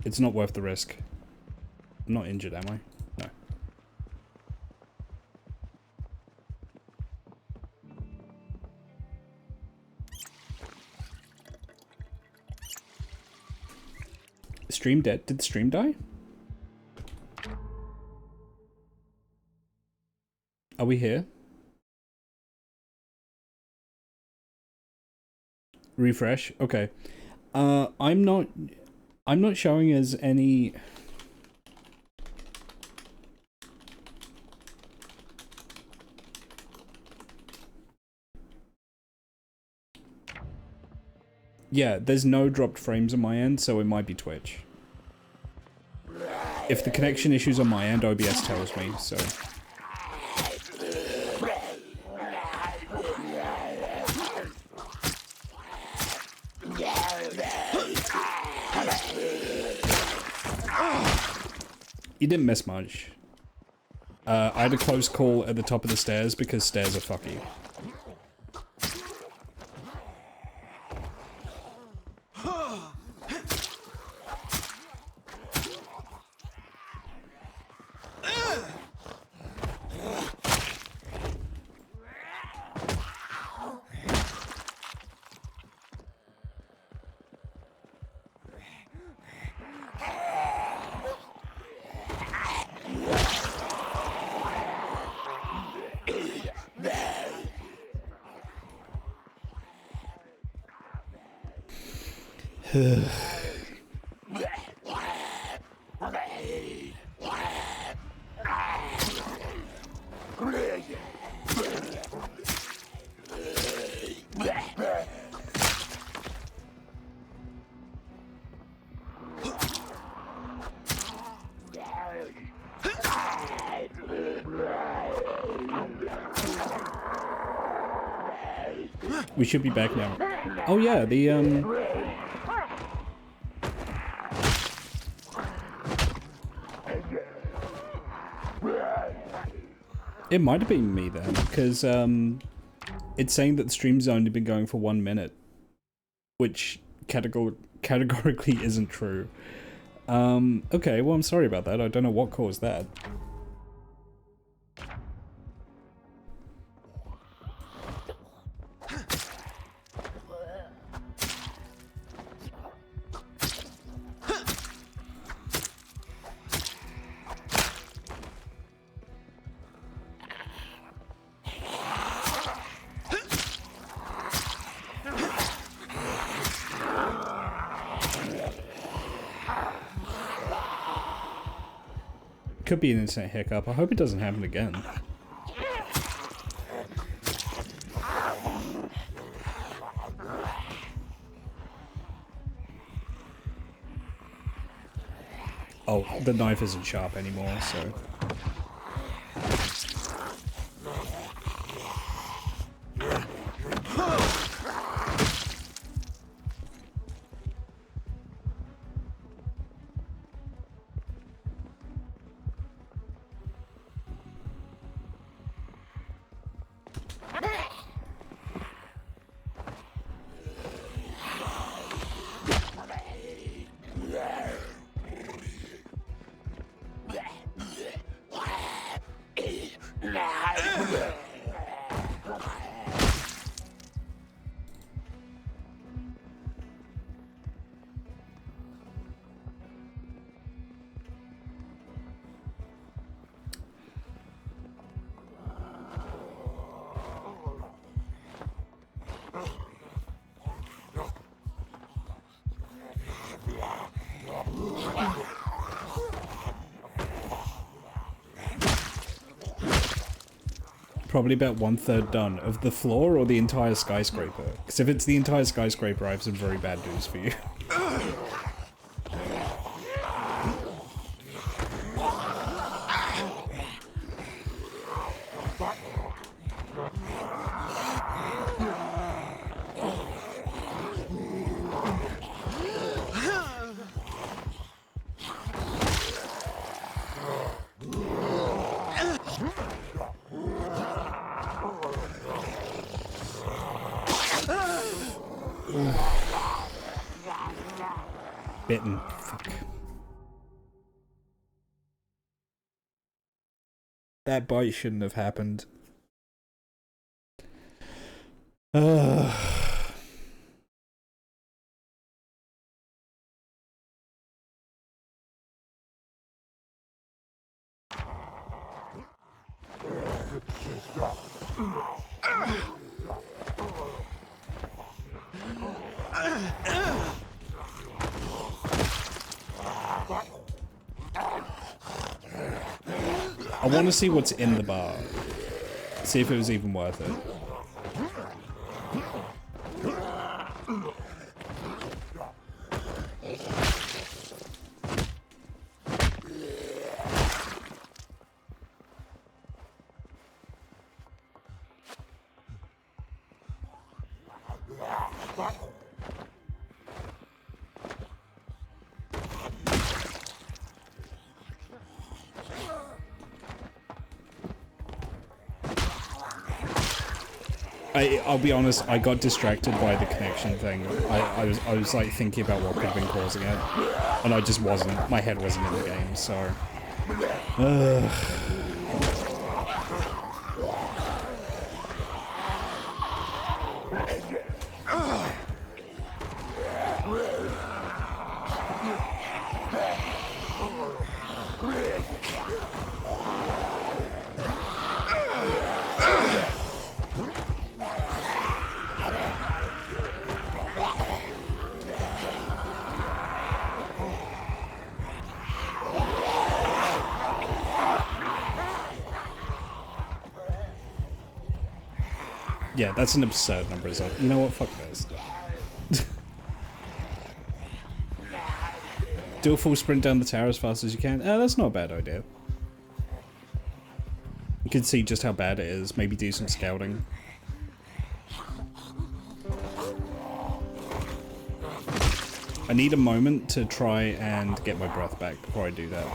It's not worth the risk. I'm not injured, am I? No. Stream dead? Did the stream die? Are we here? Refresh? Okay. I'm not showing as any... Yeah, there's no dropped frames on my end, so it might be Twitch. If the connection issues on my end, OBS tells me, so... You didn't miss much. I had a close call at the top of the stairs because stairs are fucky. We should be back now. Oh yeah, the It might have been me then, because it's saying that the stream's only been going for 1 minute, which categorically isn't true. Okay, well I'm sorry about that. I don't know what caused that. Could be an instant hiccup. I hope it doesn't happen again. Oh, the knife isn't sharp anymore, so... Probably about 1/3 done of the floor or the entire skyscraper. Because if it's the entire skyscraper, I have some very bad news for you. Bitten. Fuck. That bite shouldn't have happened. I want to see what's in the bar. See if it was even worth it. I'll be honest, I got distracted by the connection thing. I was like thinking about what could have been causing it, and I just wasn't. My head wasn't in the game, so. Yeah, that's an absurd number as well. You know what? Fuck this. Do a full sprint down the tower as fast as you can. That's not a bad idea. You can see just how bad it is. Maybe do some scouting. I need a moment to try and get my breath back before I do that.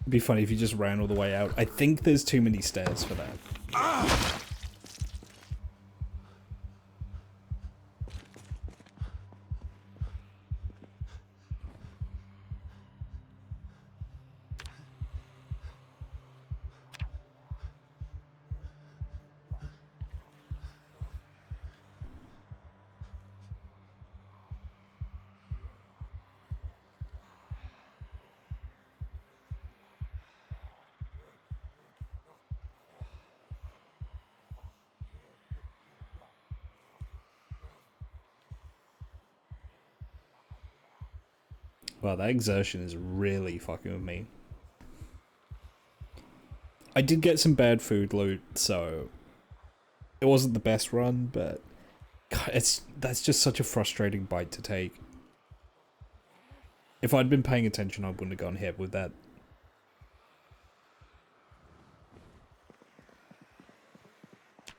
It'd be funny if you just ran all the way out. I think there's too many stairs for that. Wow, that exertion is really fucking with me. I did get some bad food loot, so it wasn't the best run, but God, that's just such a frustrating bite to take. If I'd been paying attention, I wouldn't have gone ahead with that.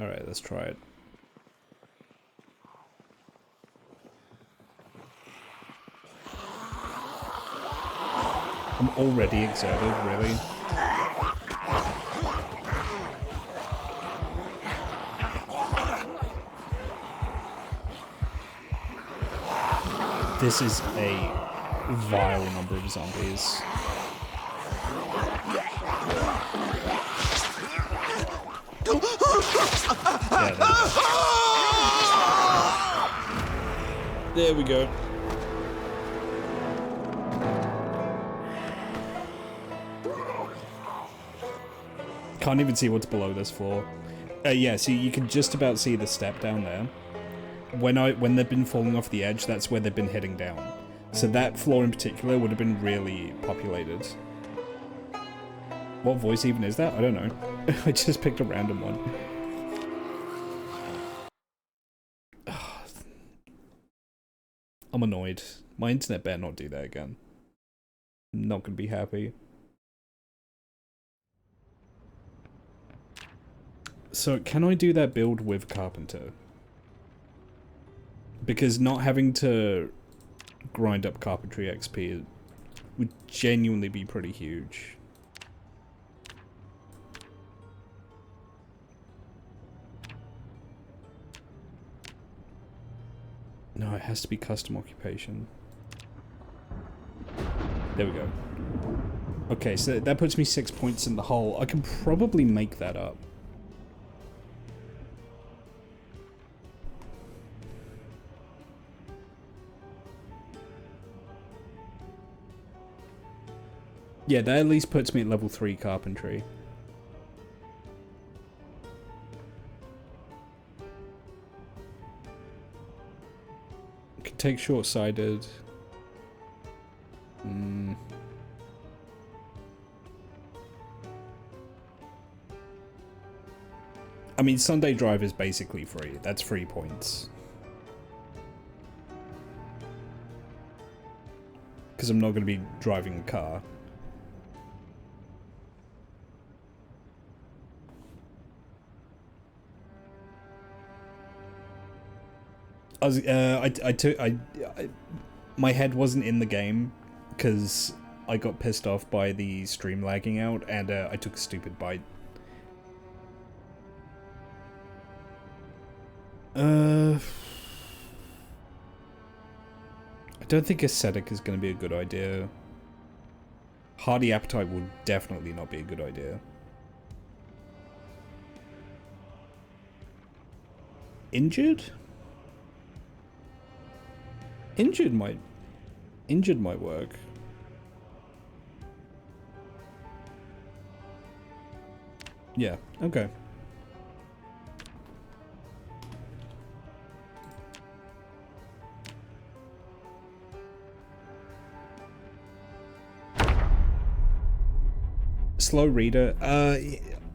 Alright, let's try it. I'm already exerted, really. This is a vile number of zombies. Yeah, there we go. Can't even see what's below this floor. Yeah, see, you can just about see the step down there. When they've been falling off the edge, that's where they've been heading down. So that floor in particular would have been really populated. What voice even is that? I don't know. I just picked a random one. I'm annoyed. My internet better not do that again. Not gonna be happy. So can I do that build with Carpenter? Because not having to grind up carpentry XP would genuinely be pretty huge. No, it has to be custom occupation. There we go. Okay, so that puts me 6 points in the hole. I can probably make that up. Yeah, that at least puts me at level 3 carpentry. Could take short-sighted. I mean, Sunday Drive is basically free. That's 3 points. Because I'm not going to be driving a car. My head wasn't in the game because I got pissed off by the stream lagging out, and I took a stupid bite. I don't think ascetic is going to be a good idea. Hardy appetite would definitely not be a good idea. Injured? Injured might work. Yeah, okay. Slow reader.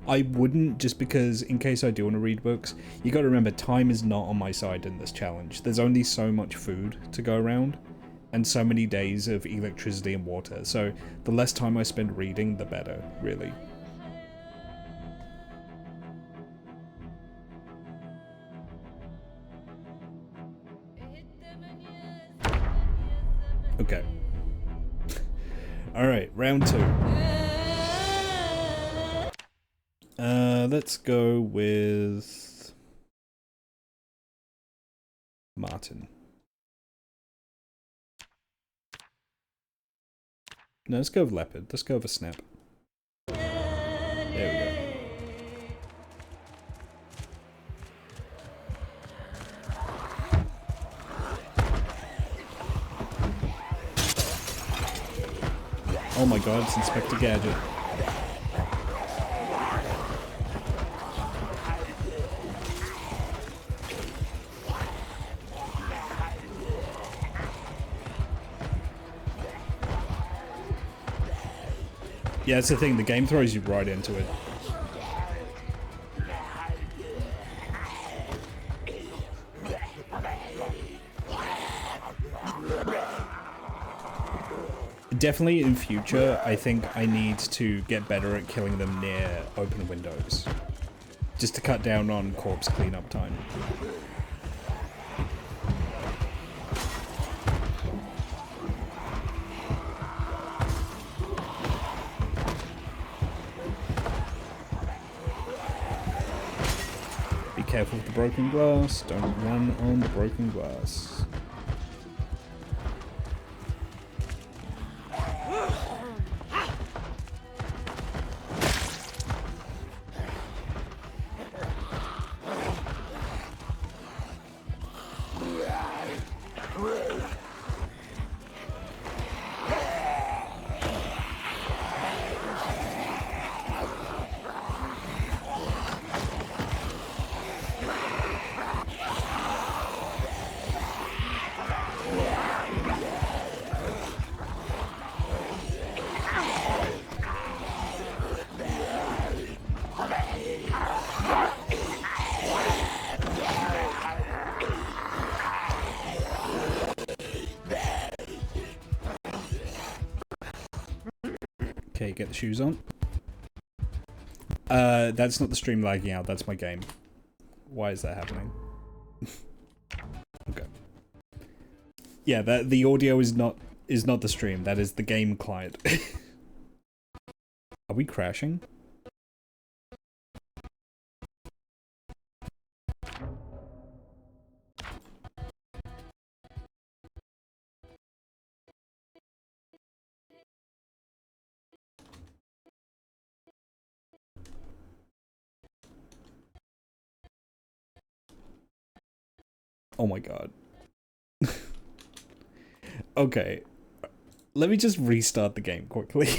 I wouldn't, just because in case I do want to read books, you got to remember time is not on my side in this challenge. There's only so much food to go around and so many days of electricity and water. So the less time I spend reading, the better, really. Okay. All right, round 2. Let's go with Martin. No, let's go with Leopard. Let's go with a Snap. There we go. Oh my god, it's Inspector Gadget. Yeah, that's the thing, the game throws you right into it. Definitely in future, I think I need to get better at killing them near open windows. Just to cut down on corpse cleanup time. Careful with the broken glass, don't run on the broken glass. Okay, get the shoes on. That's not the stream lagging out, that's my game. Why is that happening? Okay. Yeah, the audio is not the stream, that is the game client. Are we crashing? Oh my god. Okay. Let me just restart the game quickly.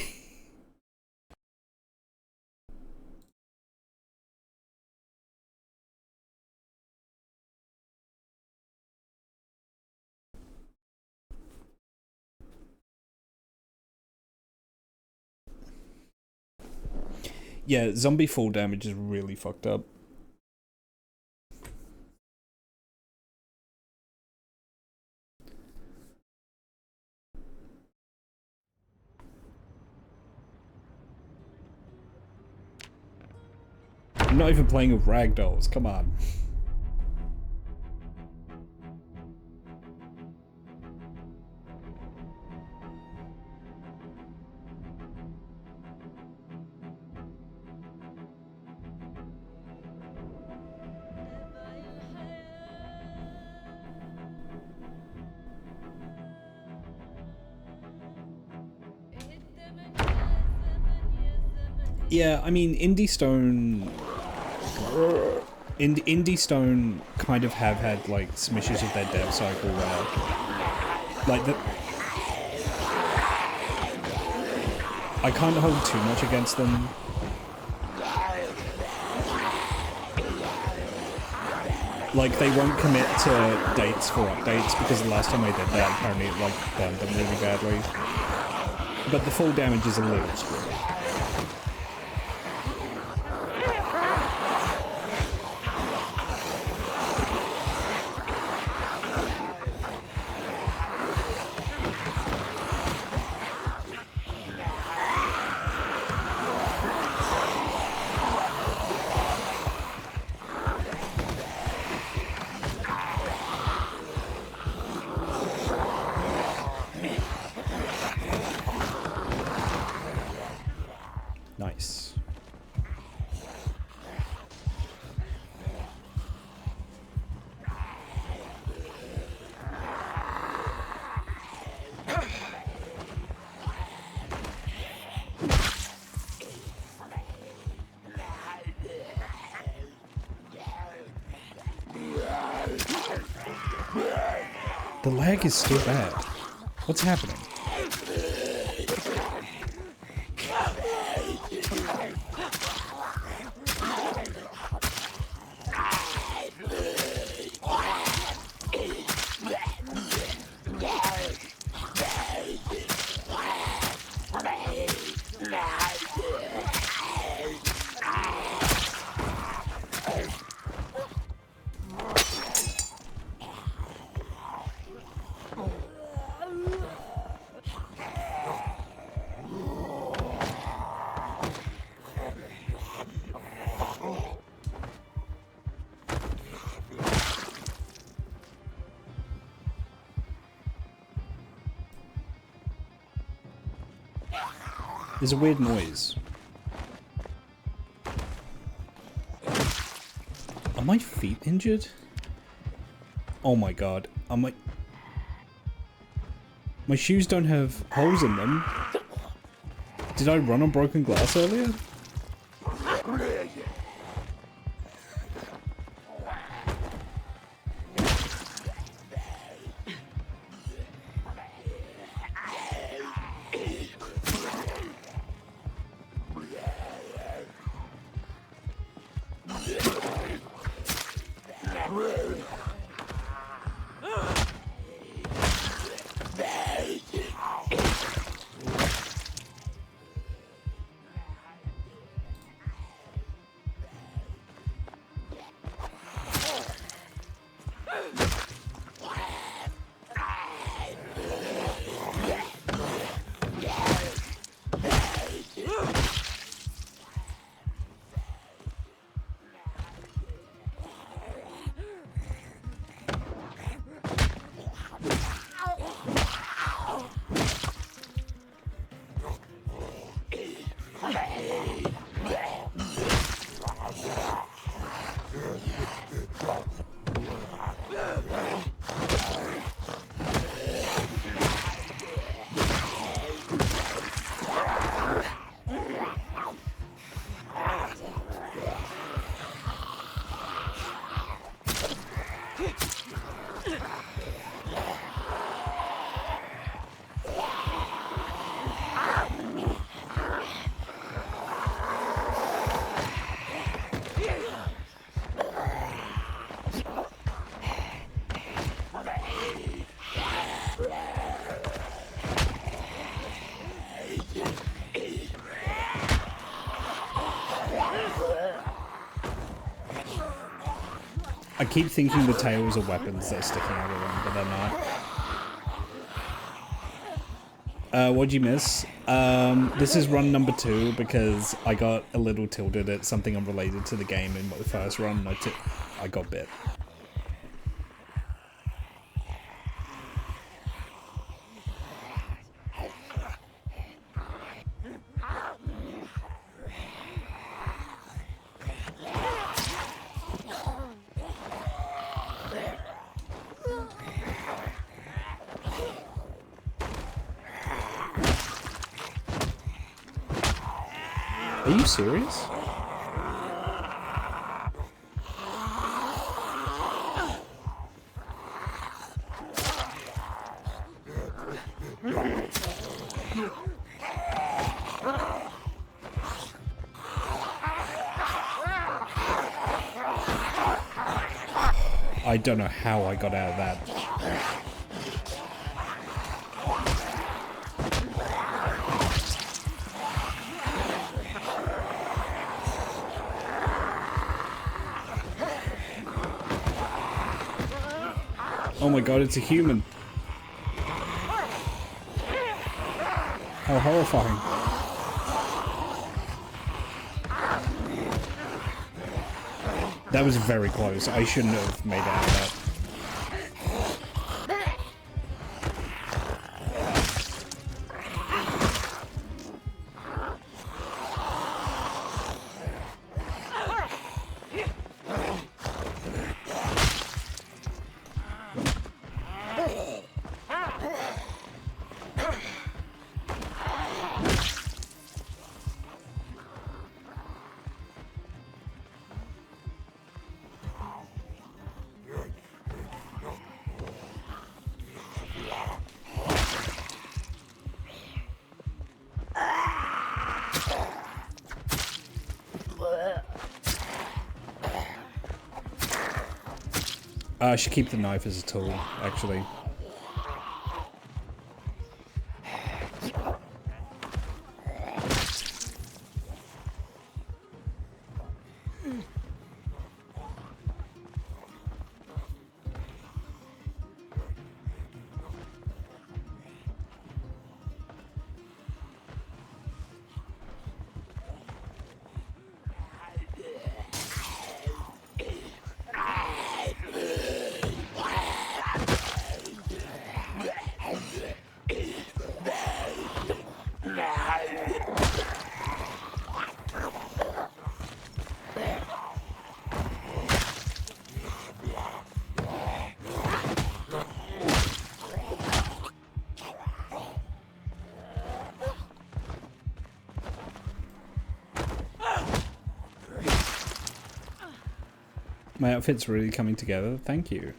Yeah, zombie fall damage is really fucked up. I'm not even playing with ragdolls, come on. Yeah, I mean, Indie Stone kind of have had, like, some issues with their dev cycle where, like, I can't hold too much against them. Like, they won't commit to dates for updates, because the last time they did that, apparently it, like, burned them really badly. But the fall damage is a little screwy. Nice. The lag is still bad. What's happening? There's a weird noise. Are my feet injured? Oh my god. Are my shoes don't have holes in them. Did I run on broken glass earlier? I keep thinking the tails are weapons that are sticking out of them, but they're not. What'd you miss? This is run number 2 because I got a little tilted at something unrelated to the game in my first run. I got bit. Are you serious? I don't know how I got out of that. Oh my god, it's a human. How horrifying. That was very close. I shouldn't have made out of that. I should keep the knife as a tool, actually. My outfit's really coming together, thank you.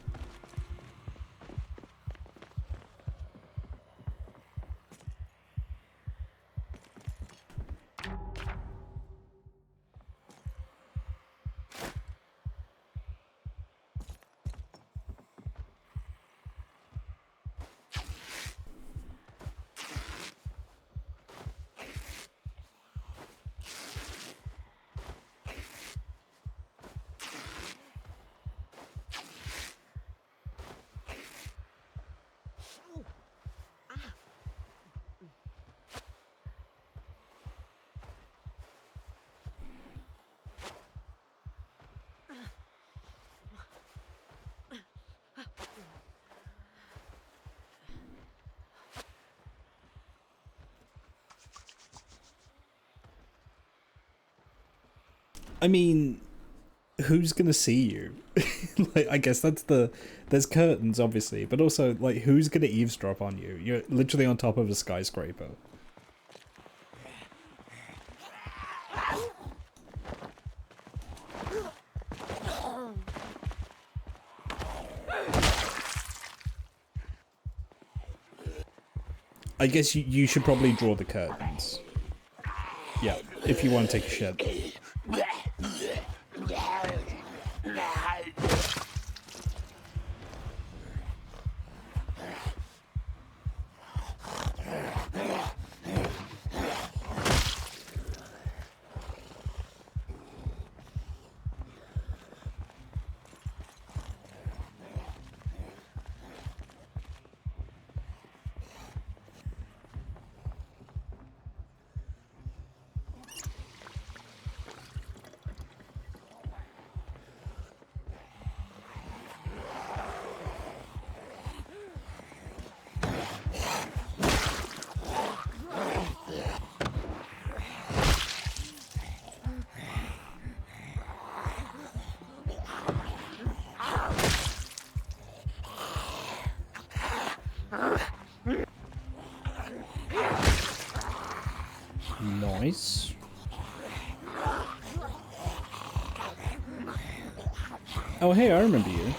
I mean, who's gonna see you? Like, I guess that's there's curtains, obviously, but also, like, who's gonna eavesdrop on you? You're literally on top of a skyscraper. I guess you should probably draw the curtains. Yeah, if you want to take a shit. Nice. Oh, hey, I remember you.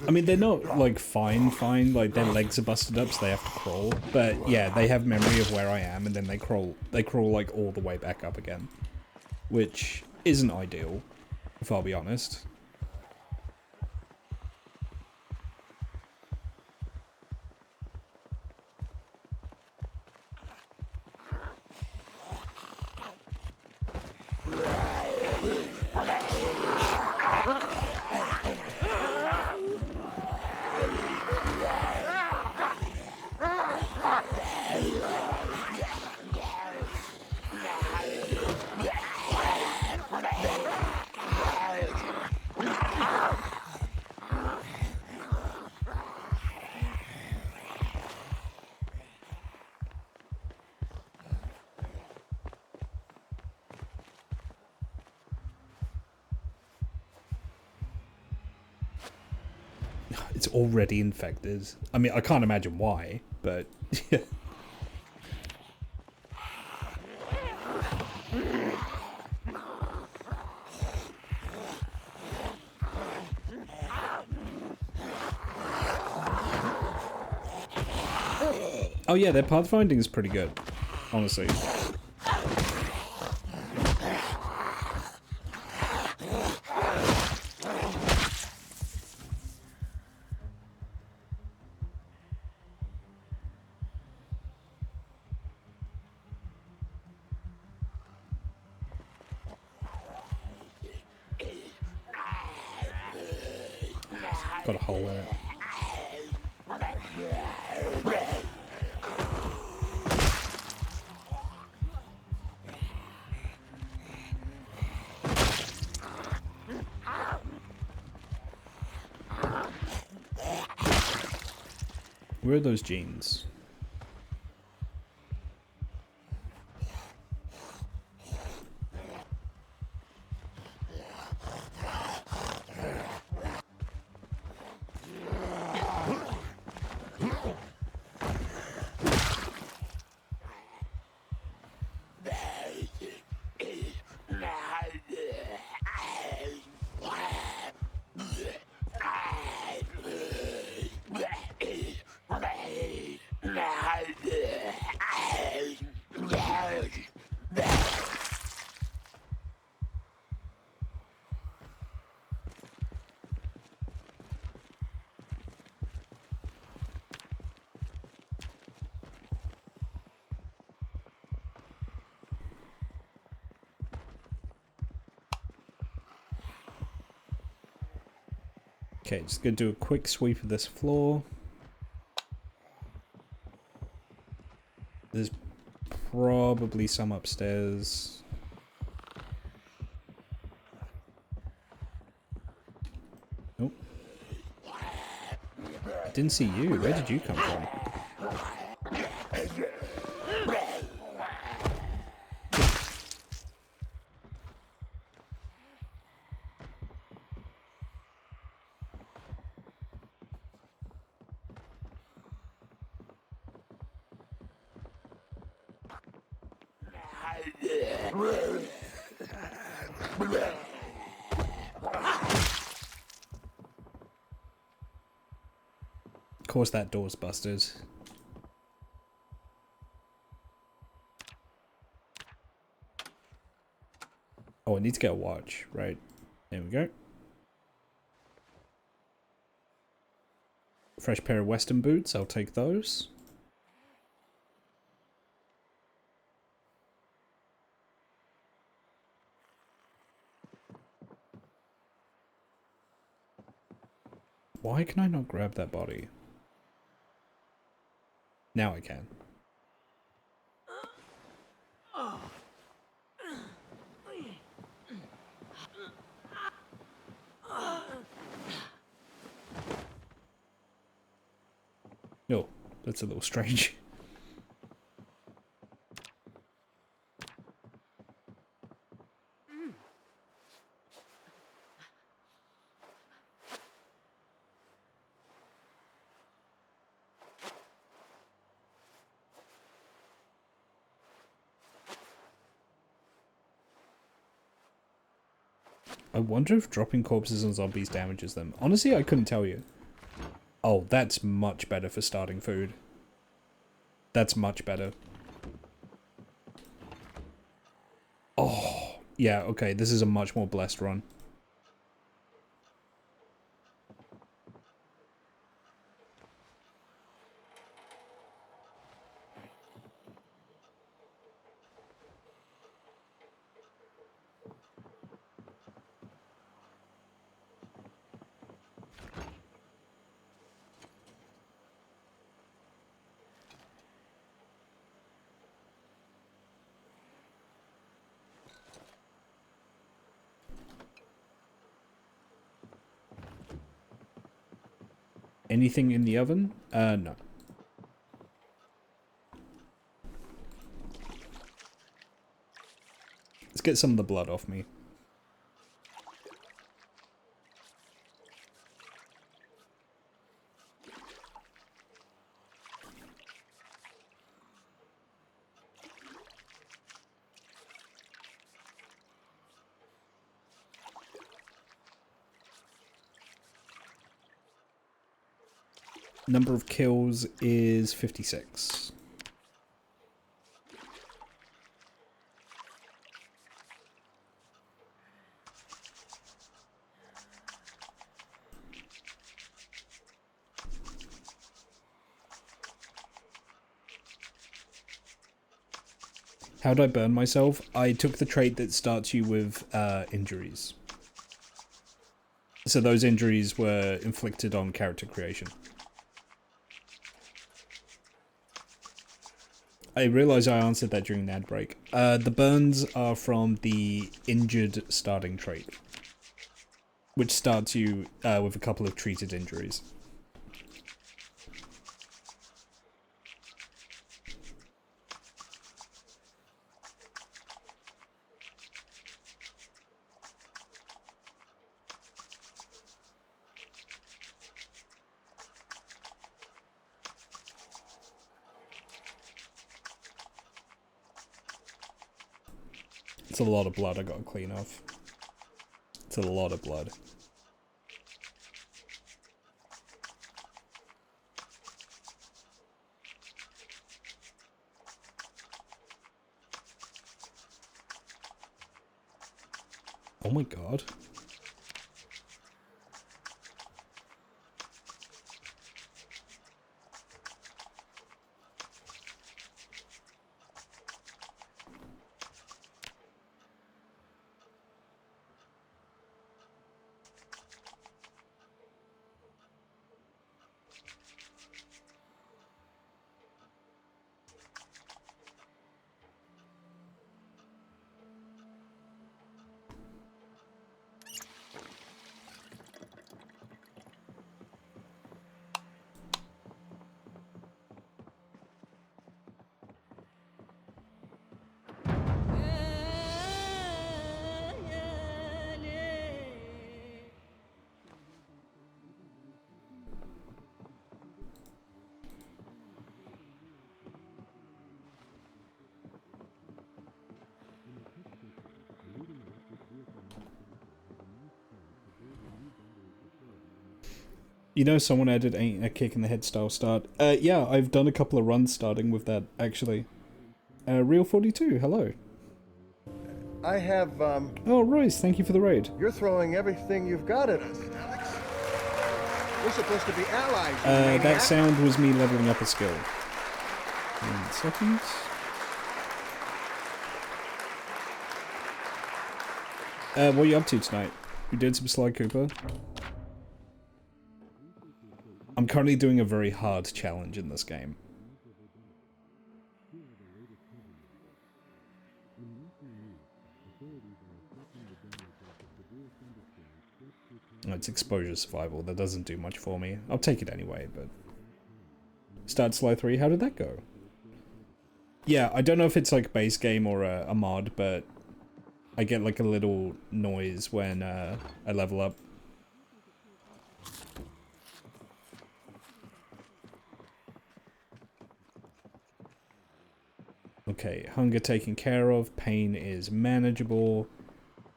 I mean, they're not, like, fine, like, their legs are busted up, so they have to crawl. But, yeah, they have memory of where I am, and then they crawl, like, all the way back up again. Which isn't ideal, if I'll be honest. It's already infected. I mean, I can't imagine why, but yeah. Oh yeah, their pathfinding is pretty good, honestly. Got a hole in it. Where are those genes? Okay, just gonna do a quick sweep of this floor. There's probably some upstairs. Nope. I didn't see you. Where did you come from? Of course that door's busted. Oh, I need to get a watch, right? There we go. Fresh pair of Western boots, I'll take those. Why can I not grab that body? Now I can. Oh, that's a little strange. I wonder if dropping corpses on zombies damages them. Honestly, I couldn't tell you. Oh, that's much better for starting food. That's much better. Oh, yeah, okay, this is a much more blessed run. Anything in the oven? No. Let's get some of the blood off me. Number of kills is 56. How'd I burn myself? I took the trait that starts you with injuries. So those injuries were inflicted on character creation. I realise I answered that during the ad break. The burns are from the injured starting trait, which starts you with a couple of treated injuries. It's a lot of blood I gotta clean off. It's a lot of blood. Oh my god. You know, someone added a kick in the head style start. Yeah, I've done a couple of runs starting with that, actually. Real 42, hello. I have, Oh, Royce, thank you for the raid. You're throwing everything you've got at us, Alex. We're supposed to be allies, you That maniac. sound was me leveling up a skill. 1 second. What are you up to tonight? You did some Sly Cooper? I'm currently doing a very hard challenge in this game. It's exposure survival. That doesn't do much for me. I'll take it anyway, but... Start Sly 3, how did that go? Yeah, I don't know if it's like base game or a mod, but... I get like a little noise when I level up. Okay, hunger taken care of, pain is manageable.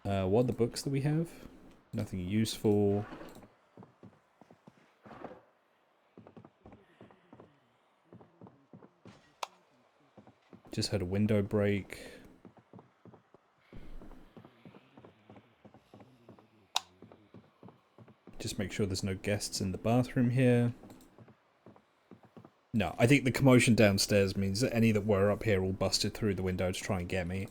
What are the books that we have? Nothing useful. Just had a window break. Just make sure there's no guests in the bathroom here. No, I think the commotion downstairs means that any that were up here all busted through the window to try and get me.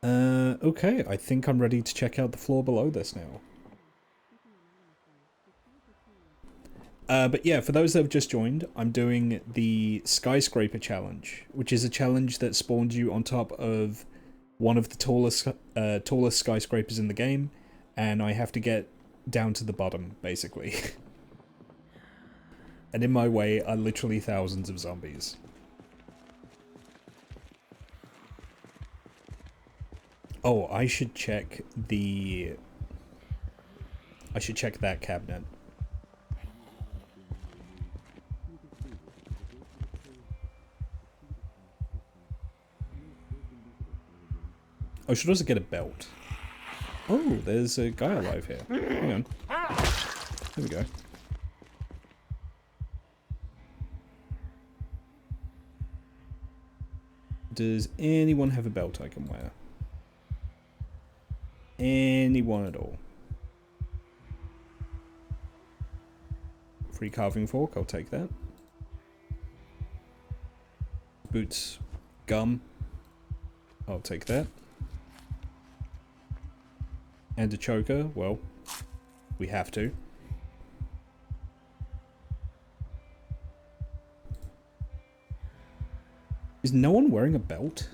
Okay, I think I'm ready to check out the floor below this now. But yeah, for those that have just joined, I'm doing the Skyscraper challenge, which is a challenge that spawns you on top of one of the tallest skyscrapers in the game, and I have to get down to the bottom, basically. And in my way are literally thousands of zombies. Oh, I should check that cabinet. I should also get a belt. Oh, there's a guy alive here. Hang on. There we go. Does anyone have a belt I can wear? Anyone at all? Free carving fork, I'll take that. Boots, gum, I'll take that. And a choker, well, we have to. Is no one wearing a belt?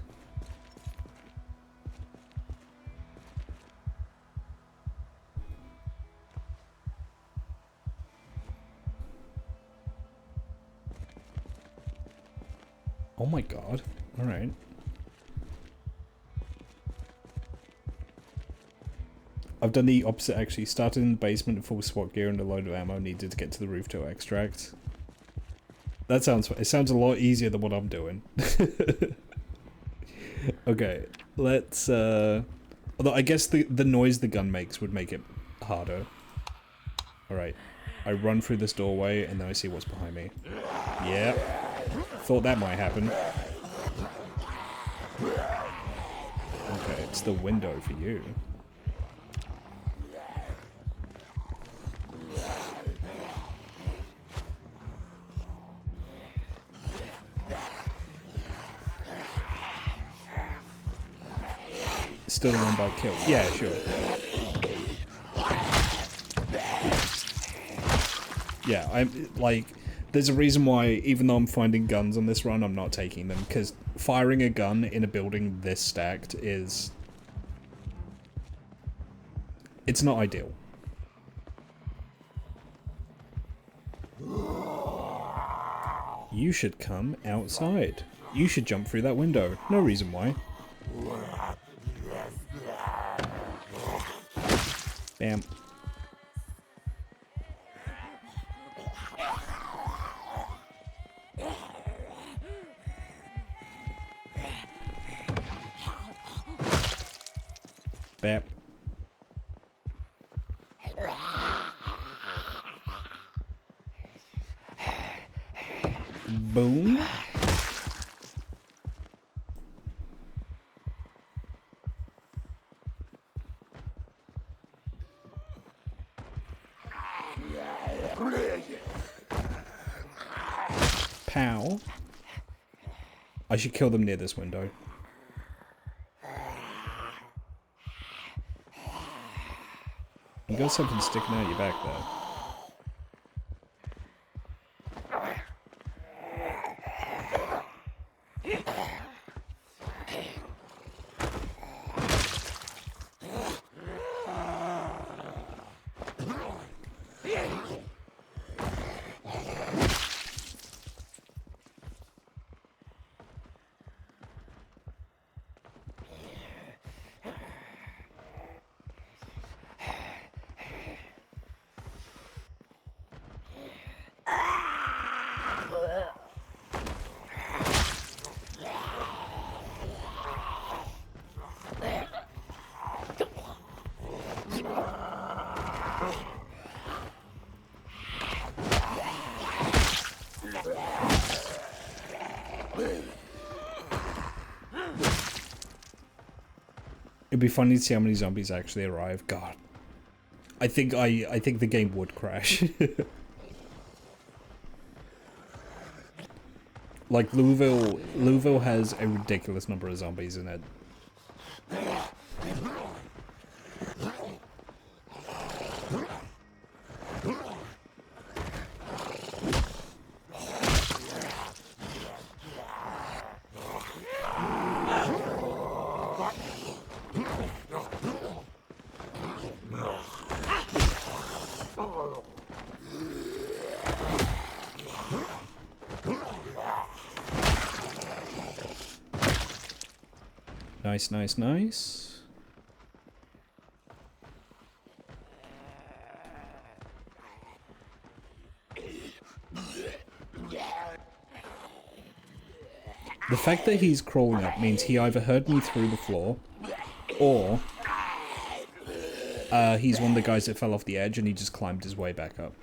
Oh my god. Alright. I've done the opposite actually. Started in the basement, full SWAT gear and a load of ammo needed to get to the roof to extract. That sounds... It sounds a lot easier than what I'm doing. Okay, let's... Although I guess the noise the gun makes would make it harder. Alright. I run through this doorway and then I see what's behind me. Yep. Thought that might happen. Okay, it's the window for you. Still a one-bite kill. Yeah, sure. Yeah, I'm like... There's a reason why, even though I'm finding guns on this run, I'm not taking them, because firing a gun in a building this stacked is... It's not ideal. You should come outside. You should jump through that window. No reason why. Bam. Bap. Boom. Pow. I should kill them near this window. You got something sticking out your back there. It'd be funny to see how many zombies actually arrive. God, I think the game would crash. Like Louisville has a ridiculous number of zombies in it. Nice, nice, nice. The fact that he's crawling up means he either heard me through the floor, or he's one of the guys that fell off the edge and he just climbed his way back up.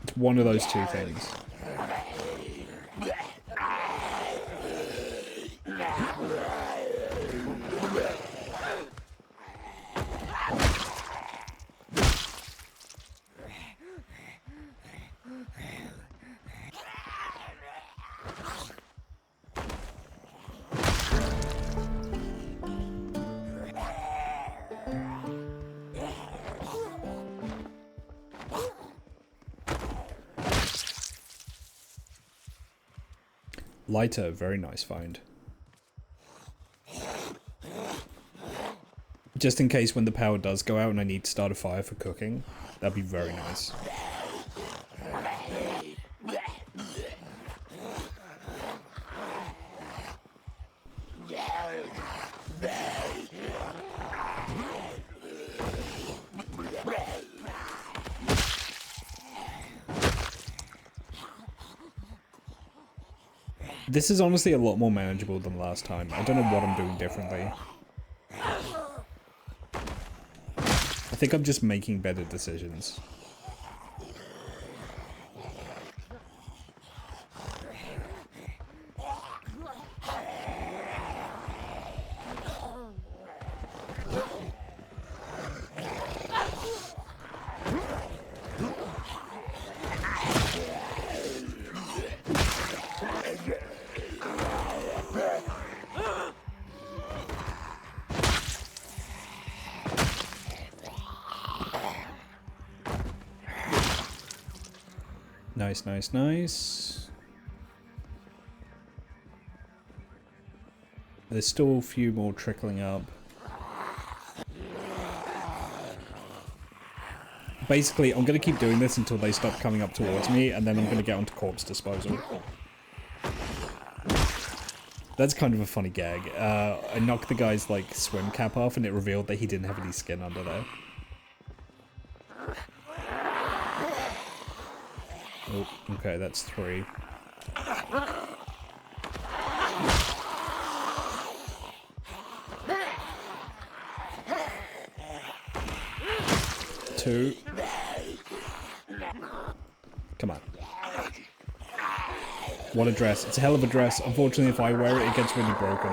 It's one of those two things. Lighter, very nice find. Just in case when the power does go out and I need to start a fire for cooking, that'd be very nice. This is honestly a lot more manageable than last time. I don't know what I'm doing differently. I think I'm just making better decisions. Nice, nice, nice. There's still a few more trickling up. Basically, I'm going to keep doing this until they stop coming up towards me, and then I'm going to get onto corpse disposal. That's kind of a funny gag. I knocked the guy's, like, swim cap off, and it revealed that he didn't have any skin under there. Oh, okay, that's 3. Two. Come on. What a dress. It's a hell of a dress. Unfortunately, if I wear it, it gets really broken.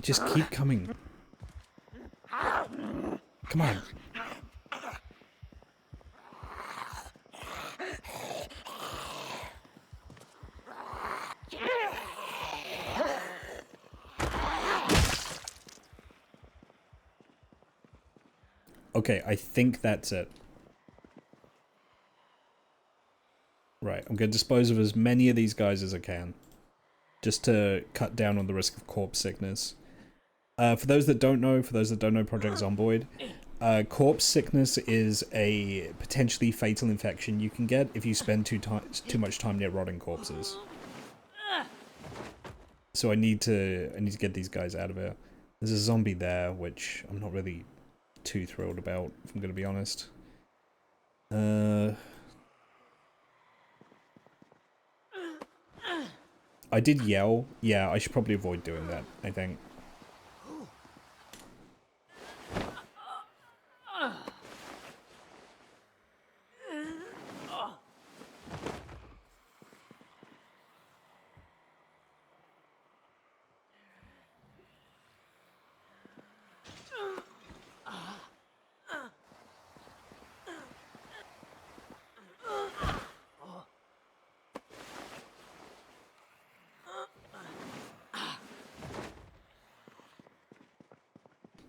Just keep coming. Come on. Okay, I think that's it. Right, I'm going to dispose of as many of these guys as I can. Just to cut down on the risk of corpse sickness. For those that don't know Project Zomboid, corpse sickness is a potentially fatal infection you can get if you spend too much time near rotting corpses. So I need to get these guys out of here. There's a zombie there, which I'm not really too thrilled about, if I'm going to be honest. I did yell. Yeah, I should probably avoid doing that, I think.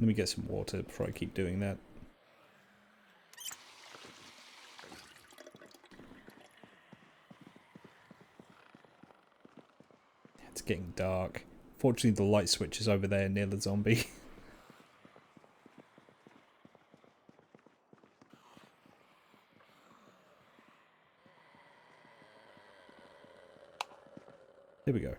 Let me get some water before I keep doing that. It's getting dark. Fortunately, the light switch is over there near the zombie. Here we go.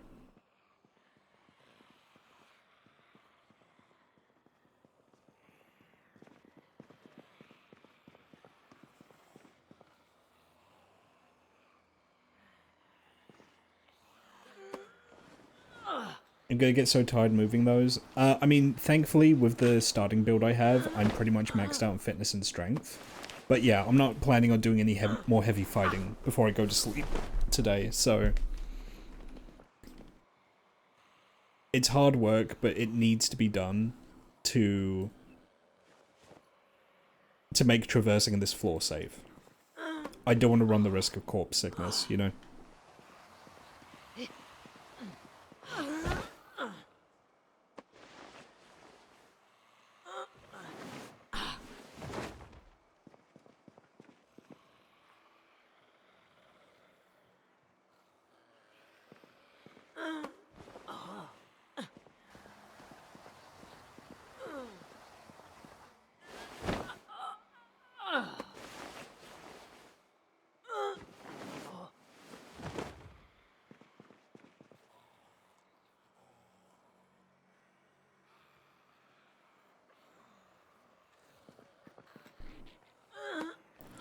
I'm gonna get so tired moving those. I mean, thankfully, with the starting build I have, I'm pretty much maxed out on fitness and strength. But yeah, I'm not planning on doing any more heavy fighting before I go to sleep today, so... It's hard work, but it needs to be done to make traversing this floor safe. I don't want to run the risk of corpse sickness, you know?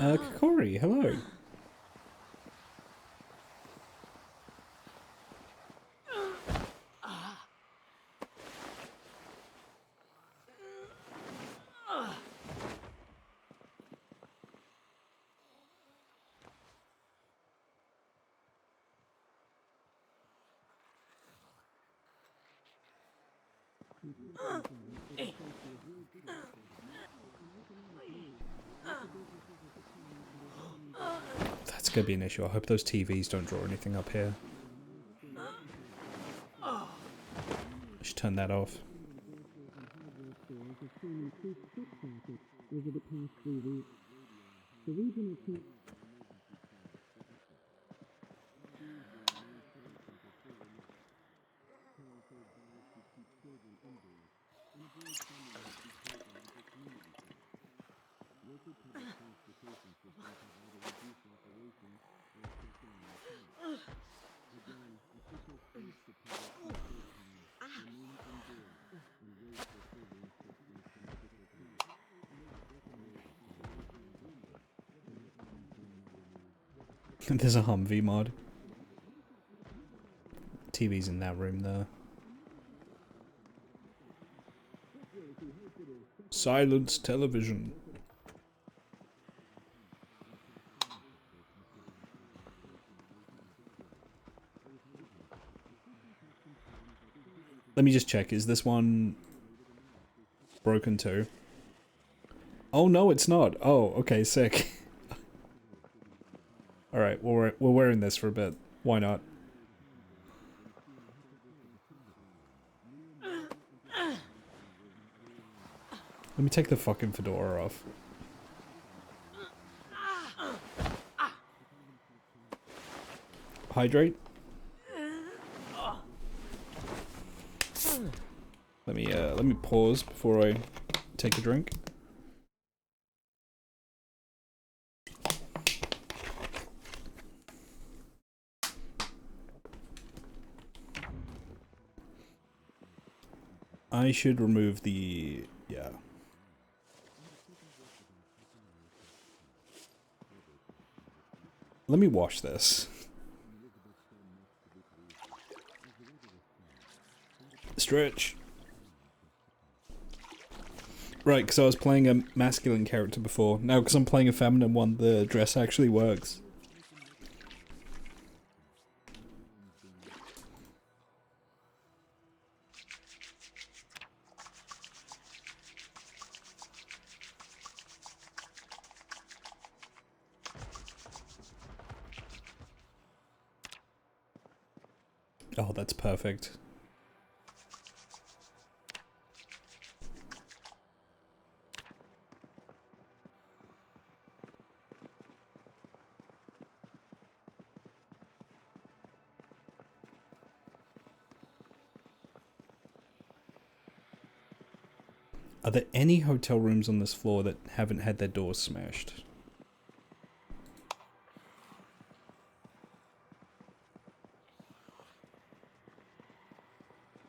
Kokori, hello. That's gonna be an issue. I hope those TVs don't draw anything up here. I should turn that off. There's a Humvee mod. TV's in that room there. Silence television. Let me just check. Is this one broken too? Oh no, it's not. Oh, okay, sick. Alright, we're wearing this for a bit. Why not? Let me take the fucking fedora off. Hydrate? Let me pause before I take a drink. I should remove the... yeah. Let me wash this. Stretch. Right, because I was playing a masculine character before. Now, because I'm playing a feminine one, the dress actually works. Oh, that's perfect. Are there any hotel rooms on this floor that haven't had their doors smashed?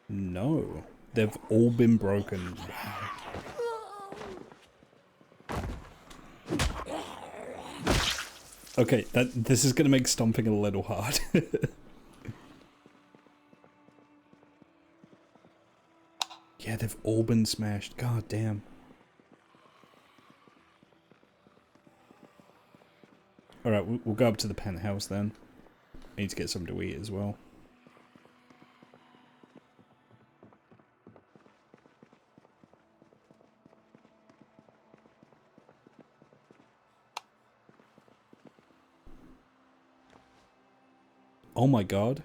No. They've all been broken. Okay, this is gonna make stomping a little hard. Yeah, they've all been smashed. God damn. Alright, we'll go up to the penthouse then. I need to get something to eat as well. Oh my god.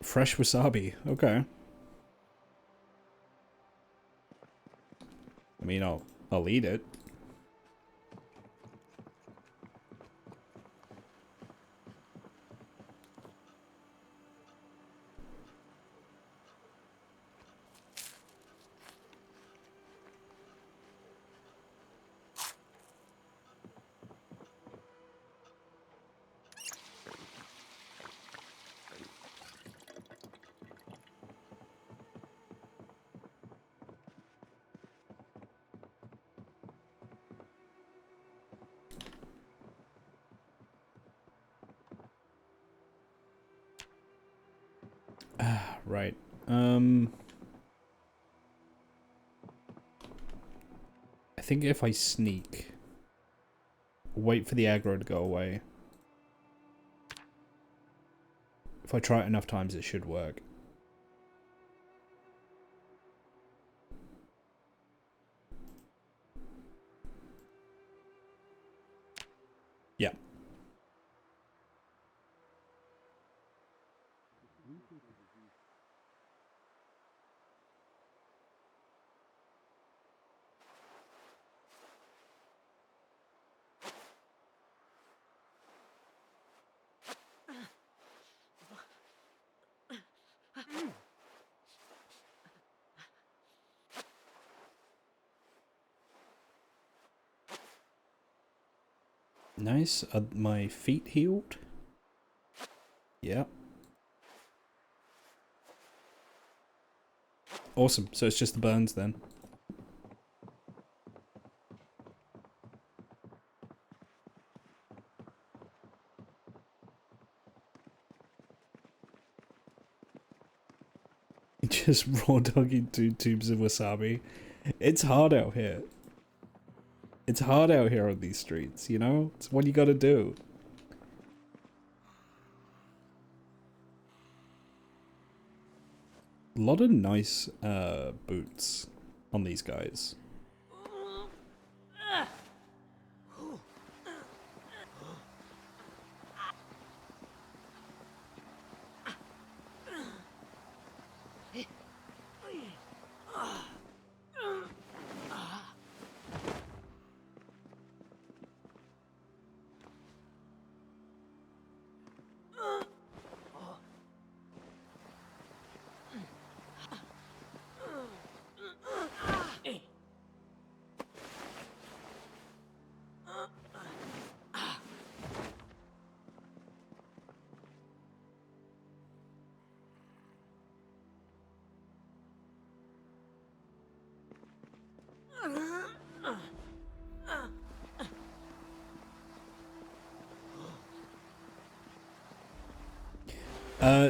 Fresh wasabi. Okay. I mean, I'll eat it. Right. I think if I sneak, wait for the aggro to go away. If I try it enough times, it should work. Yeah. Nice. Are my feet healed? Yeah. Awesome. So it's just the burns then. Just raw dogging 2 tubes of wasabi. It's hard out here. It's hard out here on these streets, you know? It's what you gotta do. A lot of nice boots on these guys.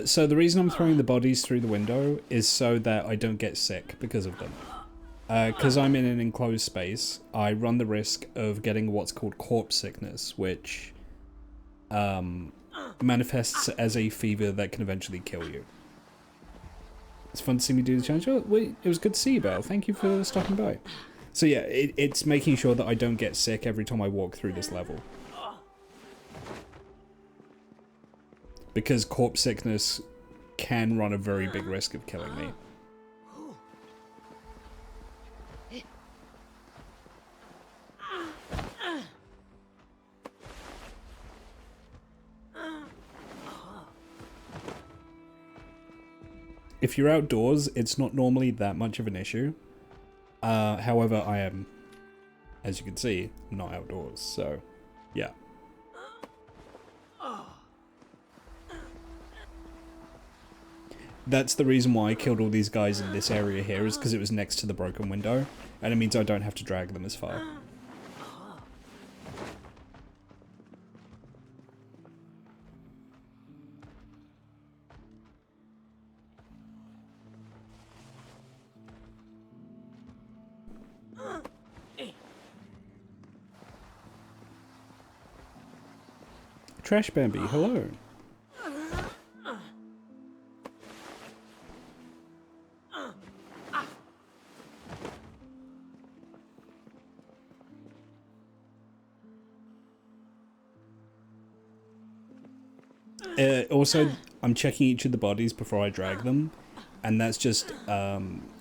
So the reason I'm throwing the bodies through the window is so that I don't get sick because of them. Because I'm in an enclosed space, I run the risk of getting what's called corpse sickness, which manifests as a fever that can eventually kill you. It's fun to see me do the challenge. Oh, wait, it was good to see you, Belle. Thank you for stopping by. So yeah, it's making sure that I don't get sick every time I walk through this level. Because corpse sickness can run a very big risk of killing me. If you're outdoors, it's not normally that much of an issue. However, I am, as you can see, not outdoors, so yeah. That's the reason why I killed all these guys in this area here, is because it was next to the broken window, and it means I don't have to drag them as far. Trash Bambi, hello. Also, I'm checking each of the bodies before I drag them, and that's just,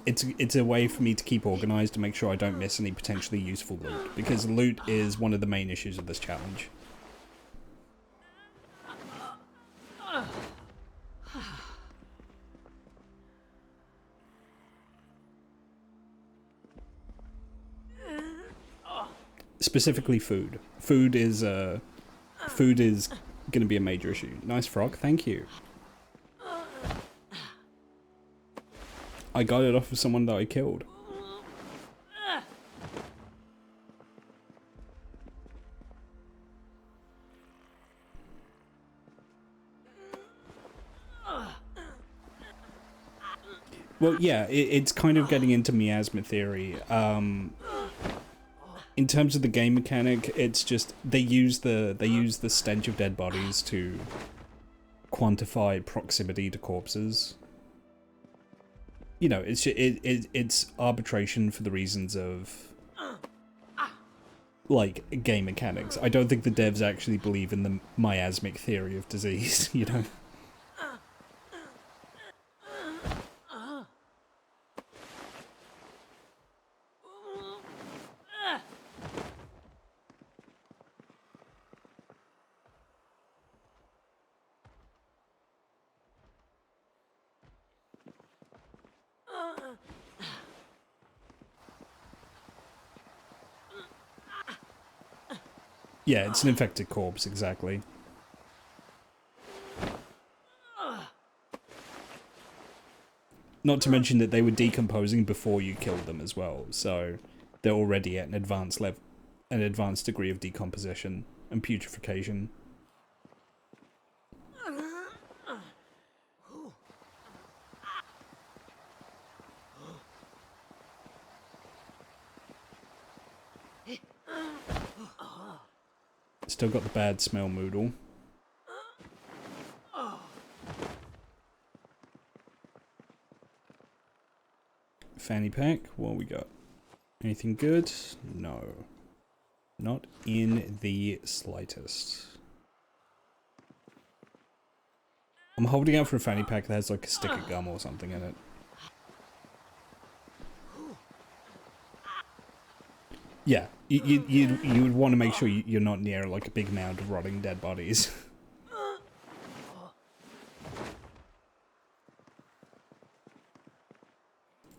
it's a way for me to keep organized to make sure I don't miss any potentially useful loot, because loot is one of the main issues of this challenge. Specifically food. Food is going to be a major issue. Nice frog, thank you. I got it off of someone that I killed. Well, yeah, it's kind of getting into miasma theory. In terms of the game mechanic, it's just they use the stench of dead bodies to quantify proximity to corpses. You know, it's arbitration for the reasons of like game mechanics. I don't think the devs actually believe in the miasmic theory of disease, you know. Yeah, it's an infected corpse, exactly. Not to mention that they were decomposing before you killed them as well, so they're already at an advanced level, an advanced degree of decomposition and putrefaction. Still got the bad smell, Moodle. Fanny pack, what we got? Anything good? No. Not in the slightest. I'm holding out for a fanny pack that has like a stick of gum or something in it. Yeah, you would want to make sure you're not near like a big mound of rotting dead bodies.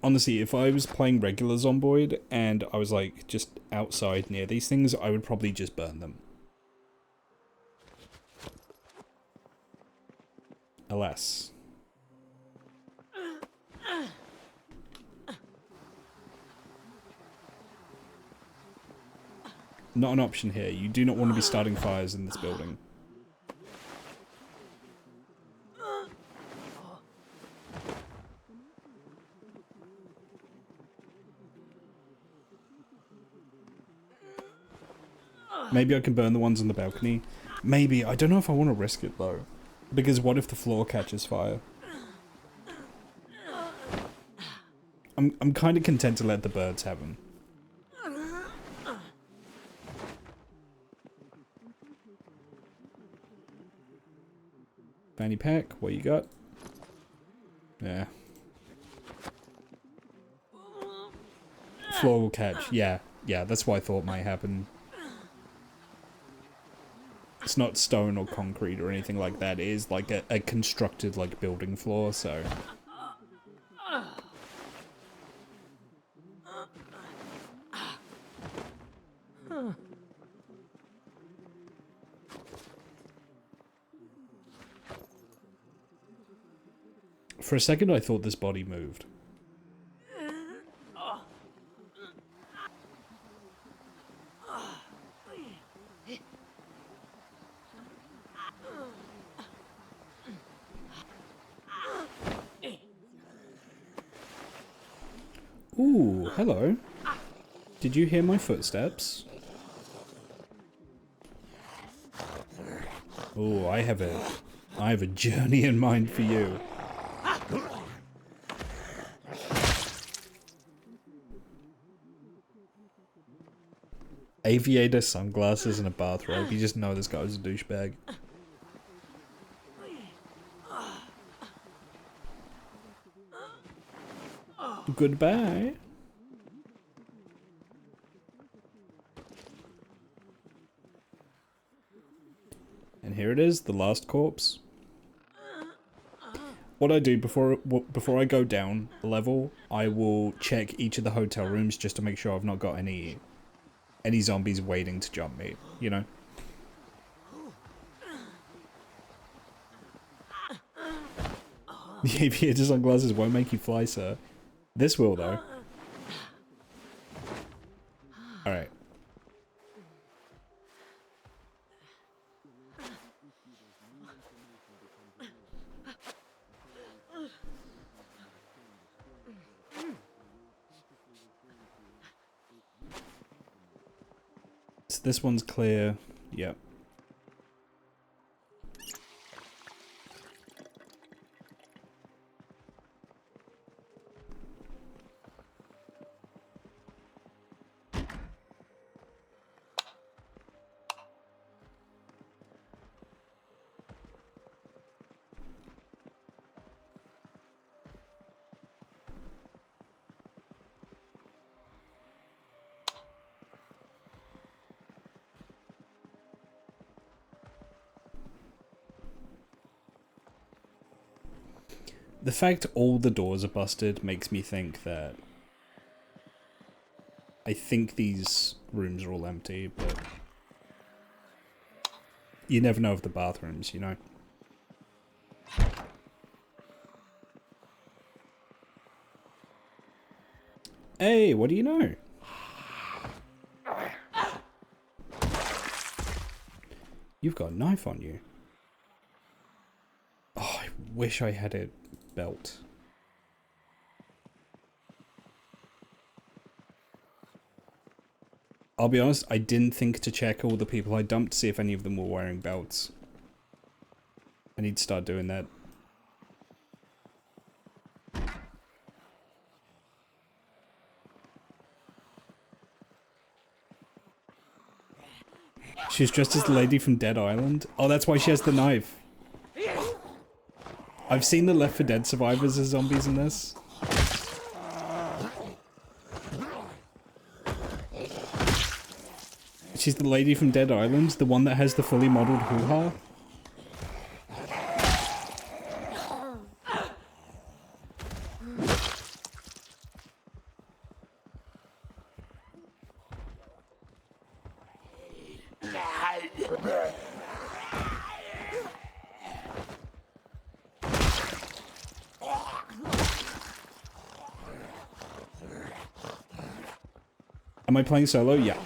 Honestly, if I was playing regular Zomboid and I was like just outside near these things, I would probably just burn them. Alas. Not an option here. You do not want to be starting fires in this building. Maybe I can burn the ones on the balcony. Maybe. I don't know if I want to risk it though. Because what if the floor catches fire? I'm kind of content to let the birds have them. Fanny pack, what you got? Yeah. Floor will catch. Yeah, that's what I thought might happen. It's not stone or concrete or anything like that. It is like a constructed like building floor, so. For a second I thought this body moved. Ooh, hello. Did you hear my footsteps? Ooh, I have a journey in mind for you. Aviator, sunglasses, and a bathrobe. You just know this guy was a douchebag. Goodbye. And here it is, the last corpse. What I do before I go down a level, I will check each of the hotel rooms just to make sure I've not got any zombies waiting to jump me, you know? The aviator sunglasses won't make you fly, sir. This will, though. Alright. So this one's clear. Yep. The fact all the doors are busted makes me think that I think these rooms are all empty, but you never know of the bathrooms, you know? Hey, what do you know? You've got a knife on you. Oh, I wish I had a belt. I'll be honest, I didn't think to check all the people I dumped to see if any of them were wearing belts. I need to start doing that. She's dressed as the lady from Dead Island. Oh, that's why she has the knife. I've seen the Left 4 Dead survivors as zombies in this. She's the lady from Dead Island, the one that has the fully modeled hoo-ha. Am I playing solo? Yeah.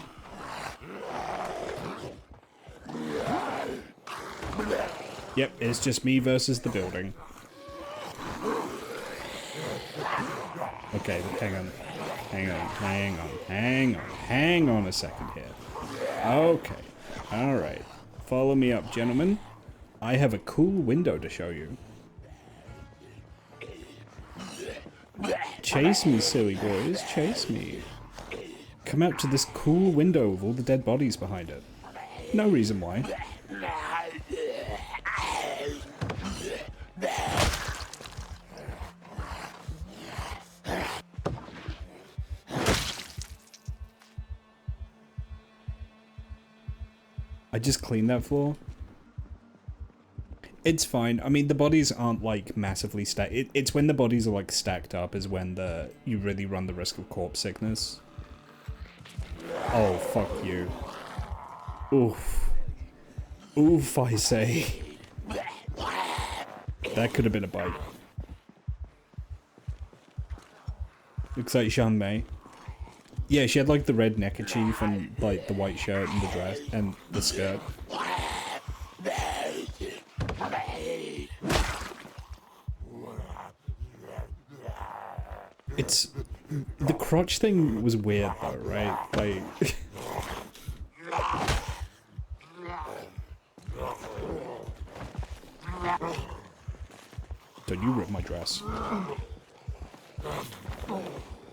Yep, it's just me versus the building. Okay, hang on a second here. Okay, alright. Follow me up, gentlemen. I have a cool window to show you. Chase me, silly boys, chase me. Come out to this cool window with all the dead bodies behind it. No reason why. I just cleaned that floor. It's fine. I mean, the bodies aren't like massively stacked. It's when the bodies are like stacked up is when you really run the risk of corpse sickness. Oh, fuck you. Oof. Oof, I say. That could have been a bite. Looks like Jean May. Yeah, she had like the red neckerchief and like the white shirt and the dress and the skirt. It's... the crotch thing was weird though, right? Like... Don't you rip my dress.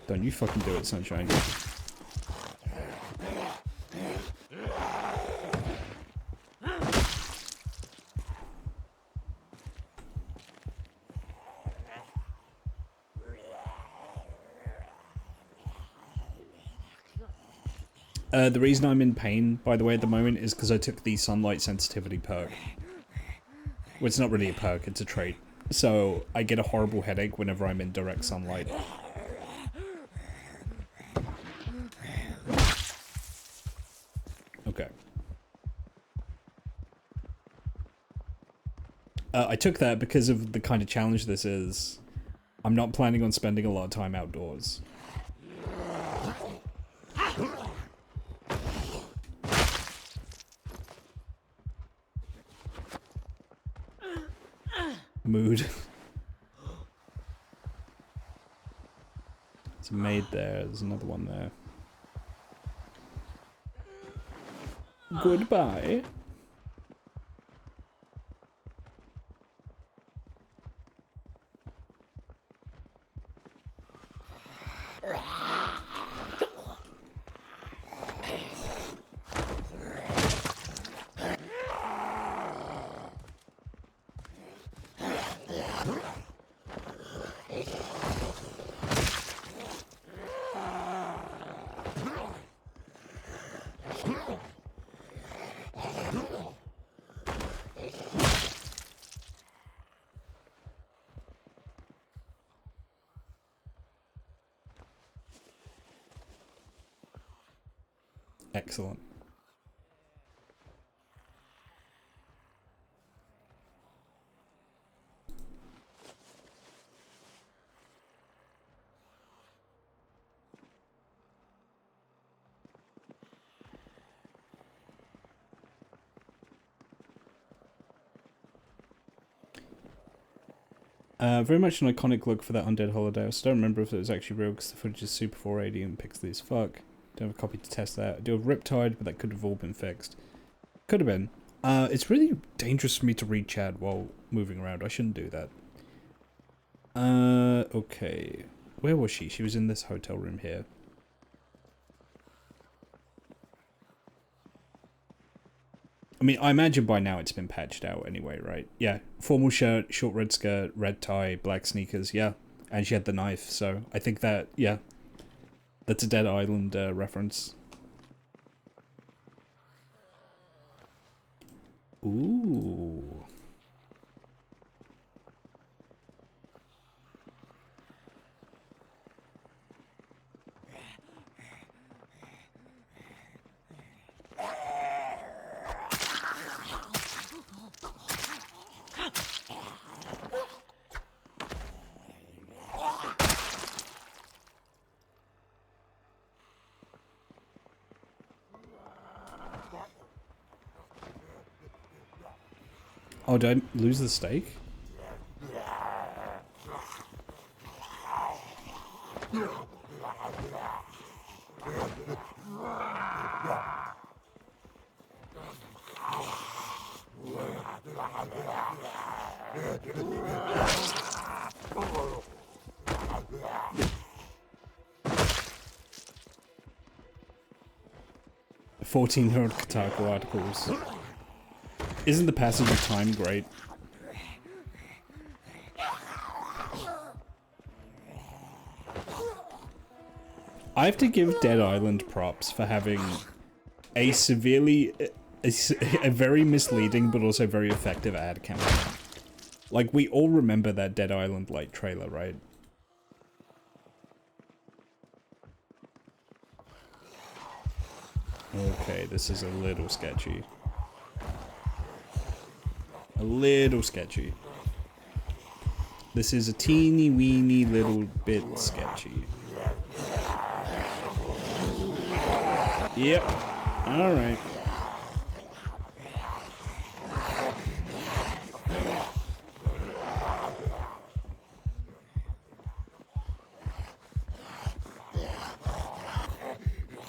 Don't you fucking do it, Sunshine. The reason I'm in pain, by the way, at the moment is because I took the sunlight sensitivity perk. Well, it's not really a perk, it's a trait. So, I get a horrible headache whenever I'm in direct sunlight. Okay. I took that because of the kind of challenge this is. I'm not planning on spending a lot of time outdoors. Mood. There's a maid there, there's another one there. Goodbye. Excellent. Very much an iconic look for that Undead Holiday. I still don't remember if it was actually real because the footage is super 480 and pixely as fuck. Don't have a copy to test that. I do have Riptide, but that could have all been fixed. Could have been. It's really dangerous for me to read chat while moving around. I shouldn't do that. Okay. Where was she? She was in this hotel room here. I mean, I imagine by now it's been patched out anyway, right? Yeah, formal shirt, short red skirt, red tie, black sneakers, yeah. And she had the knife, so I think that, yeah. That's a Dead Island reference. Ooh. Oh, did I lose the stake? "14-year-old Kotaku articles. Isn't the passage of time great?" I have to give Dead Island props for having a severely, a very misleading but also very effective ad campaign. Like, we all remember that Dead Island Light trailer, right? Okay, this is a little sketchy. A little sketchy. This is a teeny weeny little bit sketchy. Yep. Alright.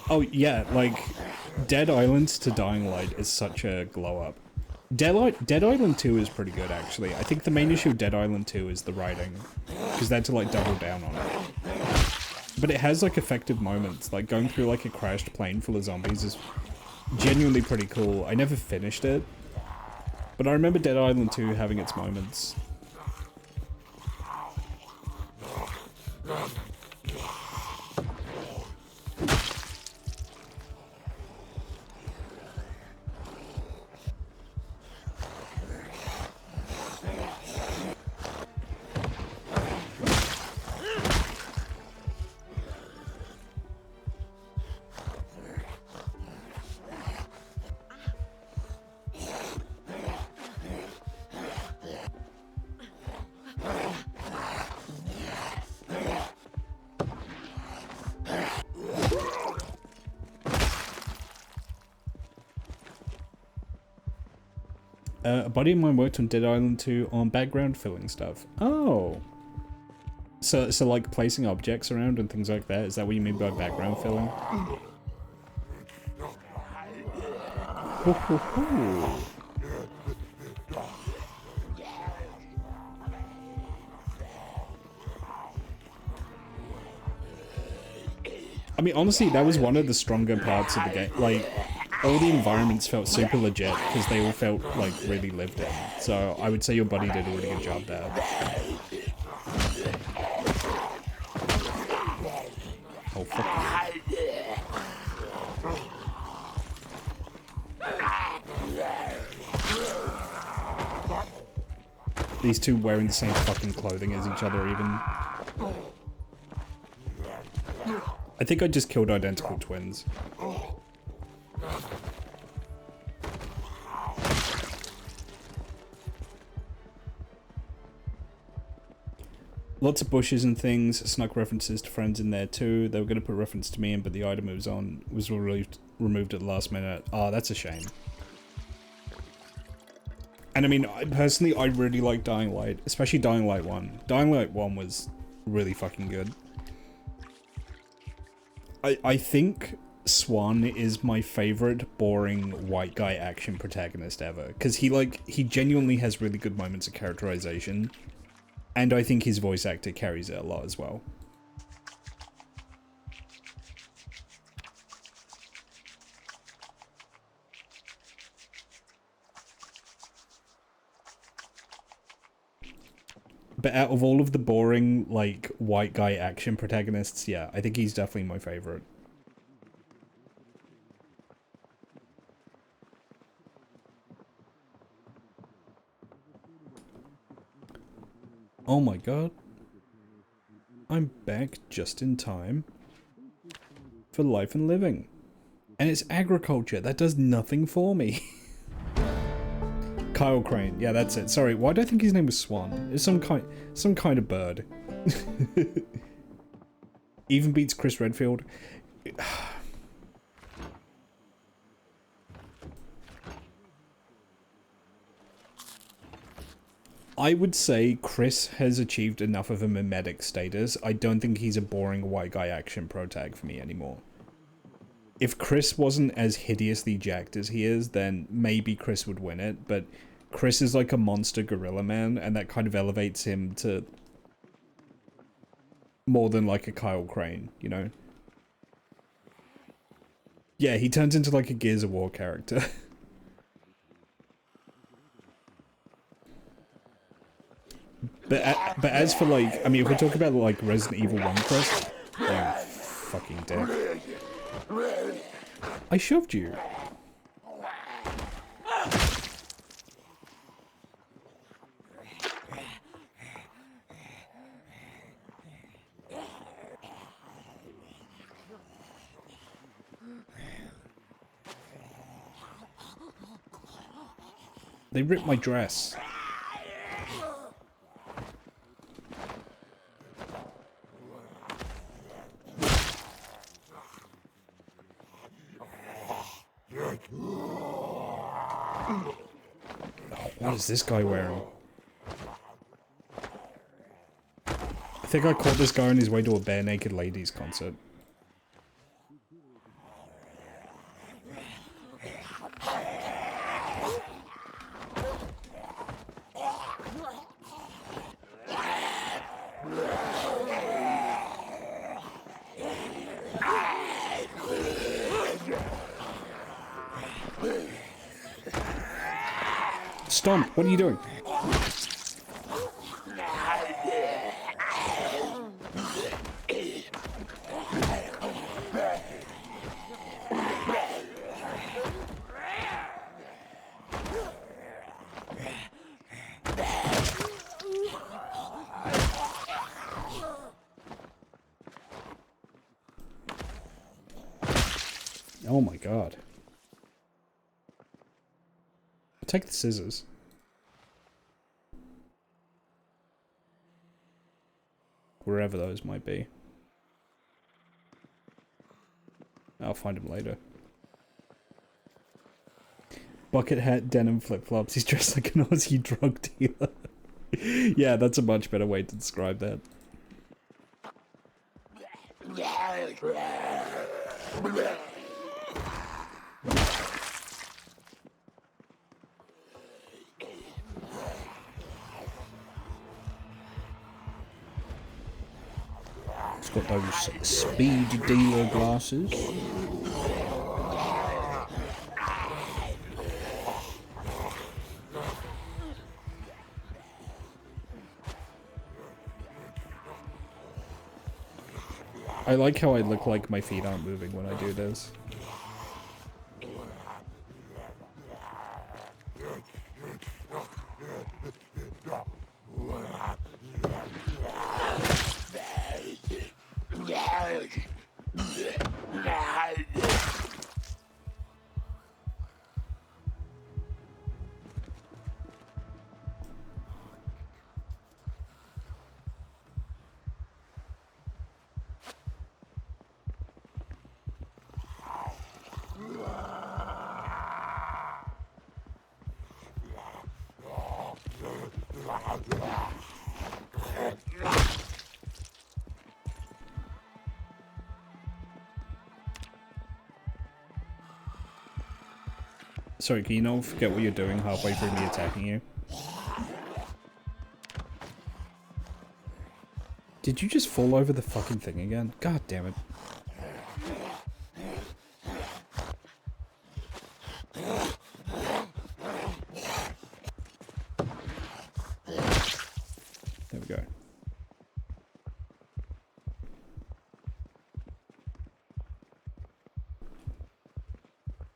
Oh yeah, like, Dead Island to Dying Light is such a glow up. Dead Island 2 is pretty good, actually. I think the main issue of Dead Island 2 is the writing, because they had to, like, double down on it. But it has, like, effective moments. Like, going through, like, a crashed plane full of zombies is genuinely pretty cool. I never finished it, but I remember Dead Island 2 having its moments. A buddy of mine worked on Dead Island 2 on background filling stuff. Oh. So like placing objects around and things like that, is that what you mean by background filling? Hoo, hoo, hoo. I mean, honestly, that was one of the stronger parts of the game. Like, all the environments felt super legit because they all felt, like, really lived in. So I would say your buddy did a really good job there. Oh, fuck you. These two wearing the same fucking clothing as each other, even. I think I just killed identical twins. Lots of bushes and things, snuck references to friends in there too. They were going to put a reference to me in, but the item it was on was removed at the last minute. Oh, that's a shame. And I mean, personally, I really like Dying Light, especially Dying Light 1. Dying Light 1 was really fucking good. I think Swan is my favorite boring white guy action protagonist ever, because he genuinely has really good moments of characterization. And I think his voice actor carries it a lot as well. But out of all of the boring, like, white guy action protagonists, yeah, I think he's definitely my favorite. Oh my god. I'm back just in time for Life and Living. And it's agriculture. That does nothing for me. Kyle Crane. Yeah, that's it. Sorry, why do I think his name was Swan? It's some kind of bird. Even beats Chris Redfield. I would say Chris has achieved enough of a mimetic status. I don't think he's a boring white guy action protag for me anymore. If Chris wasn't as hideously jacked as he is, then maybe Chris would win it, but Chris is like a monster gorilla man, and that kind of elevates him to more than like a Kyle Crane, you know? Yeah, he turns into like a Gears of War character. But as for like, I mean, if we're talking about like Resident Evil 1 Chris, oh, fucking dick. I shoved you. They ripped my dress. What is this guy wearing? I think I caught this guy on his way to a Bare Naked Ladies concert. Stomp, what are you doing? Oh my god. Take the scissors. Wherever those might be. I'll find him later. Bucket hat, denim flip-flops. He's dressed like an Aussie drug dealer. Yeah, that's a much better way to describe that. It's got those speed dealer glasses. I like how I look like my feet aren't moving when I do this. Sorry, can you not forget what you're doing halfway through me attacking you? Did you just fall over the fucking thing again? God damn it. There we go.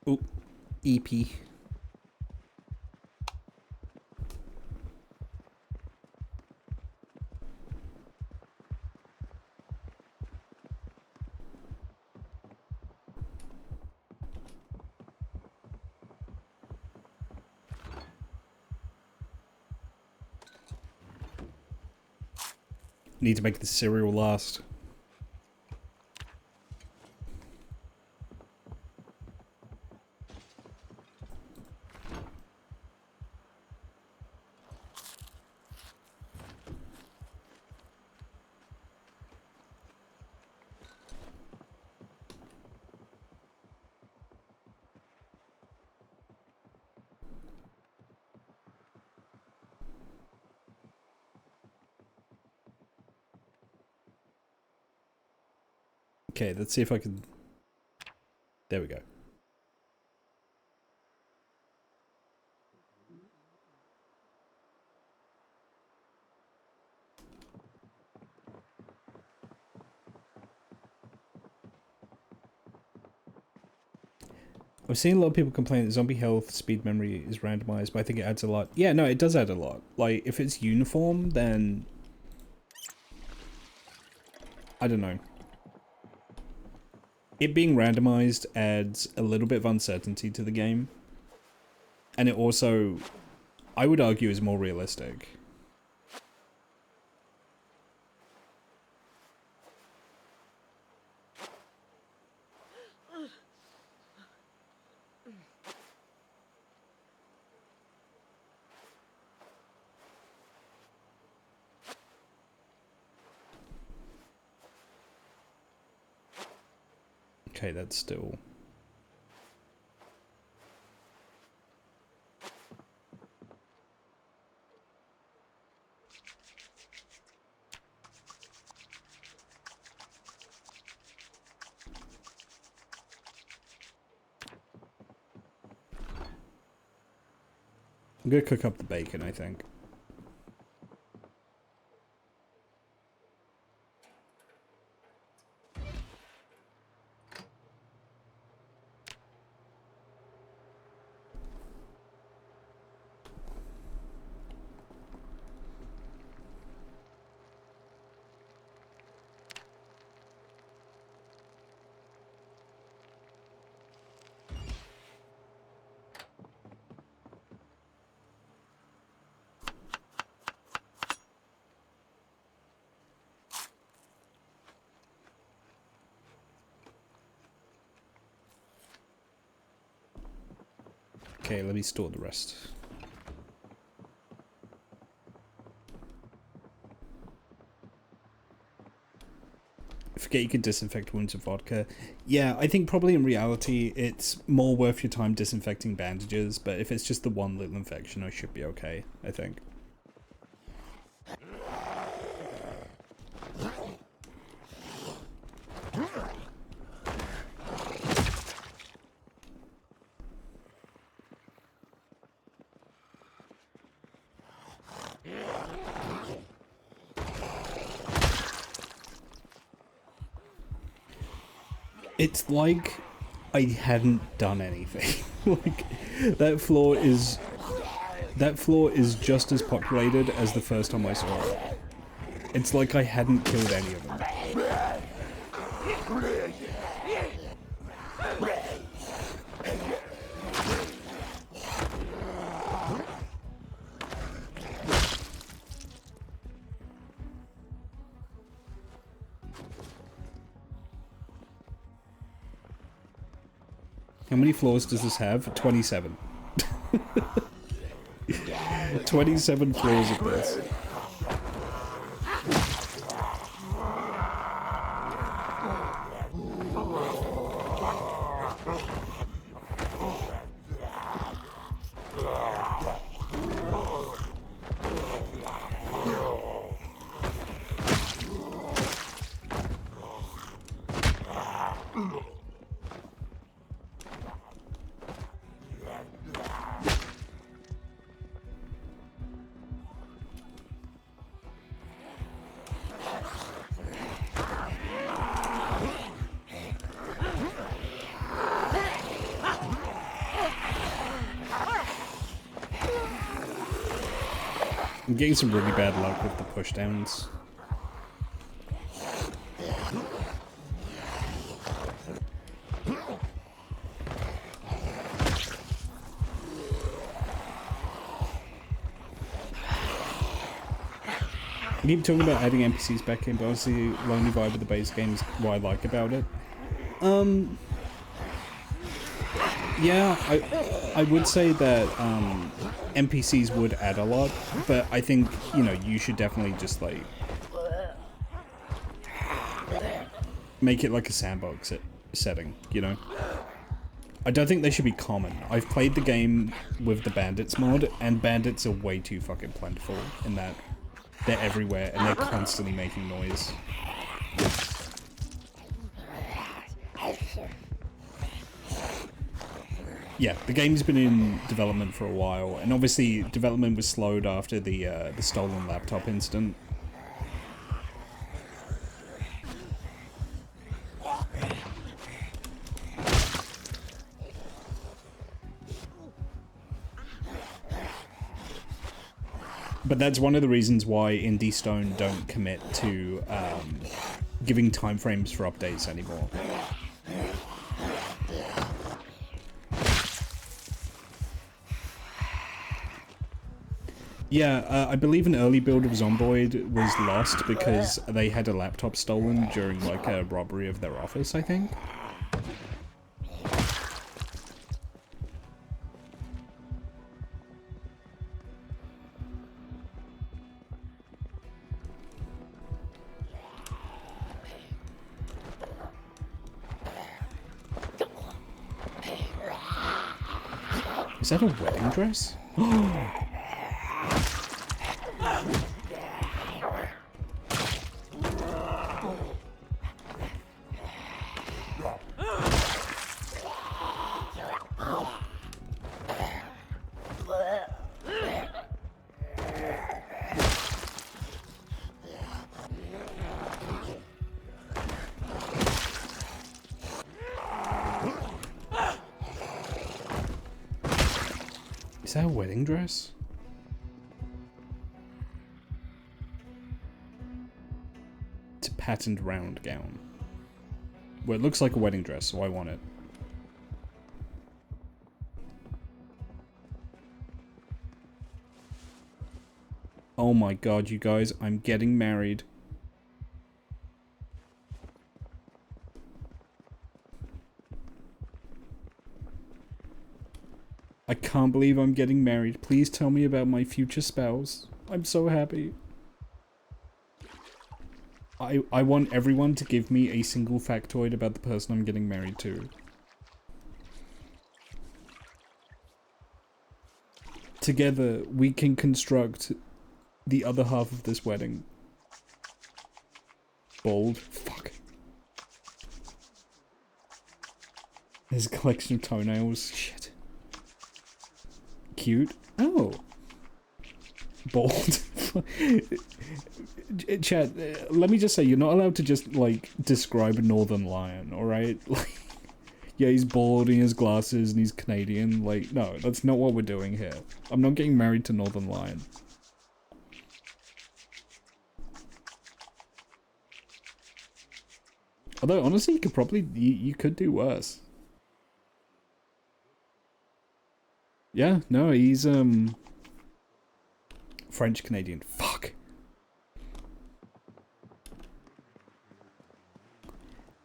Oh, EP. Need to make the cereal last. Okay, let's see if I can... There we go. I've seen a lot of people complain that zombie health speed memory is randomized, but I think it adds a lot. Yeah, no, it does add a lot. Like, if it's uniform, then... I don't know. It being randomized adds a little bit of uncertainty to the game. And it also, I would argue, is more realistic. Okay, that's still... I'm gonna cook up the bacon, I think. Okay, let me store the rest. Forget you can disinfect wounds with vodka. Yeah, I think probably in reality it's more worth your time disinfecting bandages, but if it's just the one little infection, I should be okay, I think. It's like I hadn't done anything. Like that floor is just as populated as the first time I saw it. It's like I hadn't killed any of them. How many floors does this have? 27. 27 floors of this. I'm getting some really bad luck with the pushdowns. I keep talking about adding NPCs back in, but obviously lonely vibe of the base game is what I like about it. Yeah, I would say that NPCs would add a lot, but I think, you know, you should definitely just like make it like a sandbox setting, you know? I don't think they should be common. I've played the game with the bandits mod, and bandits are way too fucking plentiful in that they're everywhere and they're constantly making noise. Yeah, the game's been in development for a while, and obviously development was slowed after the stolen laptop incident. But that's one of the reasons why Indie Stone don't commit to giving timeframes for updates anymore. Yeah, I believe an early build of Zomboid was lost because they had a laptop stolen during like a robbery of their office, I think. Is that a wedding dress? Is that a wedding dress? It's a patterned round gown. Well, it looks like a wedding dress, so I want it. Oh my god, you guys, I'm getting married. I can't believe I'm getting married. Please tell me about my future spouse. I'm so happy. I want everyone to give me a single factoid about the person I'm getting married to. Together, we can construct the other half of this wedding. Bold. Fuck. There's a collection of toenails. Shit. Cute. Oh. Bold. Chat, let me just say, you're not allowed to just, like, describe a northern lion, alright? Like, yeah, he's bald, he has glasses, and he's Canadian. Like, no, that's not what we're doing here. I'm not getting married to northern lion. Although, honestly, you could probably, you could do worse. Yeah, no, he's, French-Canadian. Fuck.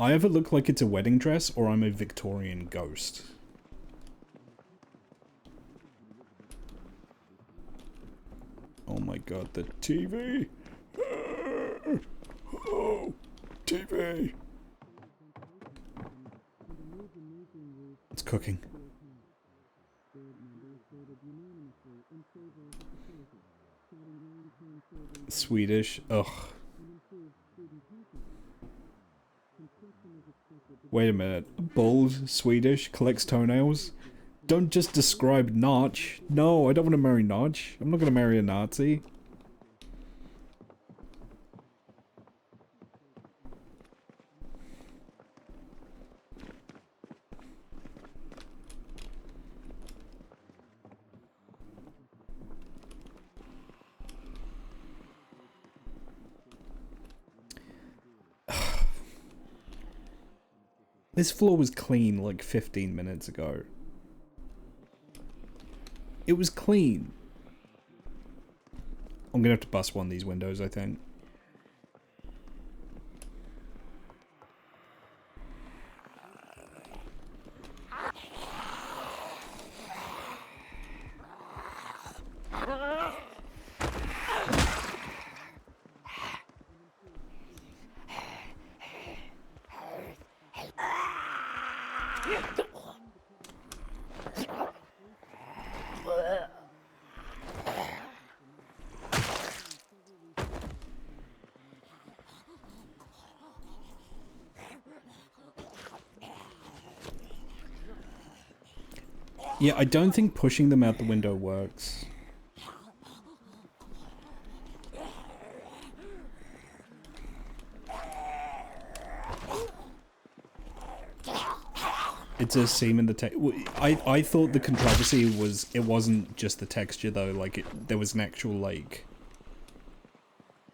I either look like it's a wedding dress, or I'm a Victorian ghost. Oh my god, the TV! Oh, TV! It's cooking. Swedish. Ugh. Wait a minute. Bold, Swedish, collects toenails? Don't just describe Notch. No, I don't want to marry Notch. I'm not going to marry a Nazi. This floor was clean like 15 minutes ago. It was clean. I'm gonna have to bust one of these windows, I think. Yeah, I don't think pushing them out the window works. It's a seam in the text. I thought the controversy was it wasn't just the texture though. Like there was an actual like,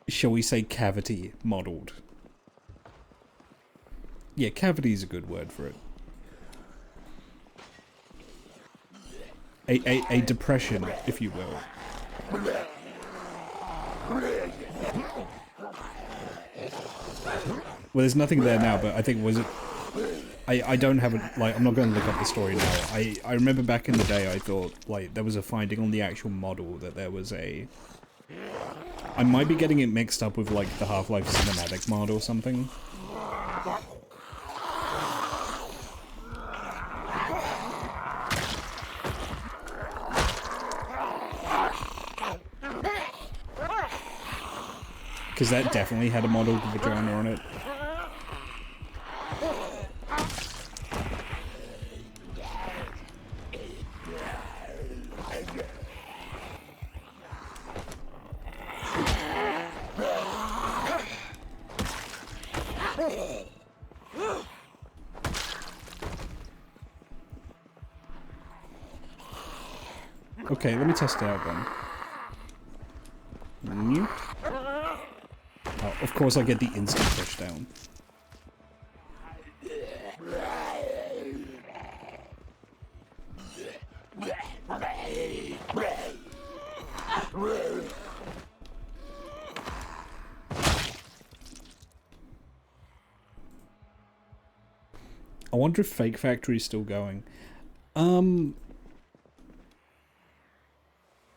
shall we say, cavity modeled. Yeah, cavity is a good word for it. A depression, if you will. Well, there's nothing there now, but I think was it. I don't have it, like, I'm not going to look up the story now. I remember back in the day I thought, like, there was a finding on the actual model that there was a... I might be getting it mixed up with, like, the Half-Life cinematic mod or something. Because that definitely had a modeled vagina on it. Okay, let me test it out then. Oh, of course I get the instant push down. I wonder if Fake Factory is still going.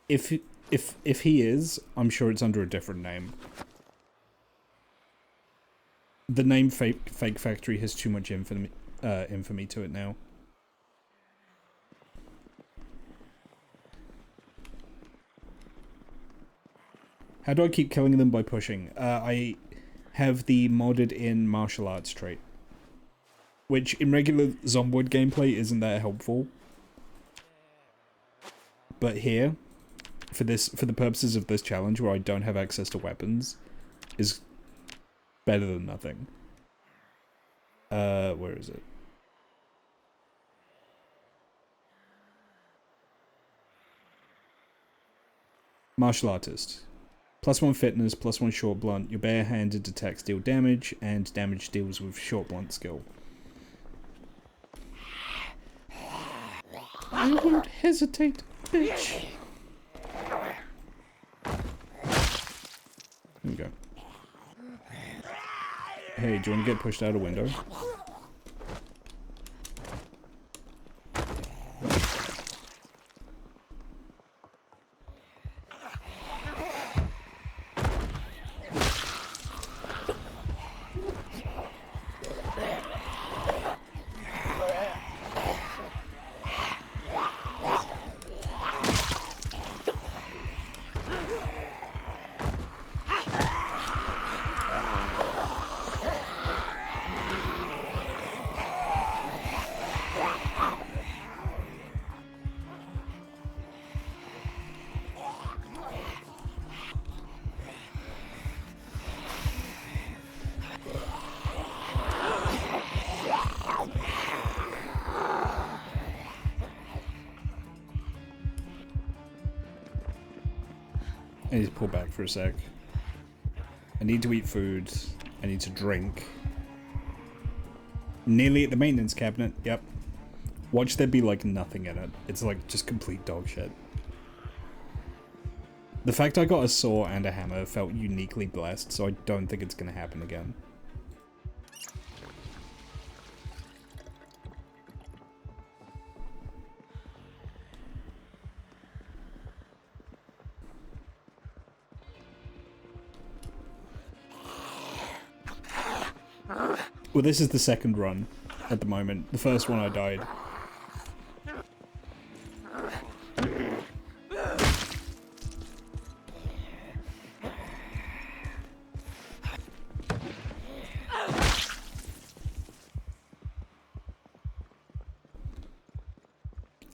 If he is, I'm sure it's under a different name. The name Fake Factory has too much infamy to it now. How do I keep killing them by pushing? I have the modded in martial arts trait, which in regular Zomboid gameplay isn't that helpful. But here, for the purposes of this challenge where I don't have access to weapons, is better than nothing. Where is it? Martial artist. +1 fitness, +1 short blunt. Your bare-handed attacks deal damage, and damage deals with short blunt skill. I won't hesitate, bitch. Here we go. Hey, do you want to get pushed out a window? I need to pull back for a sec. I need to eat food. I need to drink. Nearly at the maintenance cabinet, yep. Watch there be like nothing in it. It's like just complete dog shit. The fact I got a saw and a hammer felt uniquely blessed, so I don't think it's gonna happen again. Well, this is the second run at the moment. The first one I died.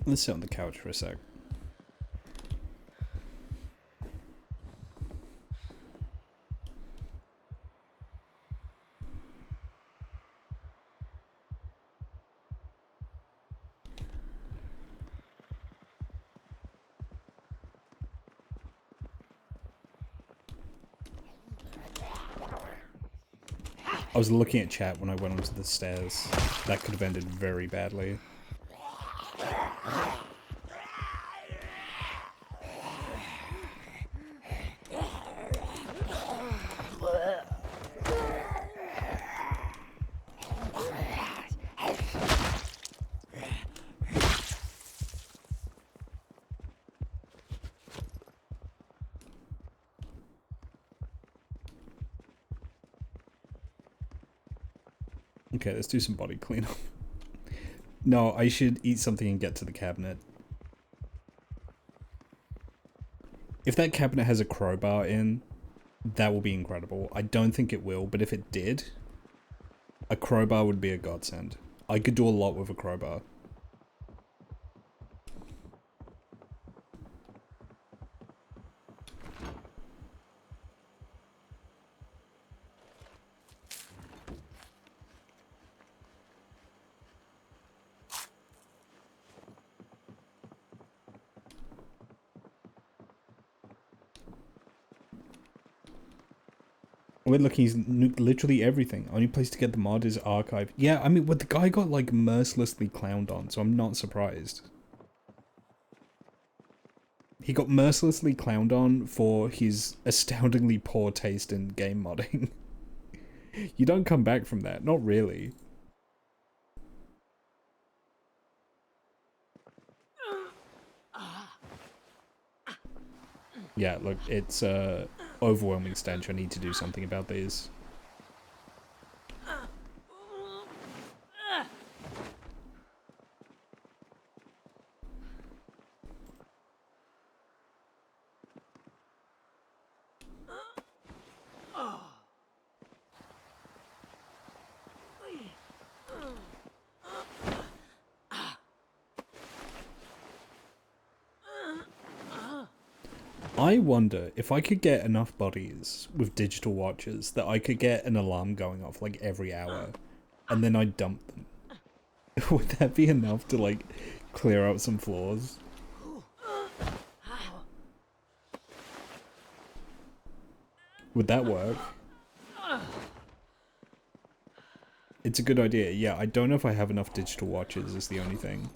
Let's sit on the couch for a sec. I was looking at chat when I went onto the stairs. That could have ended very badly. Okay, let's do some body cleanup. No, I should eat something and get to the cabinet. If that cabinet has a crowbar in, that will be incredible. I don't think it will, but if it did, a crowbar would be a godsend. I could do a lot with a crowbar. We're looking, he's nuked literally everything. Only place to get the mod is archive. Yeah, I mean, what the guy got like mercilessly clowned on, so I'm not surprised. He got mercilessly clowned on for his astoundingly poor taste in game modding. You don't come back from that, not really. Yeah, look, it's overwhelming stench. I need to do something about these. I wonder if I could get enough bodies with digital watches that I could get an alarm going off like every hour and then I'd dump them. Would that be enough to like clear out some floors? Would that work? It's a good idea. Yeah, I don't know if I have enough digital watches is the only thing.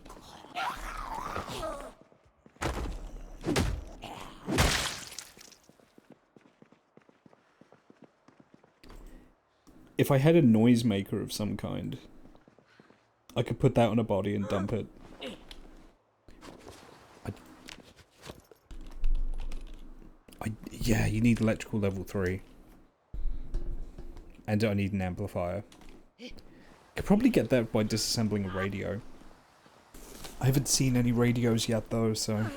If I had a noisemaker of some kind, I could put that on a body and dump it. Yeah, you need electrical level 3. And I need an amplifier. Could probably get that by disassembling a radio. I haven't seen any radios yet though, so...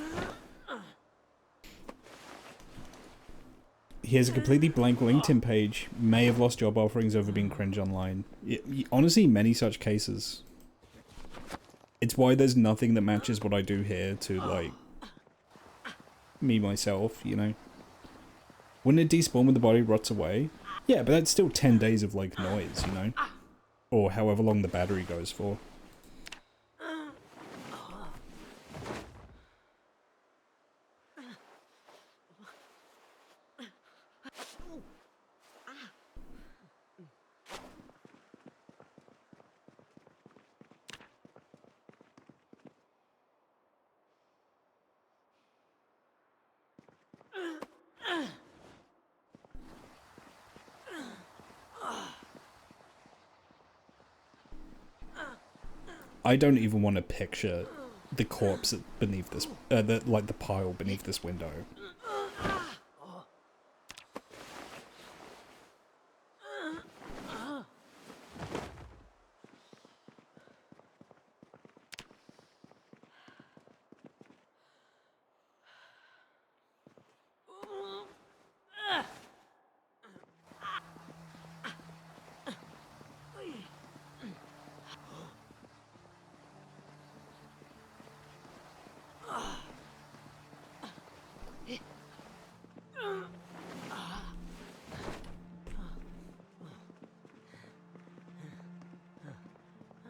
Here's a completely blank LinkedIn page. May have lost job offerings over being cringe online. Honestly, many such cases. It's why there's nothing that matches what I do here to, like, me, myself, you know? Wouldn't it despawn when the body rots away? Yeah, but that's still 10 days of, like, noise, you know? Or however long the battery goes for. I don't even want to picture the corpse beneath this, the pile beneath this window.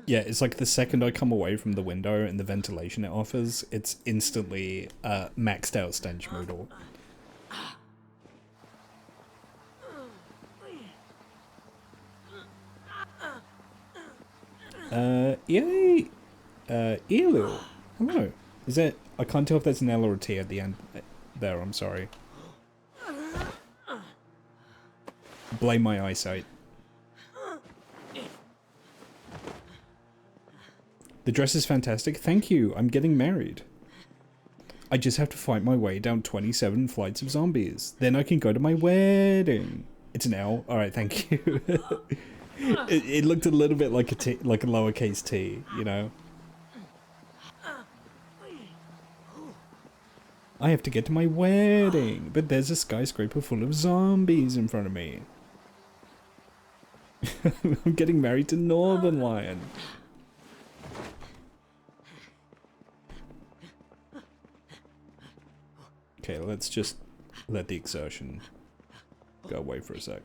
Yeah, it's like the second I come away from the window and the ventilation it offers, it's instantly maxed out stench moodle. Yay! Elu. Hello. Is that... I can't tell if that's an L or a T at the end there, I'm sorry. Blame my eyesight. The dress is fantastic. Thank you. I'm getting married. I just have to fight my way down 27 flights of zombies. Then I can go to my wedding. It's an L. Alright, thank you. it looked a little bit like a T, like a lowercase t, you know? I have to get to my wedding, but there's a skyscraper full of zombies in front of me. I'm getting married to Northern Lion. Okay, let's just let the exertion go away for a sec.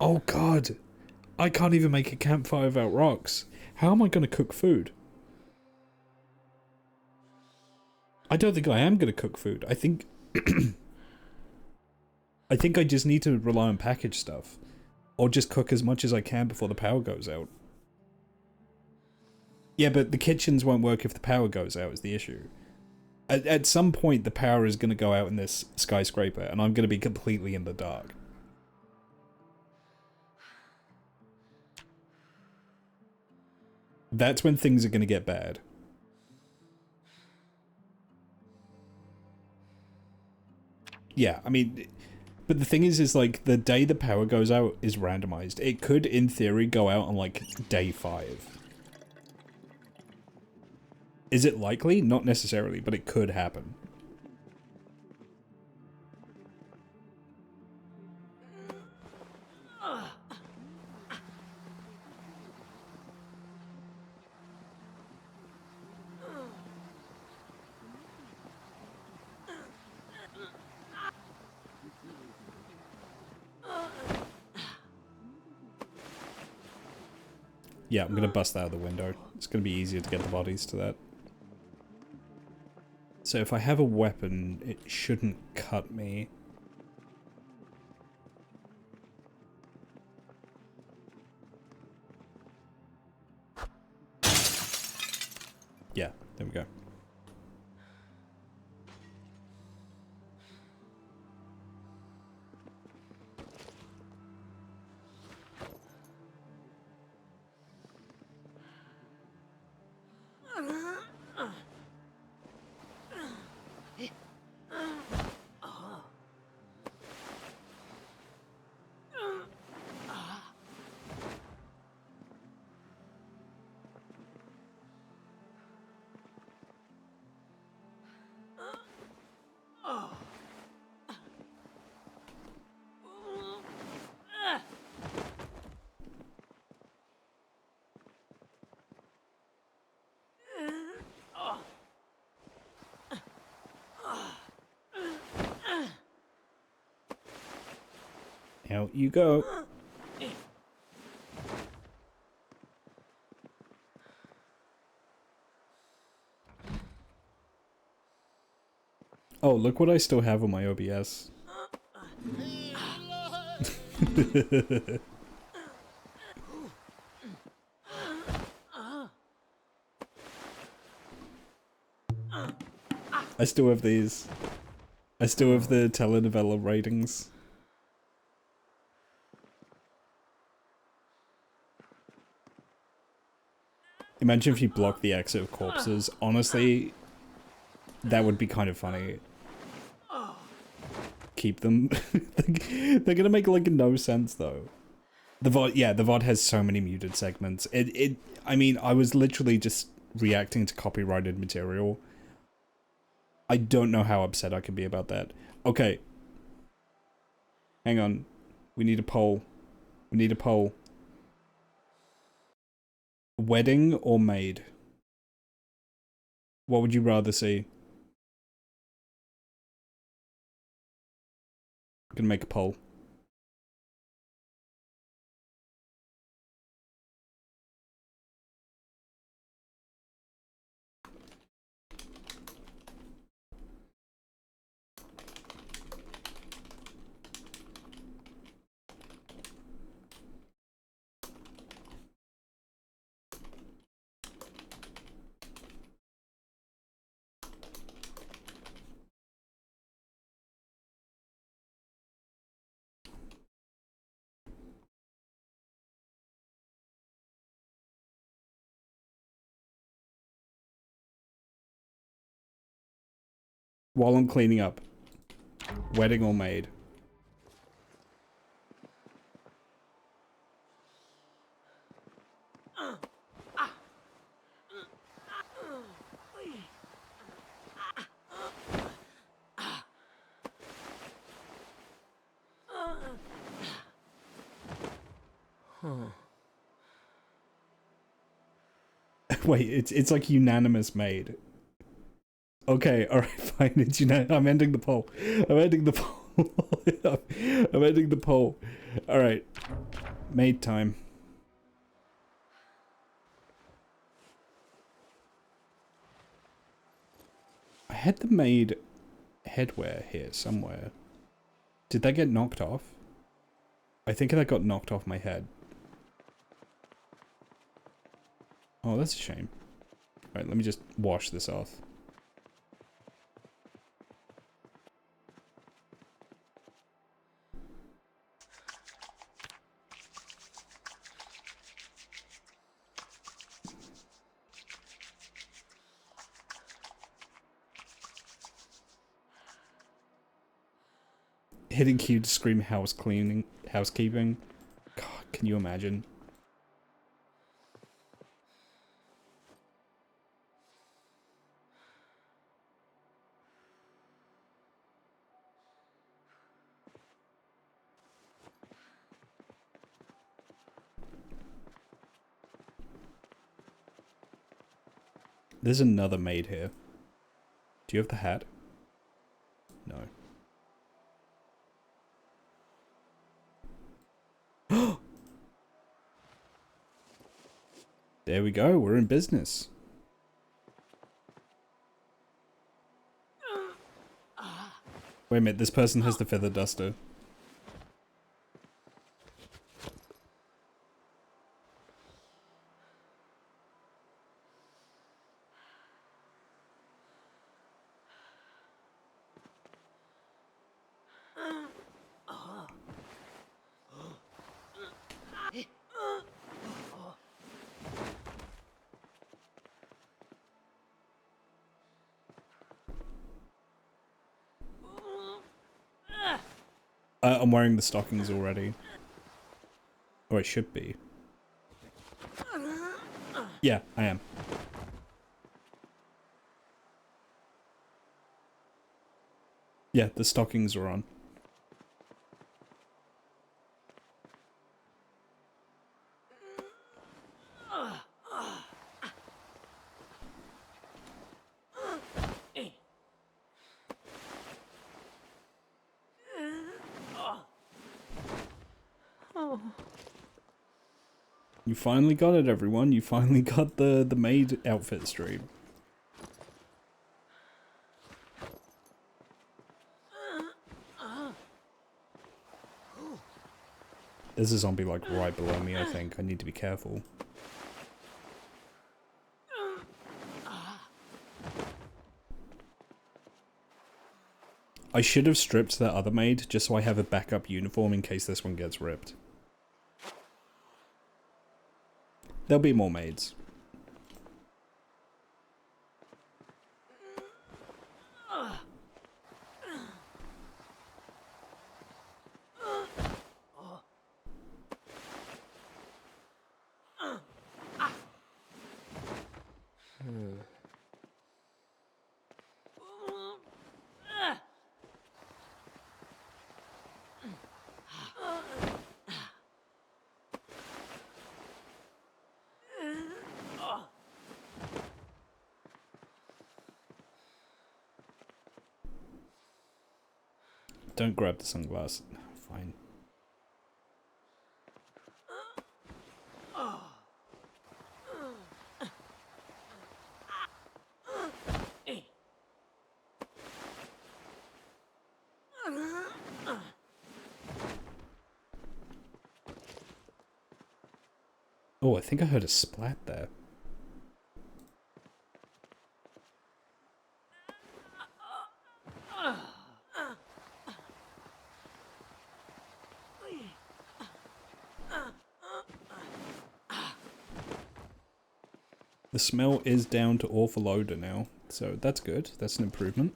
Oh god! I can't even make a campfire without rocks. How am I going to cook food? I don't think I am going to cook food. I think... I think I just need to rely on packaged stuff. Or just cook as much as I can before the power goes out. Yeah, but the kitchens won't work if the power goes out is the issue. At some point the power is going to go out in this skyscraper and I'm going to be completely in the dark. That's when things are going to get bad. Yeah, I mean... But the thing is like, the day the power goes out is randomized. It could, in theory, go out on, like, day 5. Is it likely? Not necessarily, but it could happen. Yeah, I'm gonna bust that out of the window. It's gonna be easier to get the bodies to that. So if I have a weapon, it shouldn't cut me. Yeah, there we go. Out you go. Oh, look what I still have on my OBS. I still have these. I still have the telenovela ratings. Imagine if you block the exit of corpses. Honestly, that would be kind of funny. Keep them. They're gonna make like no sense though. The VOD, yeah, the VOD has so many muted segments. I mean, I was literally just reacting to copyrighted material. I don't know how upset I can be about that. Okay. Hang on. We need a poll. We need a poll. Wedding or maid? What would you rather see? I'm gonna make a poll. While I'm cleaning up. Wedding or maid? Wait, it's like unanimous maid. Okay, alright, fine. It's I'm ending the poll. I'm ending the poll. I'm ending the poll. Alright. Maid time. I had the maid headwear here somewhere. Did that get knocked off? I think that got knocked off my head. Oh, that's a shame. Alright, let me just wash this off. Hitting Q to scream housekeeping. God, can you imagine? There's another maid here. Do you have the hat? No. There we go, we're in business. Wait a minute, this person has the feather duster. I'm wearing the stockings already. Or I should be. Yeah, I am. Yeah, the stockings are on. You finally got it, everyone. You finally got the maid outfit stream. There's a zombie like right below me, I think. I need to be careful. I should have stripped that other maid just so I have a backup uniform in case this one gets ripped. There'll be more maids. Don't grab the sunglasses. Fine. Oh, I think I heard a splat there. The smell is down to awful odor now, so that's good. That's an improvement.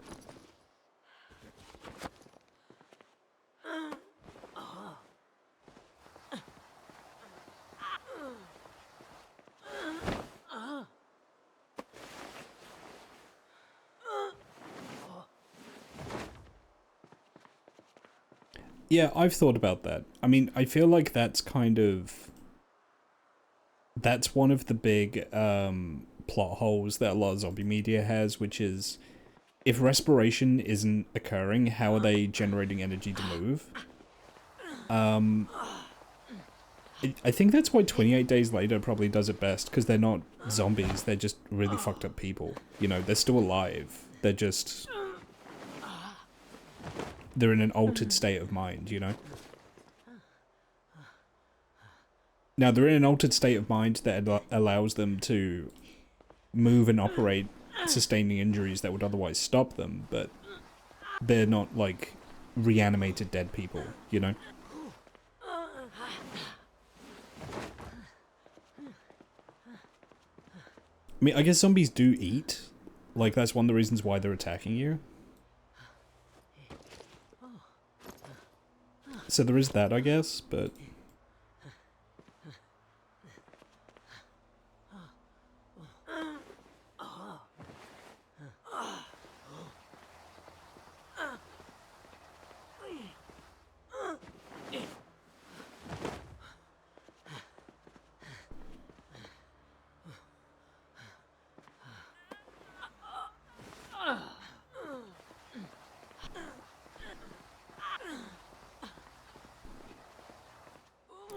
Yeah, I've thought about that. I mean, I feel like that's kind of... That's one of the big plot holes that a lot of zombie media has, which is... If respiration isn't occurring, how are they generating energy to move? I think that's why 28 Days Later probably does it best, because they're not zombies, they're just really fucked up people. You know, they're still alive. They're just... They're in an altered state of mind, you know? Now, they're in an altered state of mind that allows them to move and operate, sustaining injuries that would otherwise stop them, but they're not, like, reanimated dead people, you know? I mean, I guess zombies do eat. Like, that's one of the reasons why they're attacking you. So there is that, I guess, but...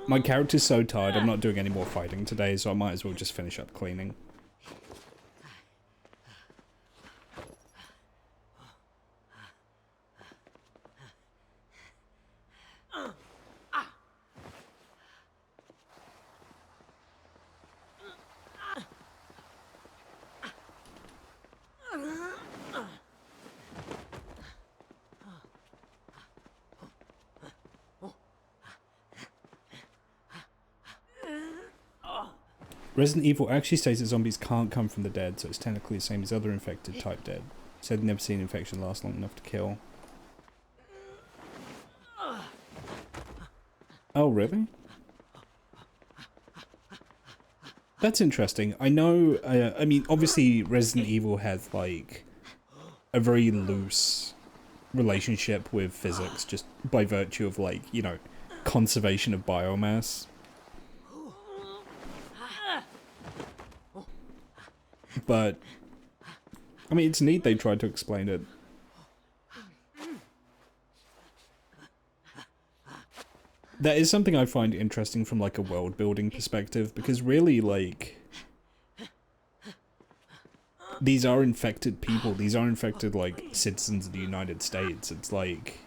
My character's so tired, I'm not doing any more fighting today, so I might as well just finish up cleaning. Resident Evil actually states that zombies can't come from the dead, so it's technically the same as other infected type dead. Said never seen infection last long enough to kill. Oh, really? That's interesting. I know, I mean, obviously Resident Evil has, like, a very loose relationship with physics, just by virtue of, like, you know, conservation of biomass. But, I mean, it's neat they tried to explain it. That is something I find interesting from, like, a world-building perspective, because really, like... These are infected people, these are infected, like, citizens of the United States. It's like...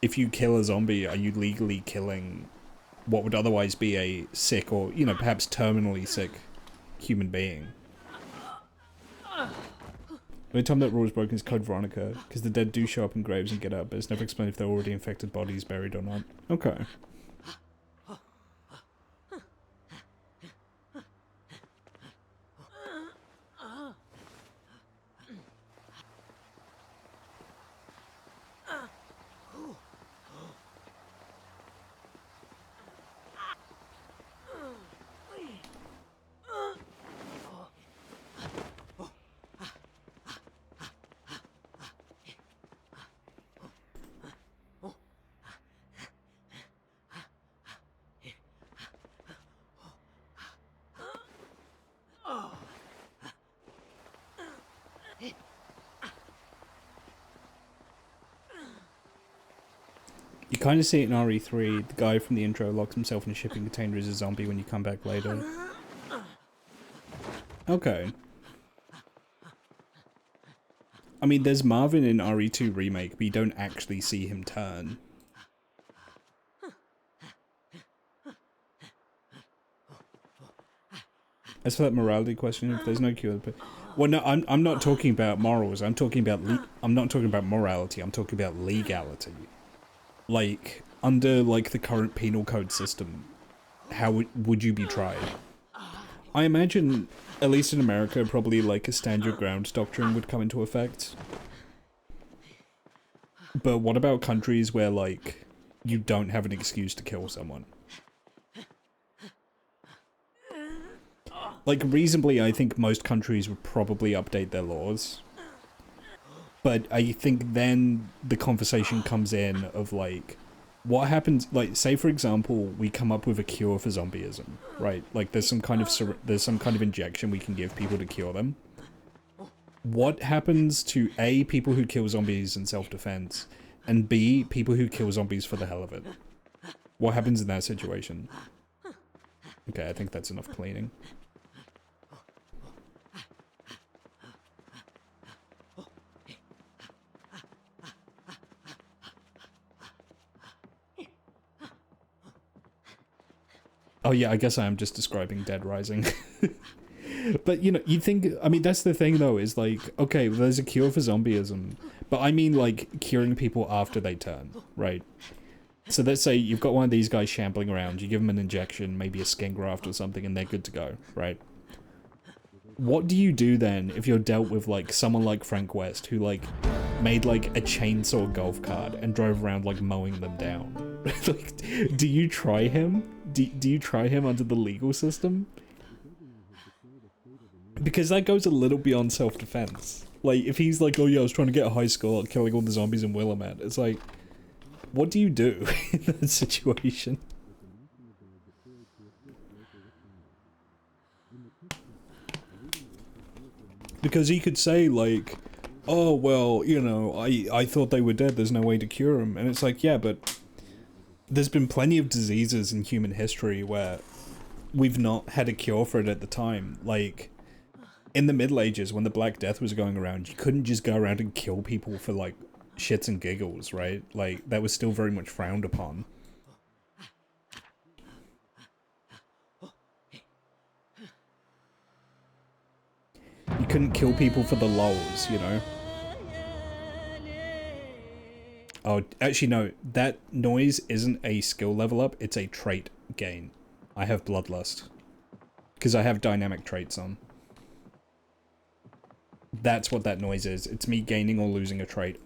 If you kill a zombie, are you legally killing what would otherwise be a sick or, you know, perhaps terminally sick human being? The only time that rule is broken is Code Veronica, because the dead do show up in graves and get up, but it's never explained if they're already infected bodies buried or not. Okay. You kind of see it in RE3. The guy from the intro locks himself in a shipping container as a zombie when you come back later. Okay. I mean, there's Marvin in RE2 Remake, but you don't actually see him turn. As for that morality question, if there's no cure, well, no, I'm not talking about morals. I'm talking about I'm not talking about morality. I'm talking about legality. Like, under like the current penal code system, how would you be tried? I imagine, at least in America, probably like a stand your ground doctrine would come into effect. But what about countries where like you don't have an excuse to kill someone? Like, reasonably, I think most countries would probably update their laws. But I think then the conversation comes in of like, what happens, like, say for example, we come up with a cure for zombieism, right? Like there's some kind of injection we can give people to cure them. What happens to A, people who kill zombies in self-defense, and B, people who kill zombies for the hell of it? What happens in that situation? Okay, I think that's enough cleaning. Oh yeah, I guess I am just describing Dead Rising. But, you know, you think, I mean, that's the thing though, is like, okay, well, there's a cure for zombieism, but I mean like curing people after they turn, right? So let's say you've got one of these guys shambling around, you give them an injection, maybe a skin graft or something, and they're good to go, right? What do you do then if you're dealt with like someone like Frank West, who like made like a chainsaw golf cart and drove around like mowing them down? Like, do you try him? Do you try him under the legal system? Because that goes a little beyond self-defense. Like, if he's like, oh yeah, I was trying to get a high score at killing all the zombies in Willamette, it's like, what do you do in that situation? Because he could say, like, oh, well, you know, I thought they were dead, there's no way to cure them. And it's like, yeah, but there's been plenty of diseases in human history where we've not had a cure for it at the time. Like, in the Middle Ages, when the Black Death was going around, you couldn't just go around and kill people for, like, shits and giggles, right? Like, that was still very much frowned upon. You couldn't kill people for the lulz, you know? Oh, actually no, that noise isn't a skill level up, it's a trait gain. I have Bloodlust. Because I have dynamic traits on. That's what that noise is. It's me gaining or losing a trait.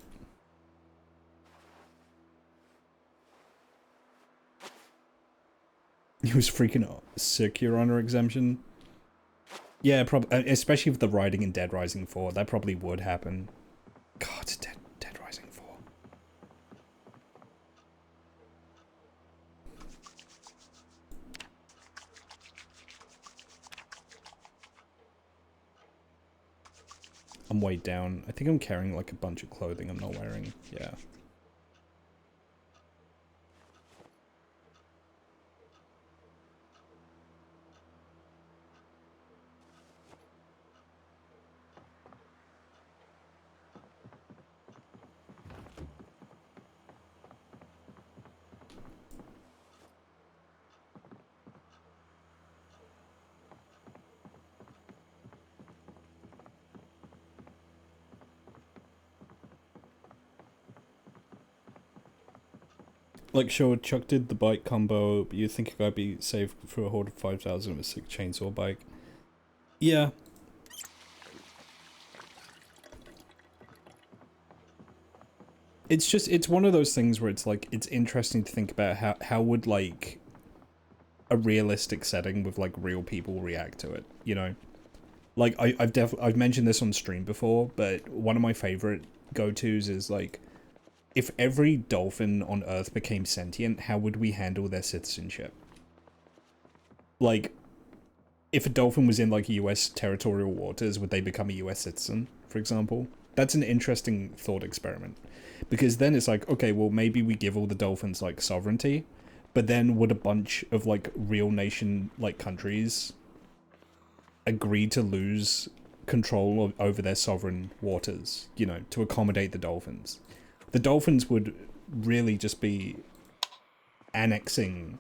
He was freaking sick, Your Honor exemption. Yeah, probably, especially with the writing in Dead Rising 4, that probably would happen. God, it's Dead Rising 4. I'm weighed down. I think I'm carrying like a bunch of clothing I'm not wearing. Yeah. Like, sure, Chuck did the bike combo, but you think I'd be safe for a horde of 5,000 with a sick chainsaw bike. Yeah. It's just, it's one of those things where it's like, it's interesting to think about how would, like, a realistic setting with, like, real people react to it, you know? Like, I've mentioned this on stream before, but one of my favorite go-tos is, like, if every dolphin on Earth became sentient, how would we handle their citizenship? Like, if a dolphin was in, like, US territorial waters, would they become a US citizen, for example? That's an interesting thought experiment. Because then it's like, okay, well, maybe we give all the dolphins, like, sovereignty, but then would a bunch of, like, real nation, like, countries agree to lose control over their sovereign waters, you know, to accommodate the dolphins? The dolphins would really just be annexing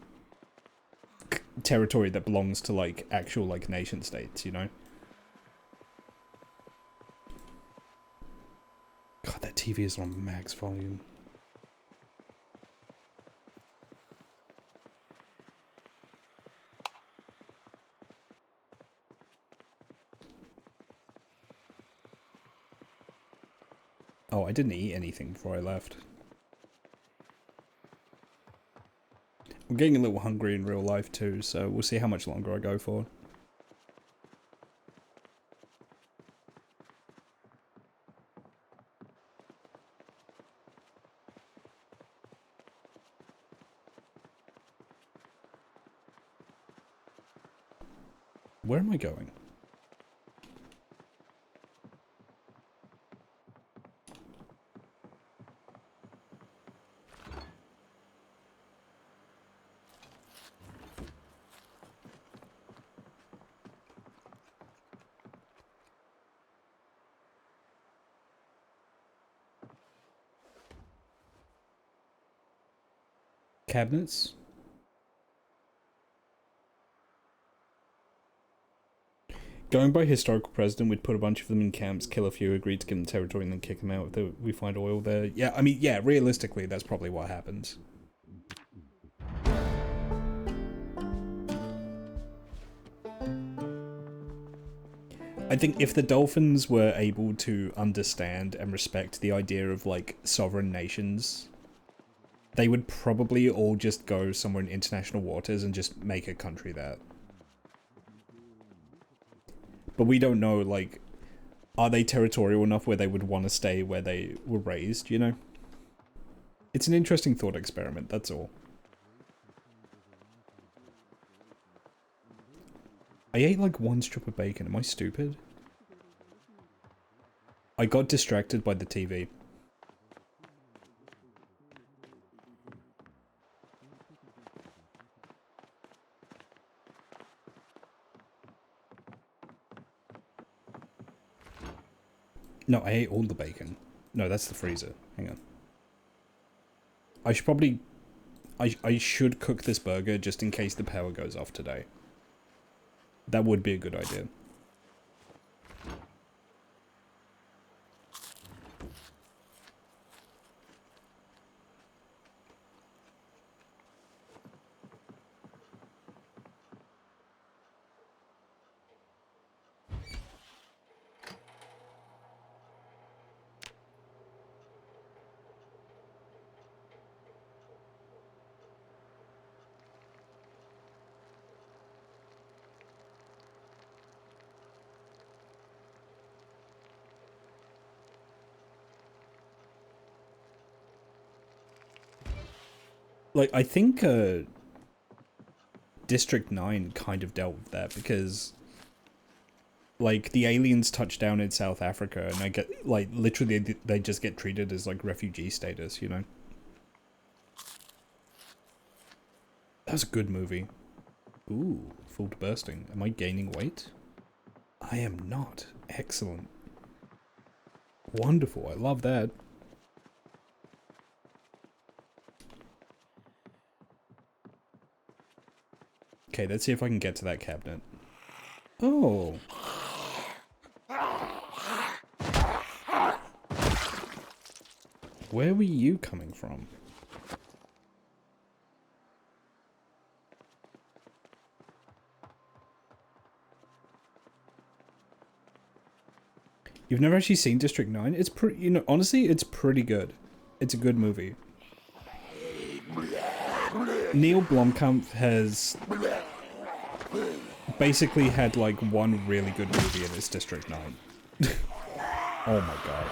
territory that belongs to, like, actual, like, nation states, you know? God, that TV is on max volume. Oh, I didn't eat anything before I left. I'm getting a little hungry in real life too, so we'll see how much longer I go for. Where am I going? Cabinets? Going by historical precedent, we'd put a bunch of them in camps, kill a few, agree to give them territory, and then kick them out if we find oil there. Yeah, I mean, yeah, realistically, that's probably what happens. I think if the dolphins were able to understand and respect the idea of, like, sovereign nations, they would probably all just go somewhere in international waters and just make a country there. But we don't know, like, are they territorial enough where they would want to stay where they were raised, you know? It's an interesting thought experiment, that's all. I ate like one strip of bacon, am I stupid? I got distracted by the TV. No, I ate all the bacon. No, that's the freezer. Hang on. I should probably... I should cook this burger just in case the power goes off today. That would be a good idea. Like, I think, District 9 kind of dealt with that, because, like, the aliens touch down in South Africa, and I get, like, literally, they just get treated as, like, refugee status, you know? That was a good movie. Ooh, full to bursting. Am I gaining weight? I am not. Excellent. Wonderful, I love that. Okay, let's see if I can get to that cabinet. Oh. Where were you coming from? You've never actually seen District 9? It's pretty, you know, honestly, it's pretty good. It's a good movie. Neil Blomkamp has basically had like one really good movie and it's District 9. Oh my god.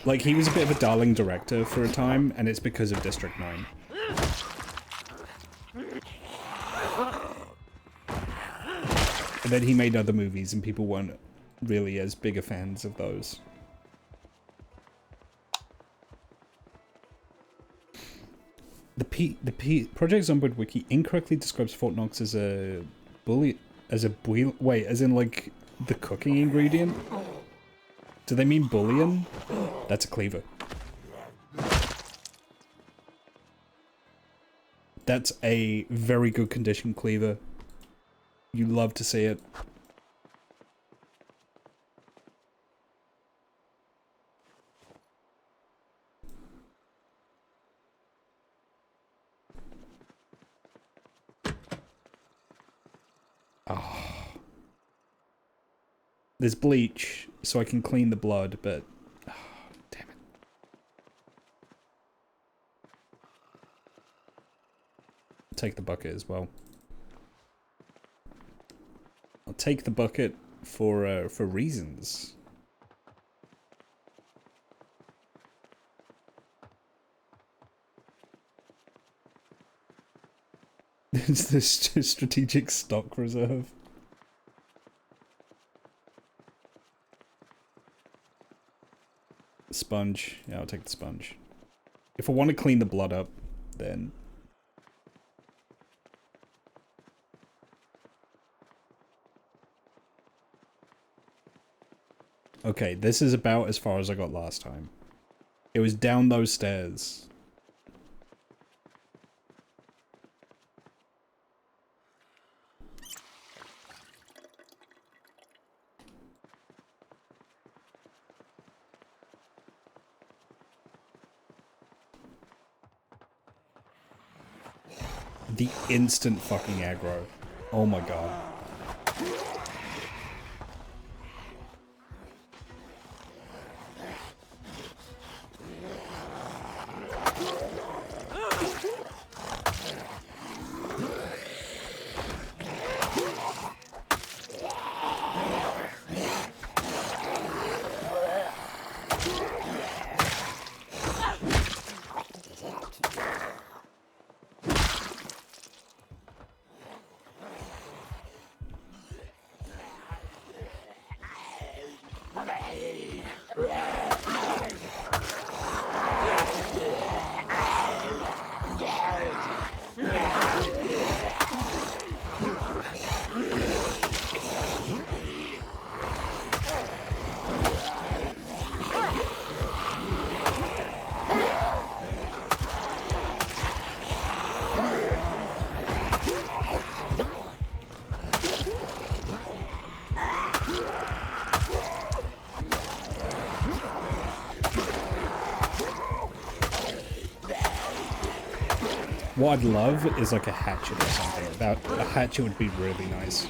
Like, he was a bit of a darling director for a time, and it's because of District 9. And then he made other movies, and people weren't really as big a fans of those. The Project Zomboid wiki incorrectly describes Fort Knox as a wait, as in like the cooking ingredient? Do they mean bullion? That's a cleaver. That's a very good condition cleaver. You love to see it. Oh. There's bleach, so I can clean the blood, but... Oh, damn it. I'll take the bucket as well. I'll take the bucket for reasons. It's the strategic stock reserve. Sponge. Yeah, I'll take the sponge. If I want to clean the blood up, then... Okay, this is about as far as I got last time. It was down those stairs. The instant fucking aggro. Oh my god. What I'd love is like a hatchet or something. A hatchet would be really nice.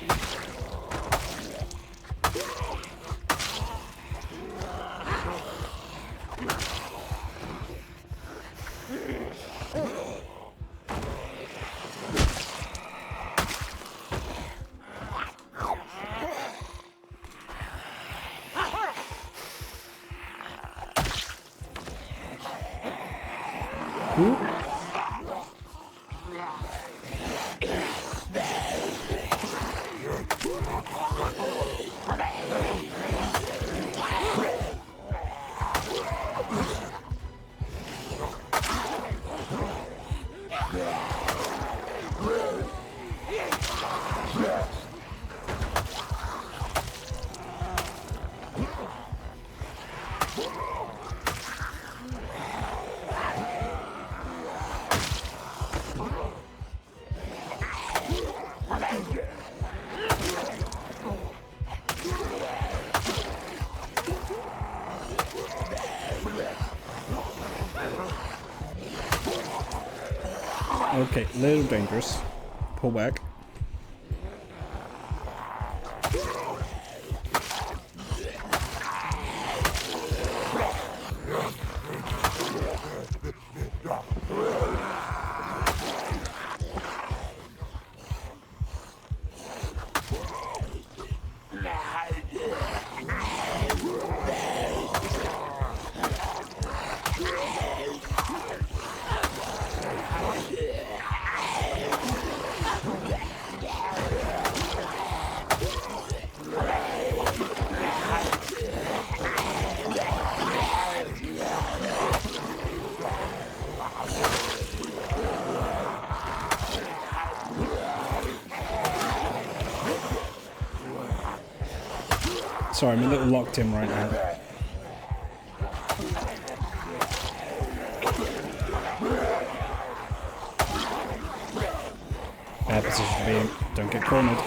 Okay, little dangerous. Pull back. Sorry, I'm a little locked in right now. Bad position to be in. Don't get cornered.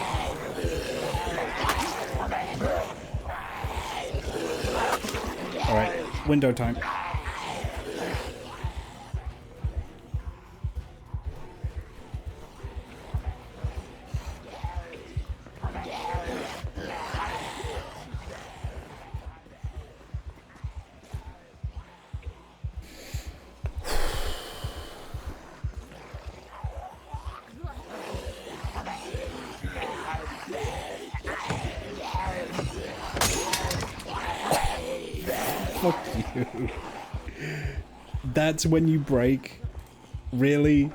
Alright, window time. Fuck you. That's when you break? Really?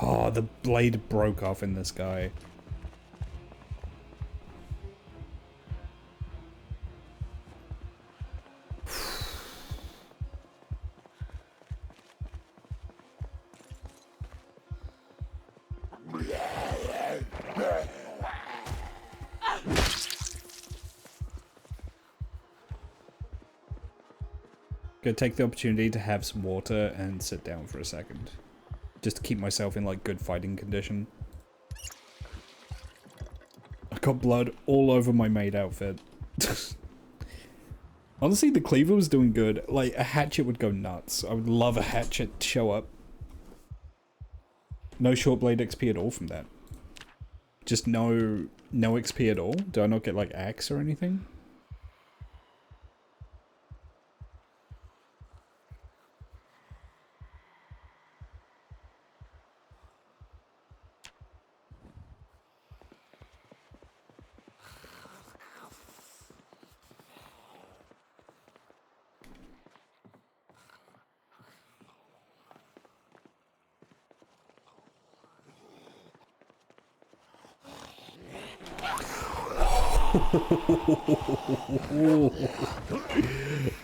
Oh, the blade broke off in this guy. Gonna take the opportunity to have some water and sit down for a second. Just to keep myself in like good fighting condition. I got blood all over my maid outfit. Honestly, the cleaver was doing good. Like, a hatchet would go nuts. I would love a hatchet to show up. No short blade XP at all from that. Just no XP at all? Do I not get like axe or anything?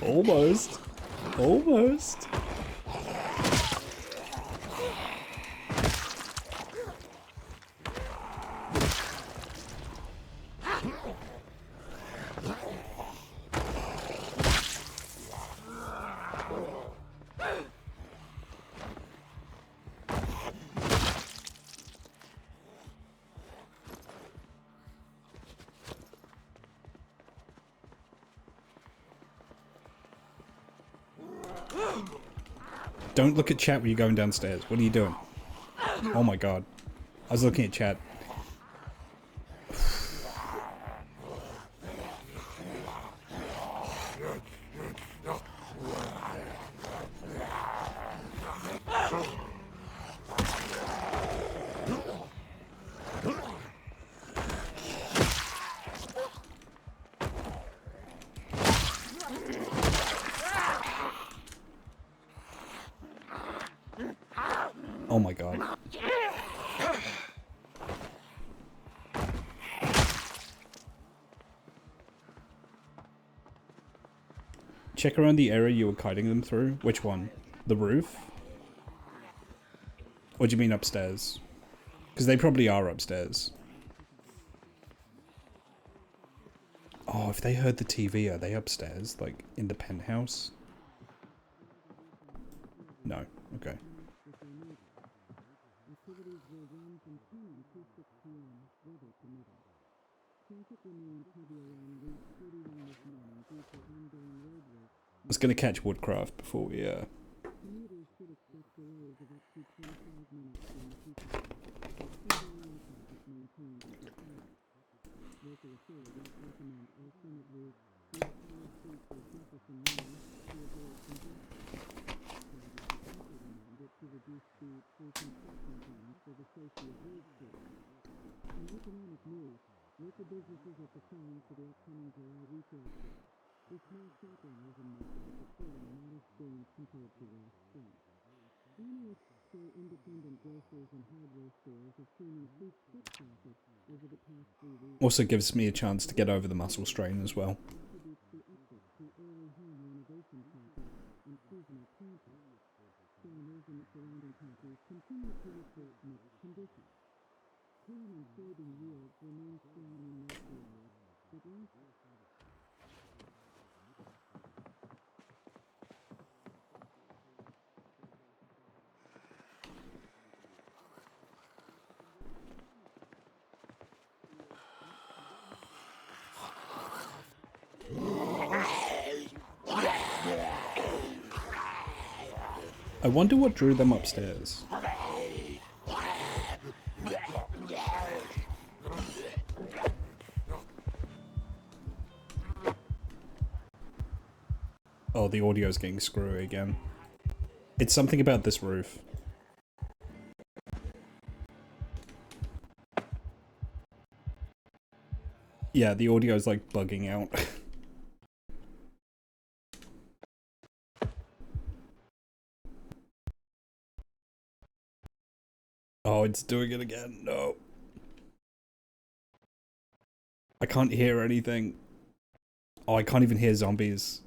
Almost. Almost. Don't look at chat when you're going downstairs. What are you doing? Oh my god. I was looking at chat. Oh my god. Check around the area you were kiting them through. Which one? The roof? Or do you mean upstairs? Because they probably are upstairs. Oh, if they heard the TV, are they upstairs? Like, in the penthouse? No. Okay. I was going to catch Woodcraft before we, also gives me a chance to get over the muscle strain as well. I wonder what drew them upstairs. Oh, the audio's getting screwy again. It's something about this roof. Yeah, the audio's like bugging out. Oh, it's doing it again. No. I can't hear anything. Oh, I can't even hear zombies.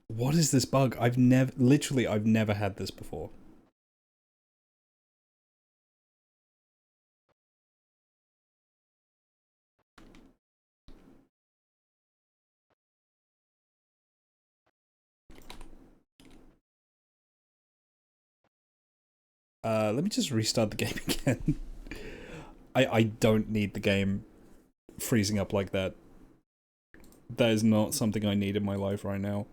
What is this bug? I've never had this before. Let me just restart the game again. I don't need the game freezing up like that. That is not something I need in my life right now.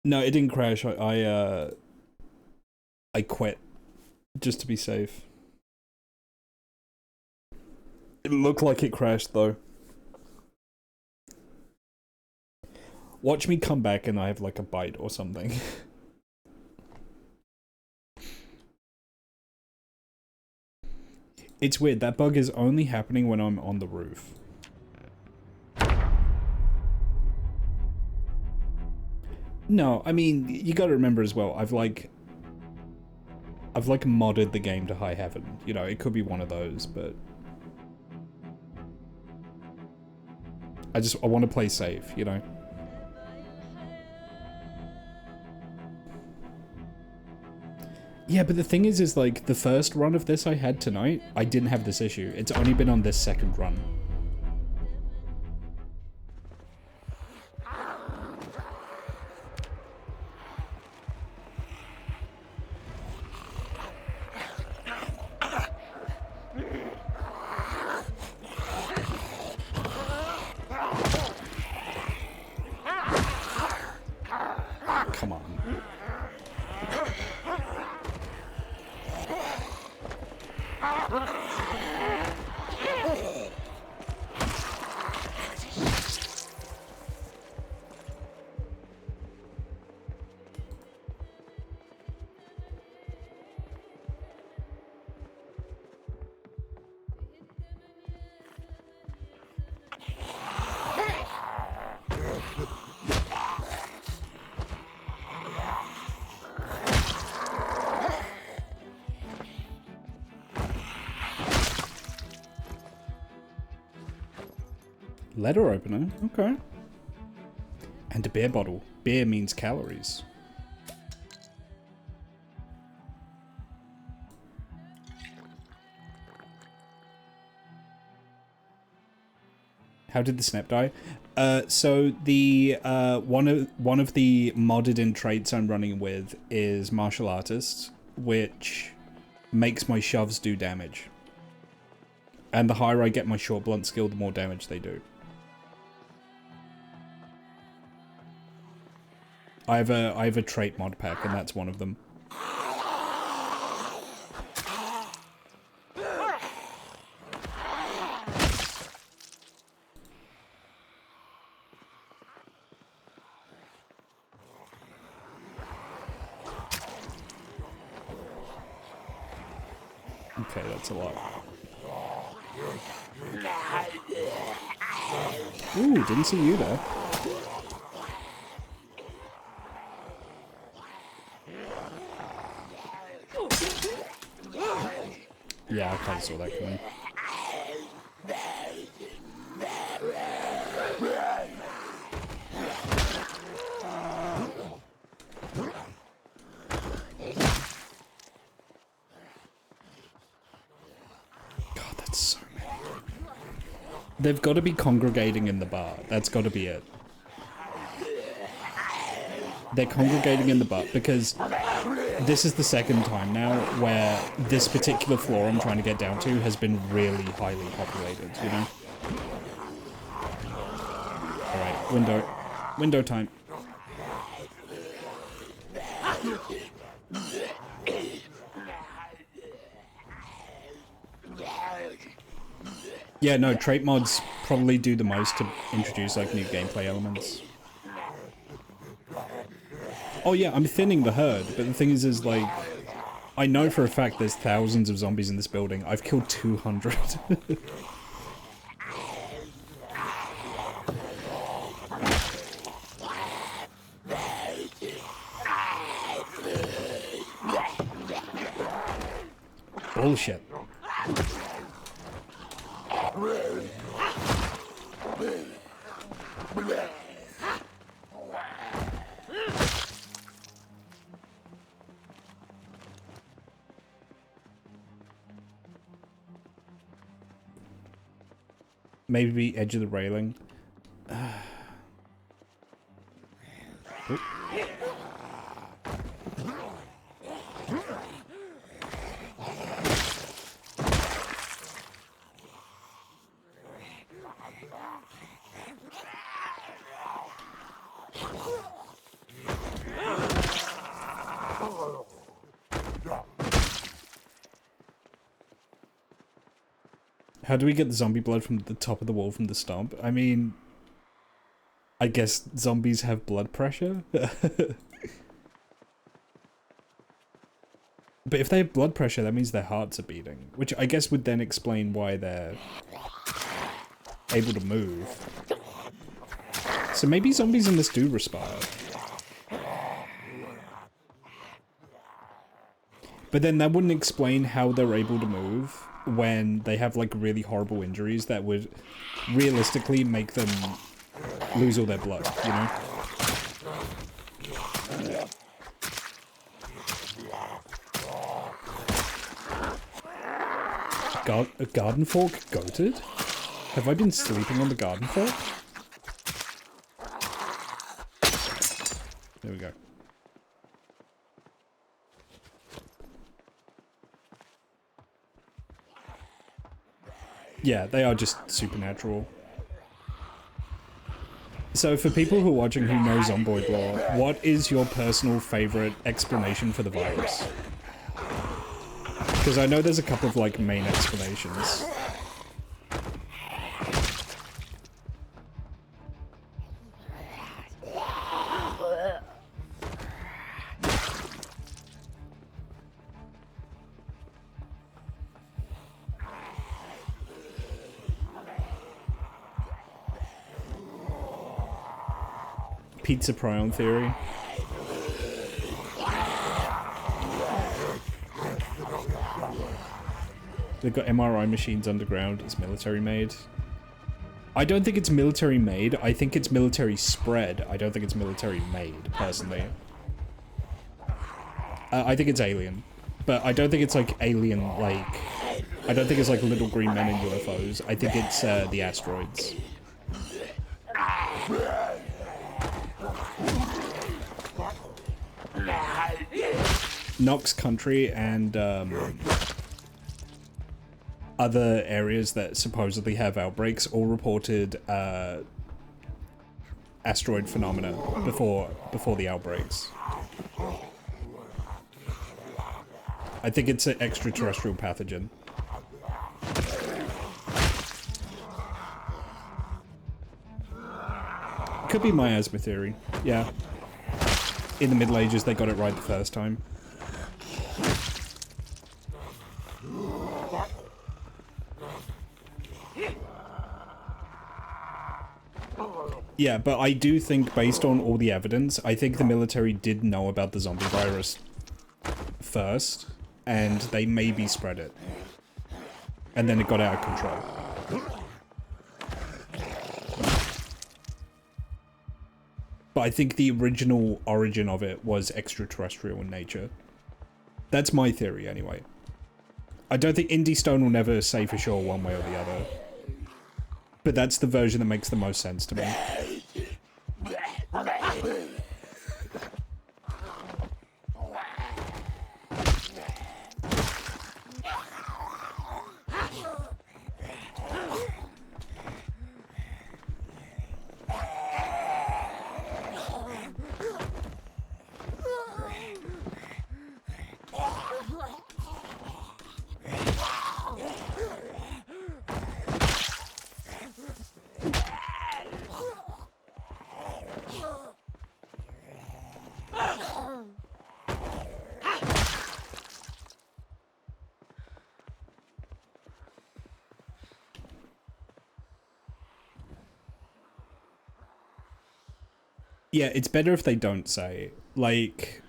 No, it didn't crash. I quit just to be safe. It looked like it crashed though. Watch me come back and I have like a bite or something. It's weird, that bug is only happening when I'm on the roof. No, I mean, you gotta remember as well, I've like modded the game to high heaven. You know, it could be one of those, but I want to play safe, you know? Yeah, but the thing is like, the first run of this I had tonight, I didn't have this issue. It's only been on this second run. Come on. Letter opener? Okay. And a beer bottle. Beer means calories. How did the snap die? So the one of the modded in traits I'm running with is martial artist, which makes my shoves do damage. And the higher I get my short blunt skill, the more damage they do. I have a trait mod pack, and that's one of them. Okay, that's a lot. Ooh, didn't see you there. Yeah, I kind of saw that coming. God, that's so many. They've got to be congregating in the bar. That's got to be it. They're congregating in the bar because this is the second time now where this particular floor I'm trying to get down to has been really highly populated, you know? Alright, window time. Yeah, no, trait mods probably do the most to introduce like new gameplay elements. Oh yeah, I'm thinning the herd, but the thing is like, I know for a fact there's thousands of zombies in this building. I've killed 200. Bullshit. Maybe edge of the railing. How do we get the zombie blood from the top of the wall from the stomp? I mean, I guess zombies have blood pressure? But if they have blood pressure, that means their hearts are beating. Which I guess would then explain why they're able to move. So maybe zombies in this do respire. But then that wouldn't explain how they're able to move when they have like really horrible injuries that would realistically make them lose all their blood, you know? A garden fork goated? Have I been sleeping on the garden fork? There we go. Yeah, they are just supernatural. So for people who are watching who know Zomboid lore, what is your personal favorite explanation for the virus? Because I know there's a couple of like main explanations. Pizza prion theory. They've got MRI machines underground, it's military made. I don't think it's military made. I think it's military spread. I don't think it's military made, personally. I think it's alien. But I don't think it's like alien, like... I don't think it's like little green men and UFOs. I think it's the asteroids. Knox Country and other areas that supposedly have outbreaks all reported asteroid phenomena before the outbreaks. I think it's an extraterrestrial pathogen. Could be miasma theory. Yeah. In the Middle Ages, they got it right the first time. Yeah, but I do think, based on all the evidence, I think the military did know about the zombie virus first, and they maybe spread it. And then it got out of control. But I think the original origin of it was extraterrestrial in nature. That's my theory, anyway. I don't think Indy Stone will never say for sure one way or the other. But that's the version that makes the most sense to me. Yeah, it's better if they don't say. Like,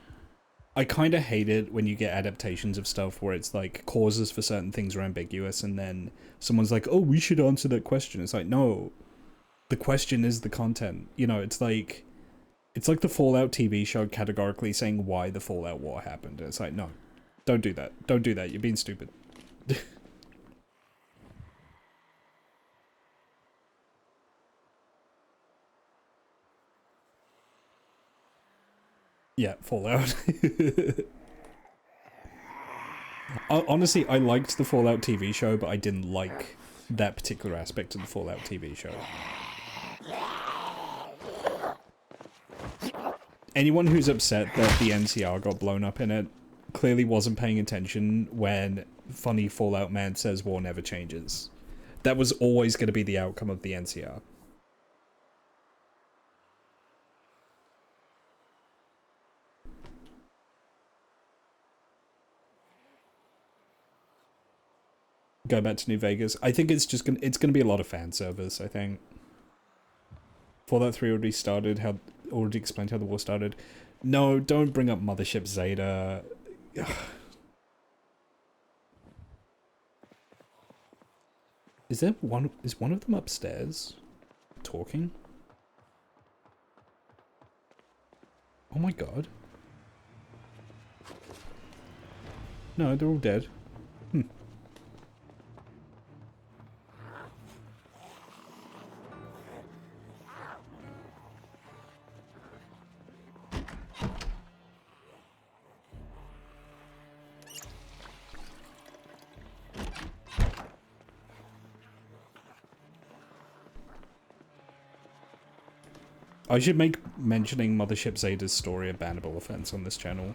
I kind of hate it when you get adaptations of stuff where it's like causes for certain things are ambiguous and then someone's like, oh, we should answer that question. It's like, no, the question is the content. You know, it's like the Fallout TV show categorically saying why the Fallout War happened. It's like, no, don't do that. Don't do that. You're being stupid. Yeah, Fallout. Honestly, I liked the Fallout TV show, but I didn't like that particular aspect of the Fallout TV show. Anyone who's upset that the NCR got blown up in it clearly wasn't paying attention when funny Fallout man says war never changes. That was always going to be the outcome of the NCR. Go back to New Vegas. I think it's just gonna be a lot of fan service, I think. Fallout 3 already explained how the war started. No, don't bring up Mothership Zeta. Is one of them upstairs talking? Oh my god. No, they're all dead. I should make mentioning Mothership Zeta's story a bannable offense on this channel.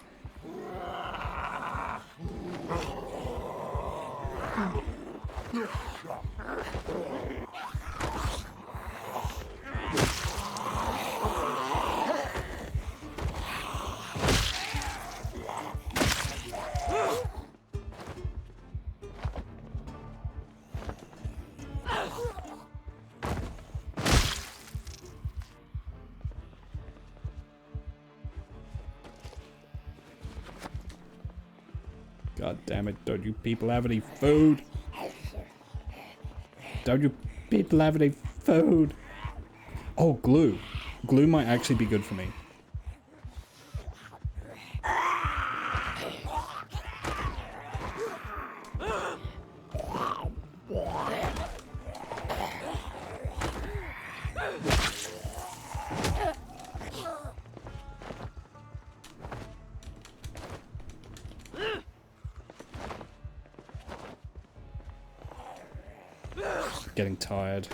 God damn it, don't you people have any food? Don't you people have any Food. Oh, glue. Glue might actually be good for me. Getting tired.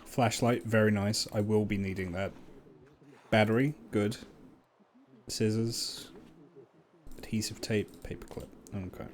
Flashlight, very nice. I will be needing that. Battery, good. Scissors. Adhesive tape, paperclip. Okay.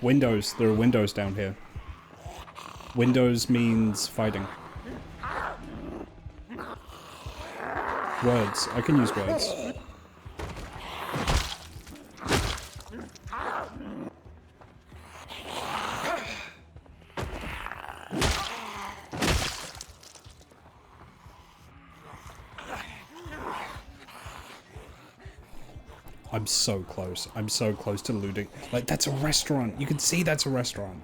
Windows. There are windows down here. Windows means fighting. Words. I can use words. I'm so close. I'm so close to looting. Like, that's a restaurant. You can see that's a restaurant.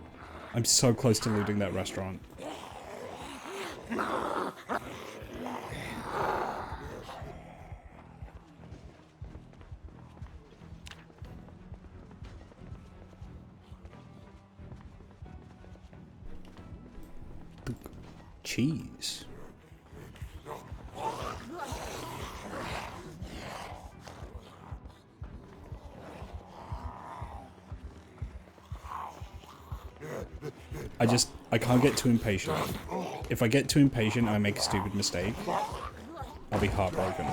I'm so close to looting that restaurant. Cheese. I can't get too impatient. If I get too impatient and I make a stupid mistake, I'll be heartbroken.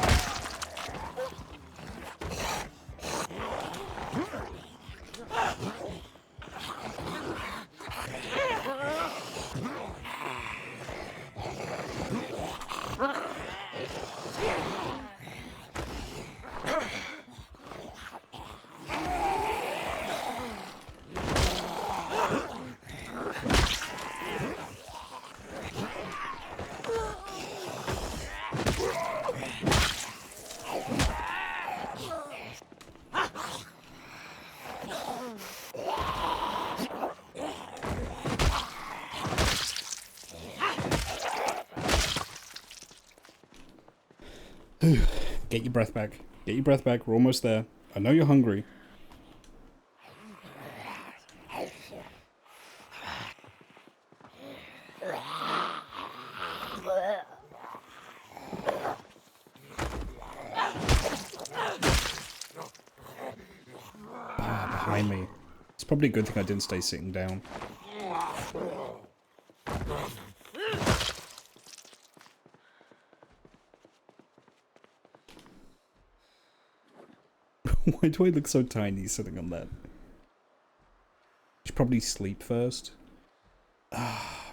Get your breath back. Get your breath back. We're almost there. I know you're hungry. Ah, behind me. It's probably a good thing I didn't stay sitting down. Why do I look so tiny sitting on that? Should probably sleep first. Ah,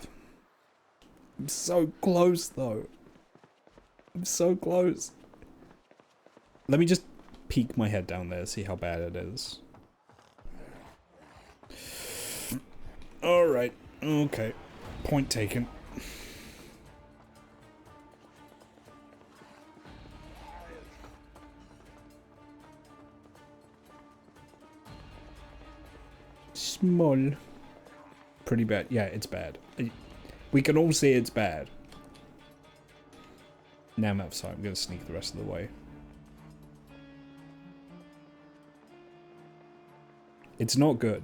I'm so close though. I'm so close. Let me just peek my head down there, see how bad it is. Alright, okay. Point taken. Small. Pretty bad. Yeah, it's bad. We can all see it's bad. Now I'm outside. I'm going to sneak the rest of the way. It's not good.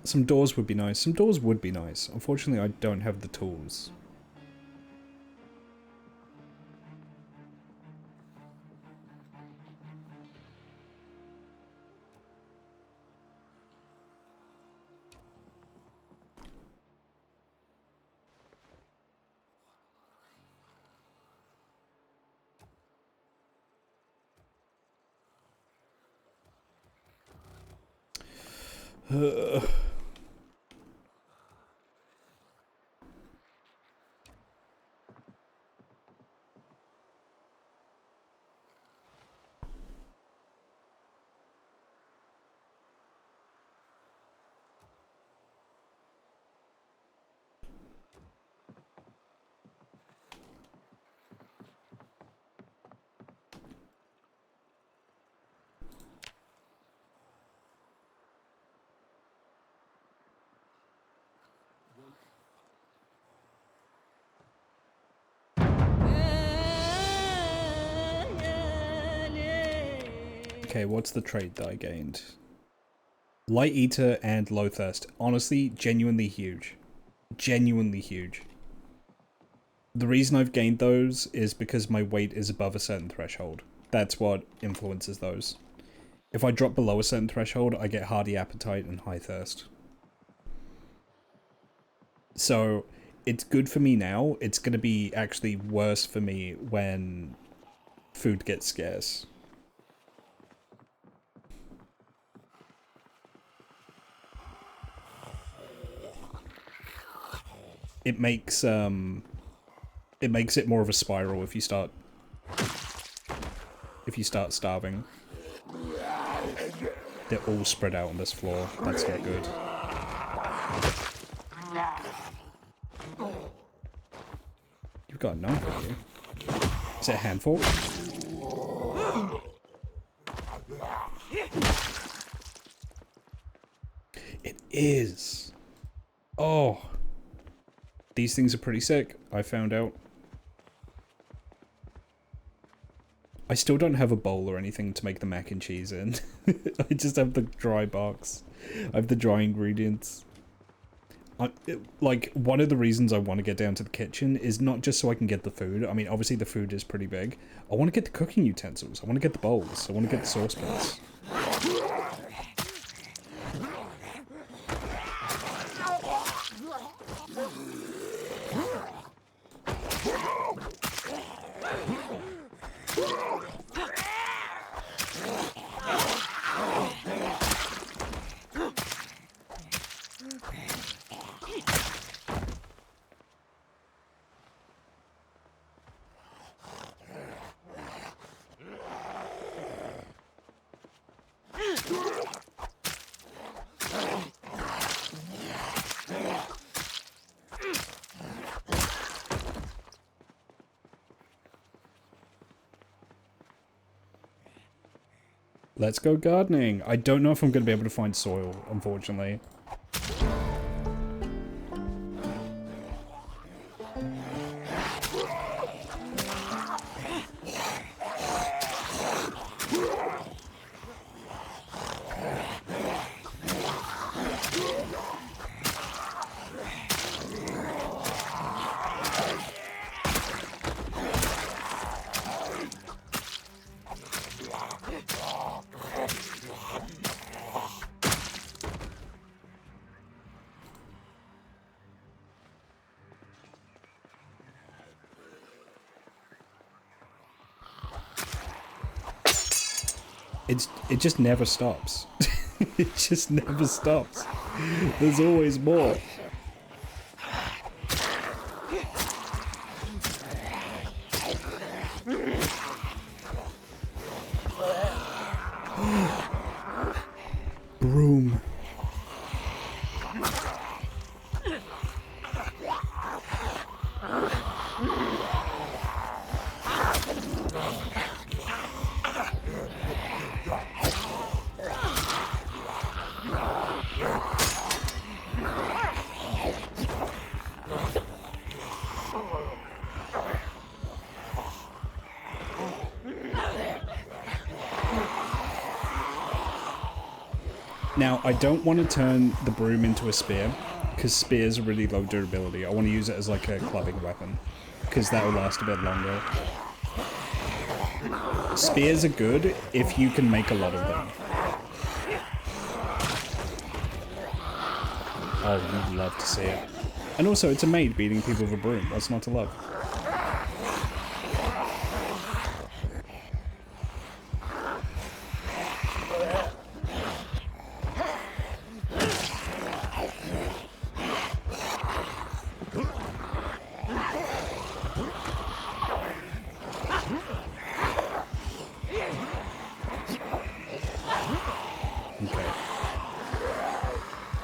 Some doors would be nice. Some doors would be nice. Unfortunately, I don't have the tools. Okay, what's the trait that I gained? Light Eater and Low Thirst. Honestly, genuinely huge. Genuinely huge. The reason I've gained those is because my weight is above a certain threshold. That's what influences those. If I drop below a certain threshold, I get Hardy Appetite and High Thirst. So, it's good for me now. It's going to be actually worse for me when food gets scarce. It makes it more of a spiral if you start starving. They're all spread out on this floor. That's not good. You've got a knife, have you? Is it a handful? It is. Oh. These things are pretty sick, I found out. I still don't have a bowl or anything to make the mac and cheese in. I just have the dry box. I have the dry ingredients. Like, one of the reasons I want to get down to the kitchen is not just so I can get the food. I mean, obviously the food is pretty big. I want to get the cooking utensils. I want to get the bowls. I want to get the saucepans. Let's go gardening. I don't know if I'm going to be able to find soil, unfortunately. It just never stops. It just never stops. There's always more. Broom. Now, I don't want to turn the broom into a spear, because spears are really low durability. I want to use it as like a clubbing weapon, because that will last a bit longer. Spears are good if you can make a lot of them. Oh, you'd love to see it. And also, it's a maid beating people with a broom. What's not to love?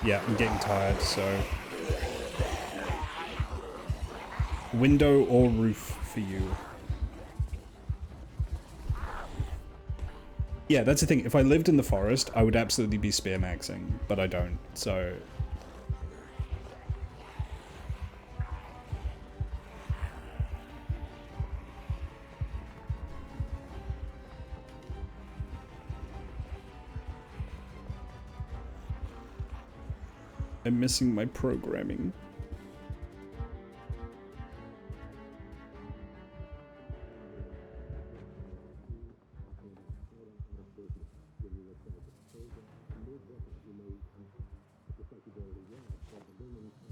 Yeah, I'm getting tired, so... Window or roof for you? Yeah, that's the thing. If I lived in the forest, I would absolutely be spear maxing, but I don't, so... I'm missing my programming.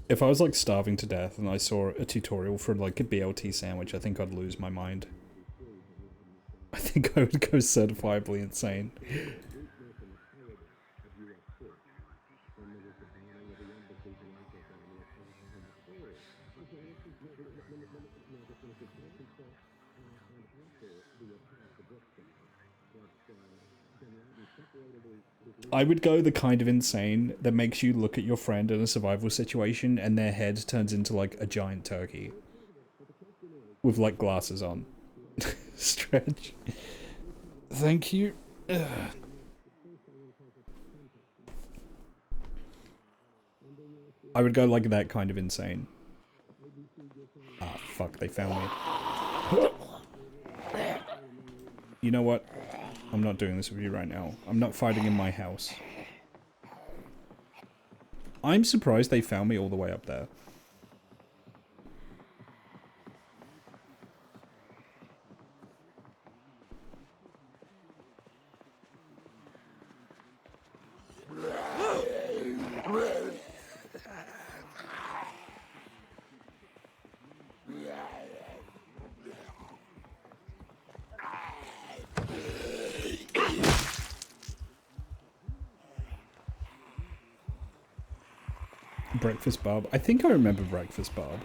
If I was like starving to death and I saw a tutorial for like a BLT sandwich, I think I'd lose my mind. I think I would go certifiably insane. I would go the kind of insane that makes you look at your friend in a survival situation and their head turns into like a giant turkey. With like glasses on. Stretch. Thank you. Ugh. I would go like that kind of insane. Ah, fuck, they found me. You know what? I'm not doing this with you right now. I'm not fighting in my house. I'm surprised they found me all the way up there. Breakfast Bob. I think I remember Breakfast Bob.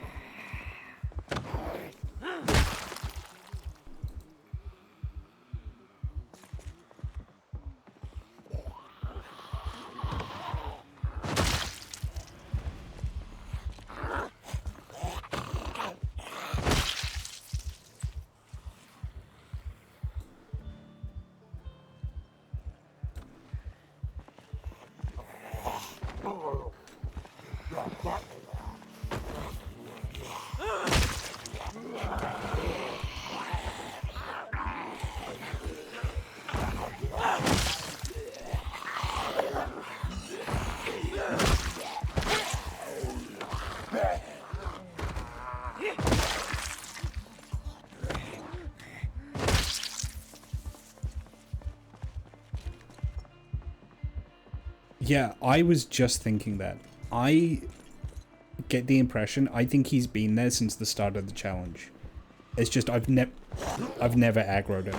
Yeah, I was just thinking that. I get the impression, I think he's been there since the start of the challenge. It's just I've never aggroed him.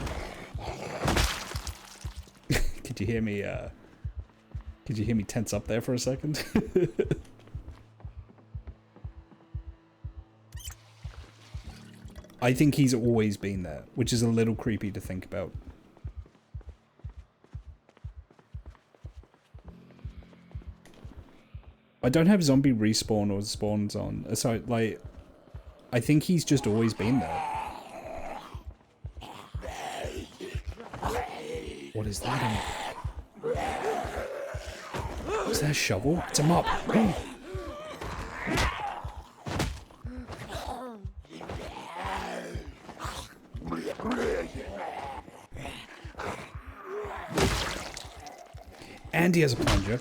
Could you hear me tense up there for a second? I think he's always been there, which is a little creepy to think about. I don't have zombie respawn or spawns on, so like, I think he's just always been there. What is that? Is that a shovel? It's a mop. And he has a plunger.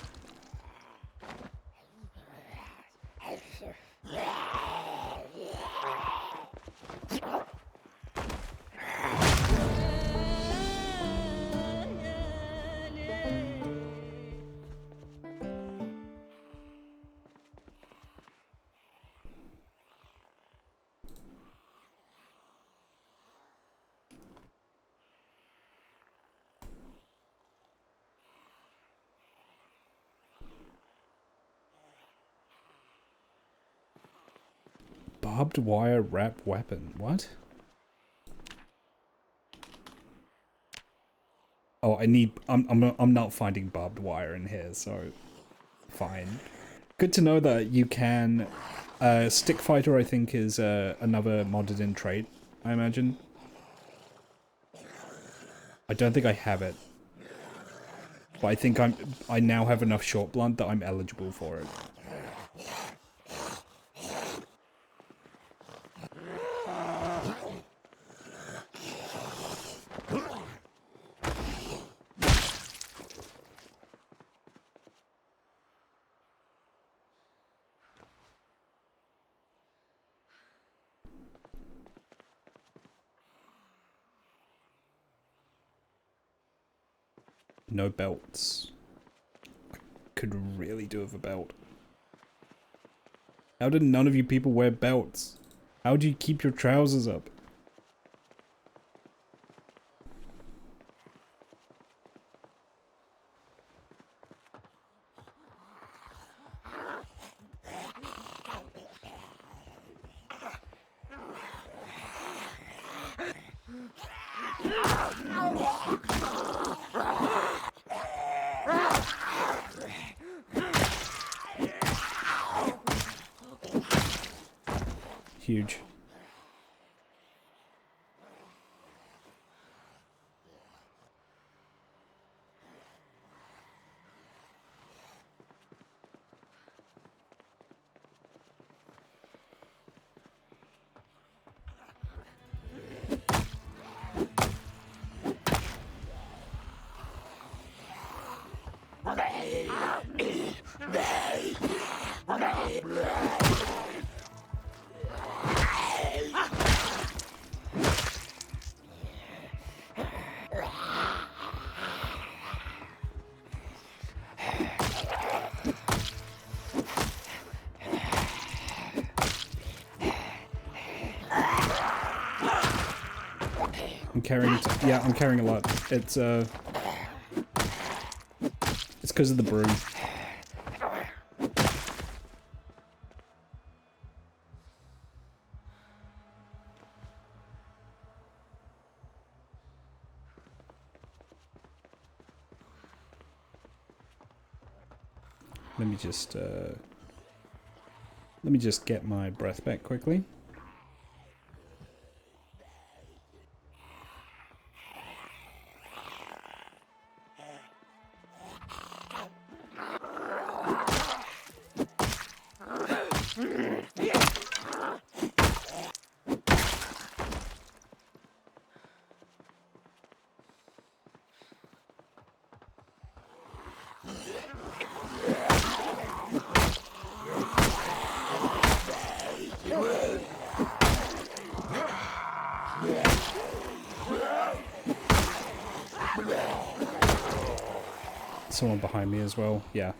Barbed wire wrap weapon. What? Oh, I'm not finding barbed wire in here, so fine. Good to know that you can. Stick fighter, I think, is another modded in trait. I imagine. I don't think I have it, but I think I now have enough short blunt that I'm eligible for it. No belts. Could really do with a belt. How did none of you people wear belts? How do you keep your trousers up? Huge. I'm carrying, yeah, I'm carrying a lot. It's because of the broom. Let me just get my breath back quickly. Someone behind me as well, yeah.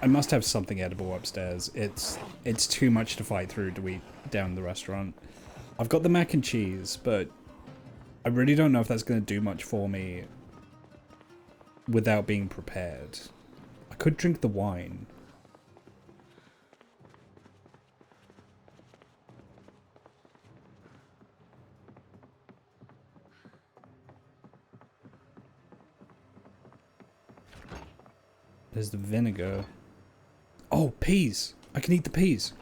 I must have something edible upstairs. It's too much to fight through to eat down the restaurant. I've got the mac and cheese, but I really don't know if that's going to do much for me without being prepared. I could drink the wine. There's the vinegar. Oh, peas! I can eat the peas.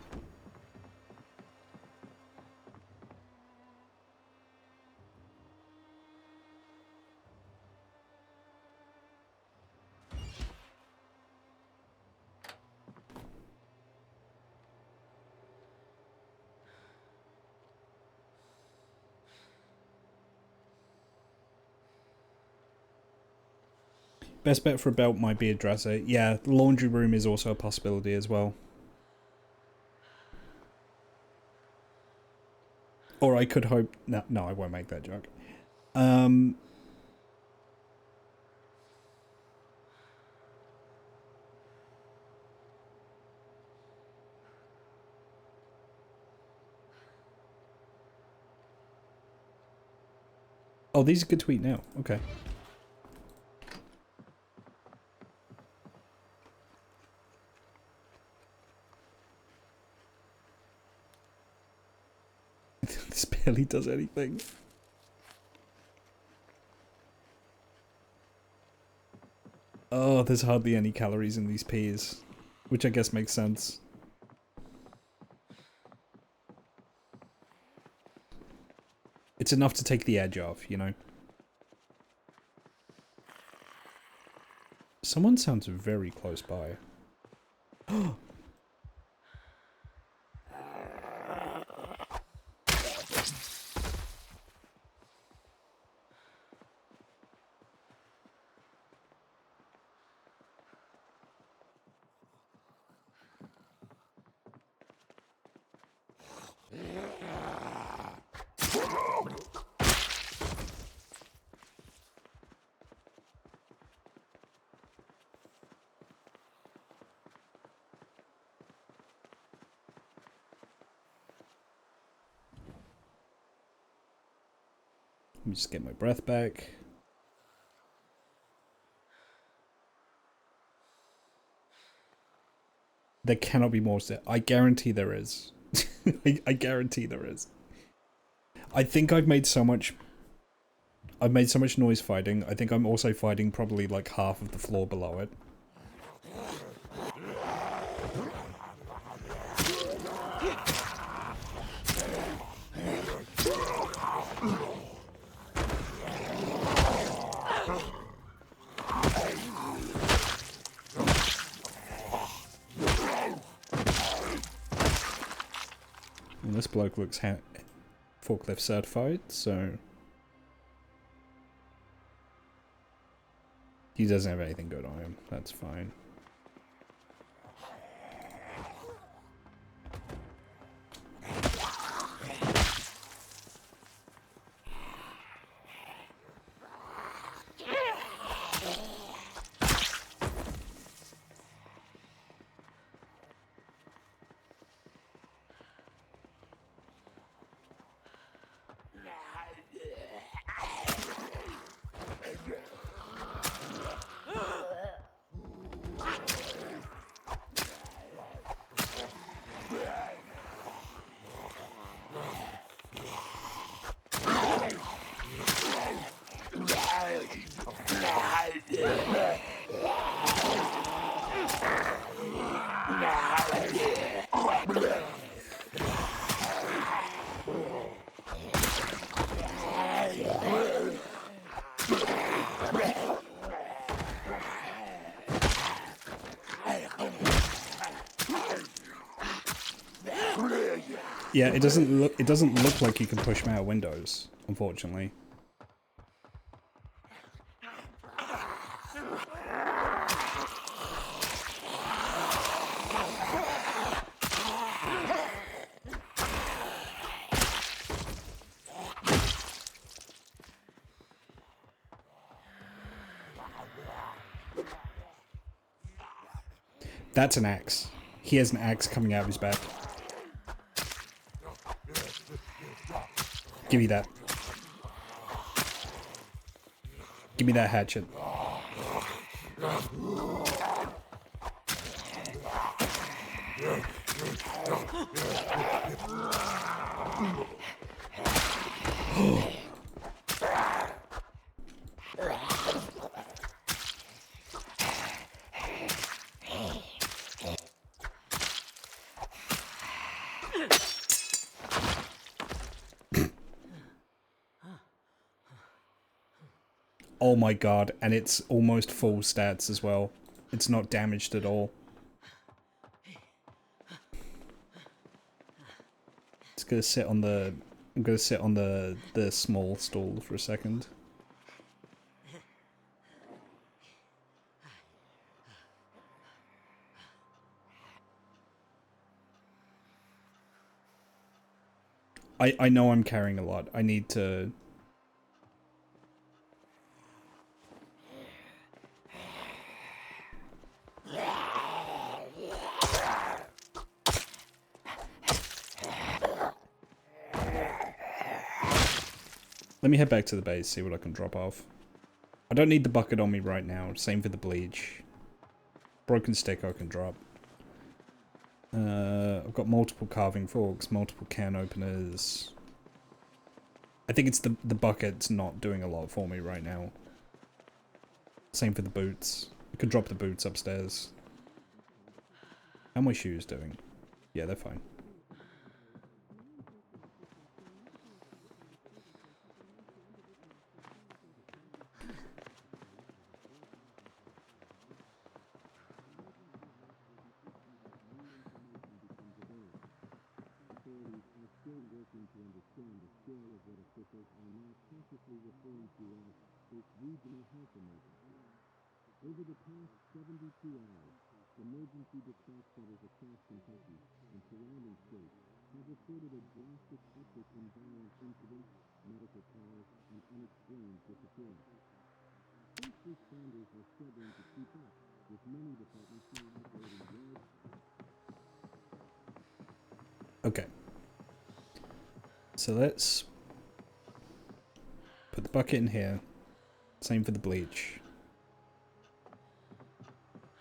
Best bet for a belt might be a dresser. Yeah, the laundry room is also a possibility as well. Or I could hope... No, I won't make that joke. Oh, these are good to eat now. Okay. This barely does anything. Oh, there's hardly any calories in these peas, which I guess makes sense. It's enough to take the edge off, you know? Someone sounds very close by. Let me just get my breath back. There cannot be more. I guarantee there is. I guarantee there is. I think I've made so much noise fighting. I think I'm also fighting probably like half of the floor below it. And this bloke looks forklift certified, so he doesn't have anything good on him. That's fine. Yeah, it doesn't look like you can push them out of windows, unfortunately. That's an axe. He has an axe coming out of his back. Give me that. Give me that hatchet. Oh my god, and it's almost full stats as well. It's not damaged at all. It's gonna sit on the... I'm gonna sit on the small stool for a second. I know I'm carrying a lot. I need to... Let me head back to the base, see what I can drop off. I don't need the bucket on me right now. Same for the bleach. Broken stick I can drop. I've got multiple carving forks, multiple can openers. I think it's the bucket's not doing a lot for me right now. Same for the boots. I could drop the boots upstairs. How are my shoes doing? Yeah, they're fine. Over the past 72 hours, emergency dispatch centers across Kentucky and surrounding states have reported a drastic uptick in violent incidents, medical calls, and unexplained disappearances. First responders are struggling to keep up, with many departments now operating large... Okay. So let's put the bucket in here. Same for the bleach.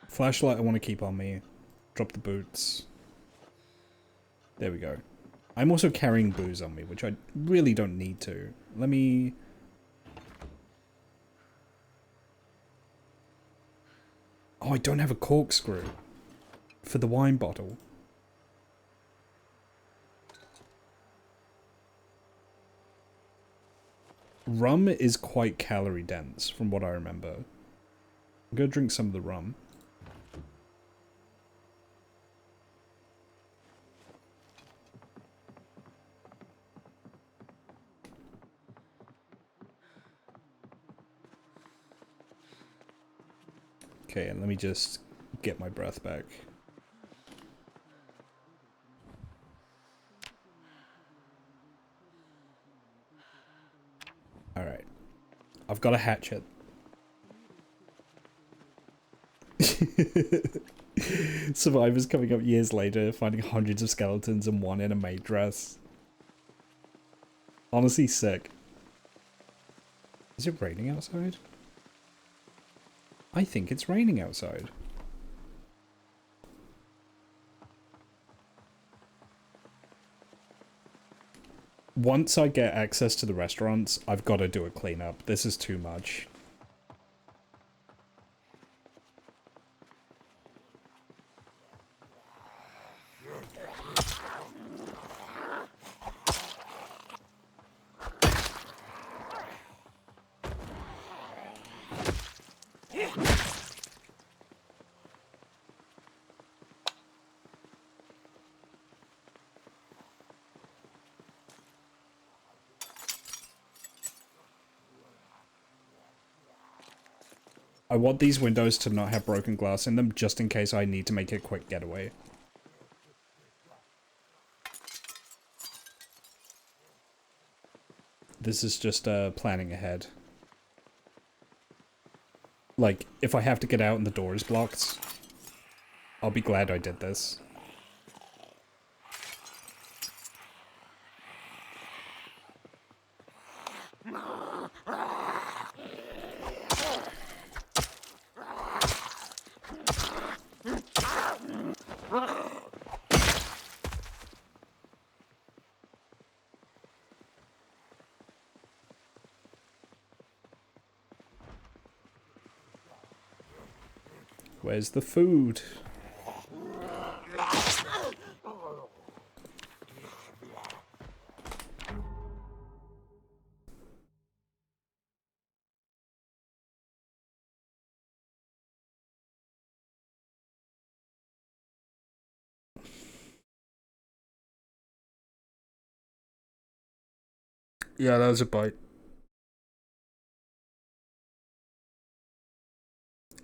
Flashlight I want to keep on me. Drop the boots. There we go. I'm also carrying booze on me, which I really don't need to. Let me... Oh, I don't have a corkscrew for the wine bottle. Rum is quite calorie dense, from what I remember. I'm gonna drink some of the rum. Okay, and let me just get my breath back. Alright. I've got a hatchet. Survivors coming up years later, finding hundreds of skeletons and one in a maid dress. Honestly sick. Is it raining outside? I think it's raining outside. Once I get access to the restaurants, I've got to do a cleanup. This is too much. I want these windows to not have broken glass in them, just in case I need to make a quick getaway. This is just planning ahead. Like, if I have to get out and the door is blocked, I'll be glad I did this. Where's the food? Yeah, that was a bite.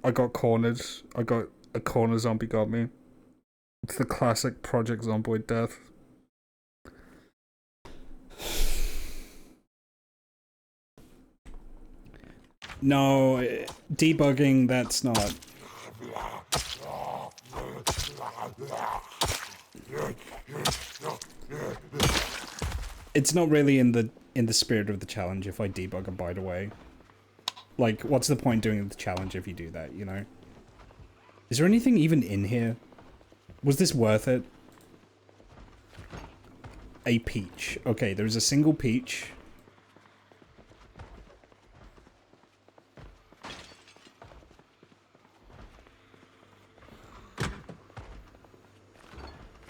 I got cornered. I got a corner zombie got me. It's the classic Project Zomboid death. No, debugging, that's not. It's not really in the spirit of the challenge if I debug and bite away. Like, what's the point doing the challenge if you do that, you know? Is there anything even in here? Was this worth it? A peach. Okay, there's a single peach.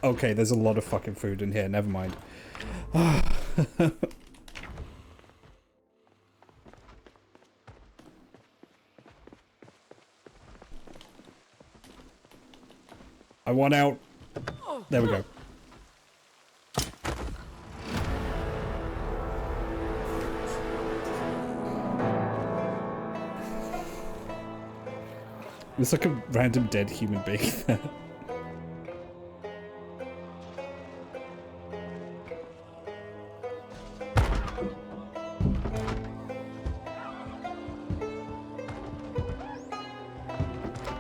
Okay, there's a lot of fucking food in here, never mind. I want out. There we go. It's like a random dead human being there.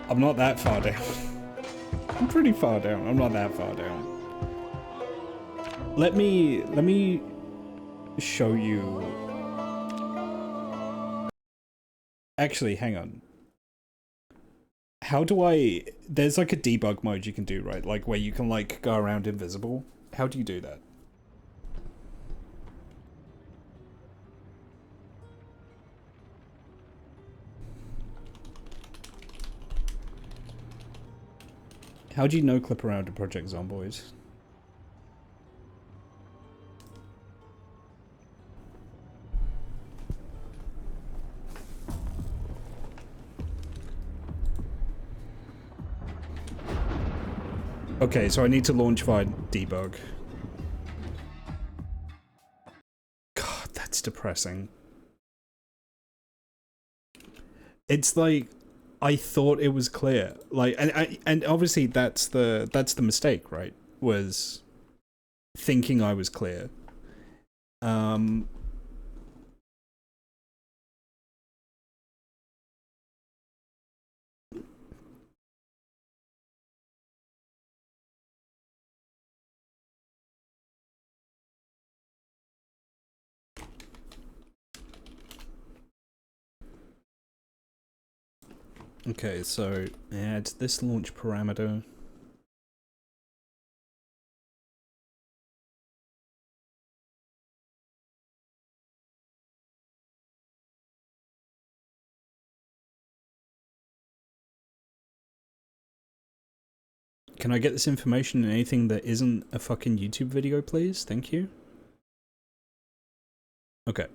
I'm not that far down. I'm pretty far down. I'm not that far down. Let me show you. Actually, hang on. How do I... There's like a debug mode you can do, right? Like where you can like go around invisible. How do you do that? How do you no clip around a Project Zomboid? Okay, so I need to launch via debug. God, that's depressing. It's like I thought it was clear, like, and obviously that's the mistake, right? Was thinking I was clear. Okay, so add this launch parameter. Can I get this information in anything that isn't a fucking YouTube video, please? Thank you. Okay.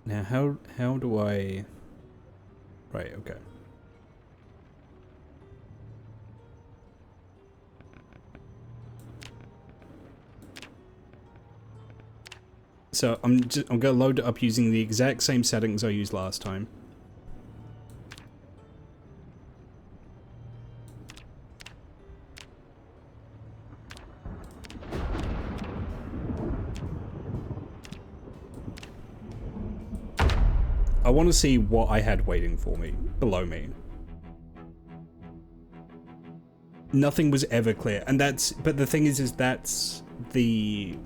Now, how do I... Right, okay. So I'm gonna load it up using the exact same settings I used last time. I want to see what I had waiting for me, below me. Nothing was ever clear, and but the thing is that's the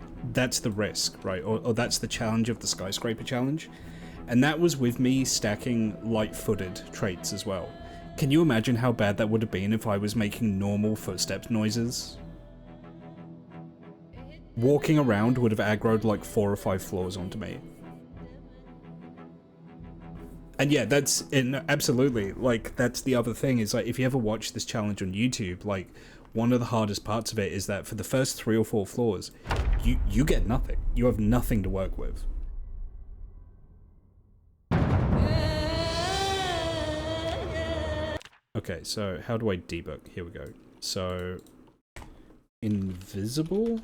risk, right? Or that's the challenge of the Skyscraper challenge. And that was with me stacking light-footed traits as well. Can you imagine how bad that would have been if I was making normal footsteps noises? Walking around would have aggroed like 4 or 5 floors onto me. And yeah, that's absolutely, like, that's the other thing, is like, if you ever watch this challenge on YouTube, like, one of the hardest parts of it is that for the first 3 or 4 floors, you get nothing. You have nothing to work with. Okay, so how do I debug? Here we go. So, invisible?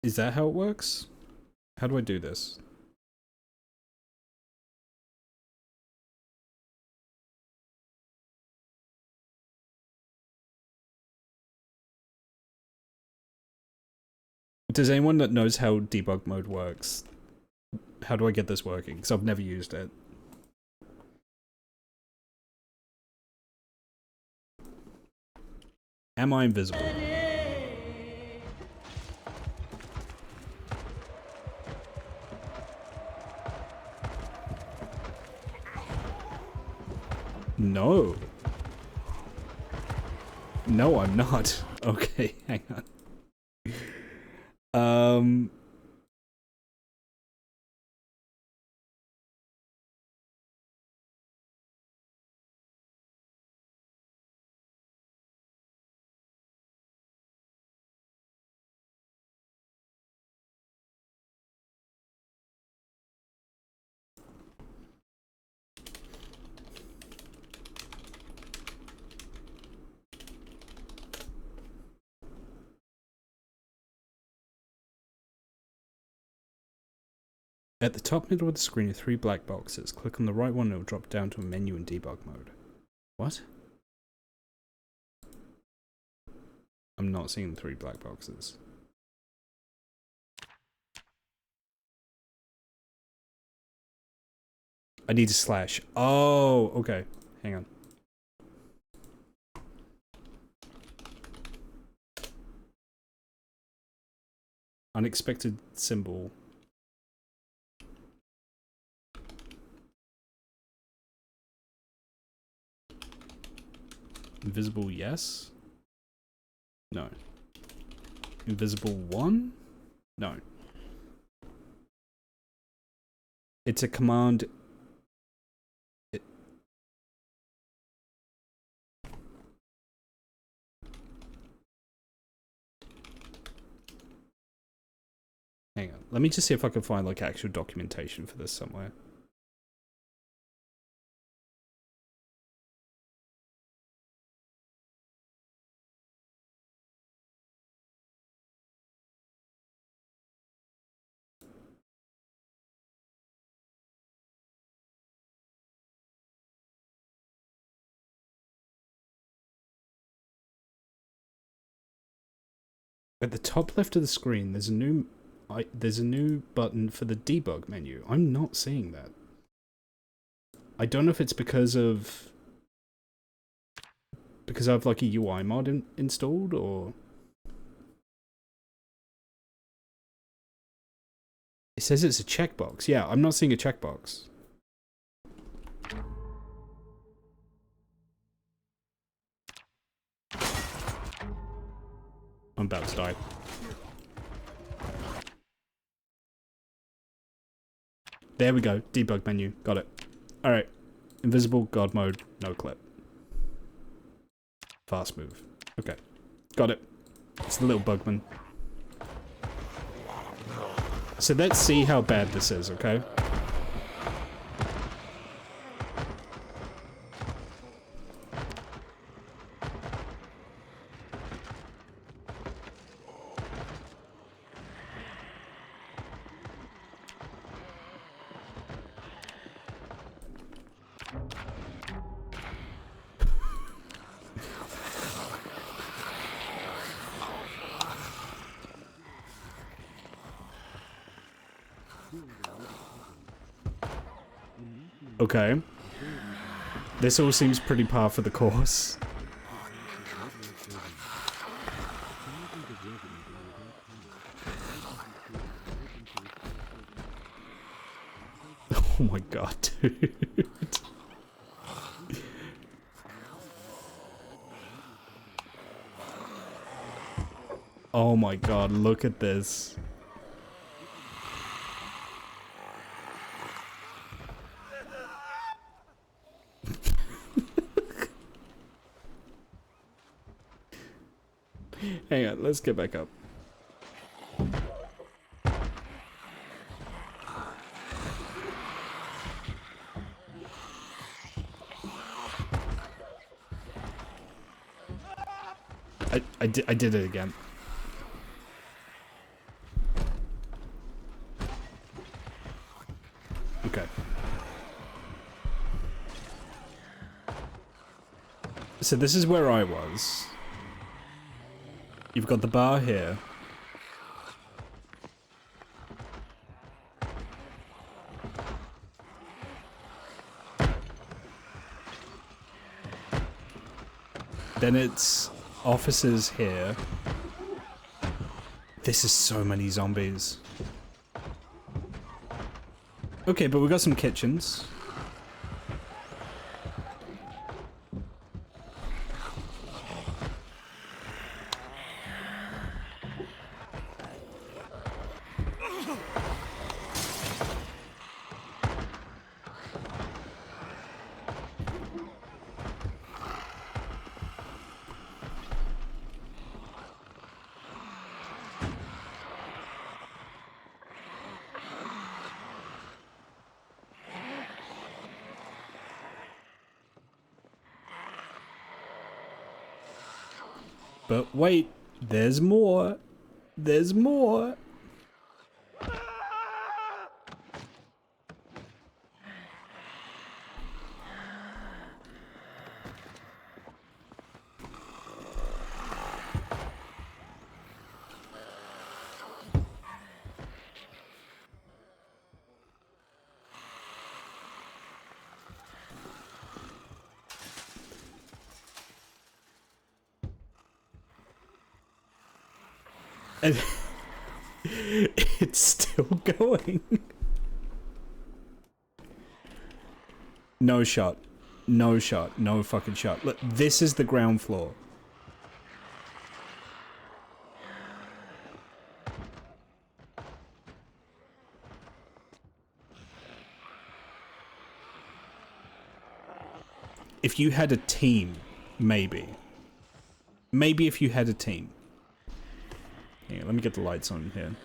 Is that how it works? How do I do this? Does anyone that knows how debug mode works, how do I get this working? Because I've never used it. Am I invisible? No. No, I'm not. Okay, hang on. At the top middle of the screen are 3 black boxes. Click on the right one and it will drop down to a menu in debug mode. What? I'm not seeing the 3 black boxes. I need a slash. Oh, okay. Hang on. Unexpected symbol. Invisible, yes? No. Invisible 1? No. It's a command. Hang on. Let me just see if I can find like actual documentation for this somewhere. At the top left of the screen, there's a new button for the debug menu. I'm not seeing that. I don't know if it's because I have like a UI mod installed, or it says it's a checkbox. Yeah, I'm not seeing a checkbox. I'm about to die. There we go. Debug menu. Got it. Alright. Invisible, God mode, no clip. Fast move. Okay. Got it. It's the little bugman. So let's see how bad this is, okay? Okay. This all seems pretty par for the course. Oh my god, dude. Oh my god, look at this. Hang on, let's get back up. I did it again. Okay. So this is where I was. You've got the bar here. Then it's officers here. This is so many zombies. Okay, but we got some kitchens. But wait, there's more. There's more. And it's still going. No shot. No shot. No fucking shot. Look, this is the ground floor. If you had a team, maybe. Maybe if you had a team. Here, let me get the lights on here.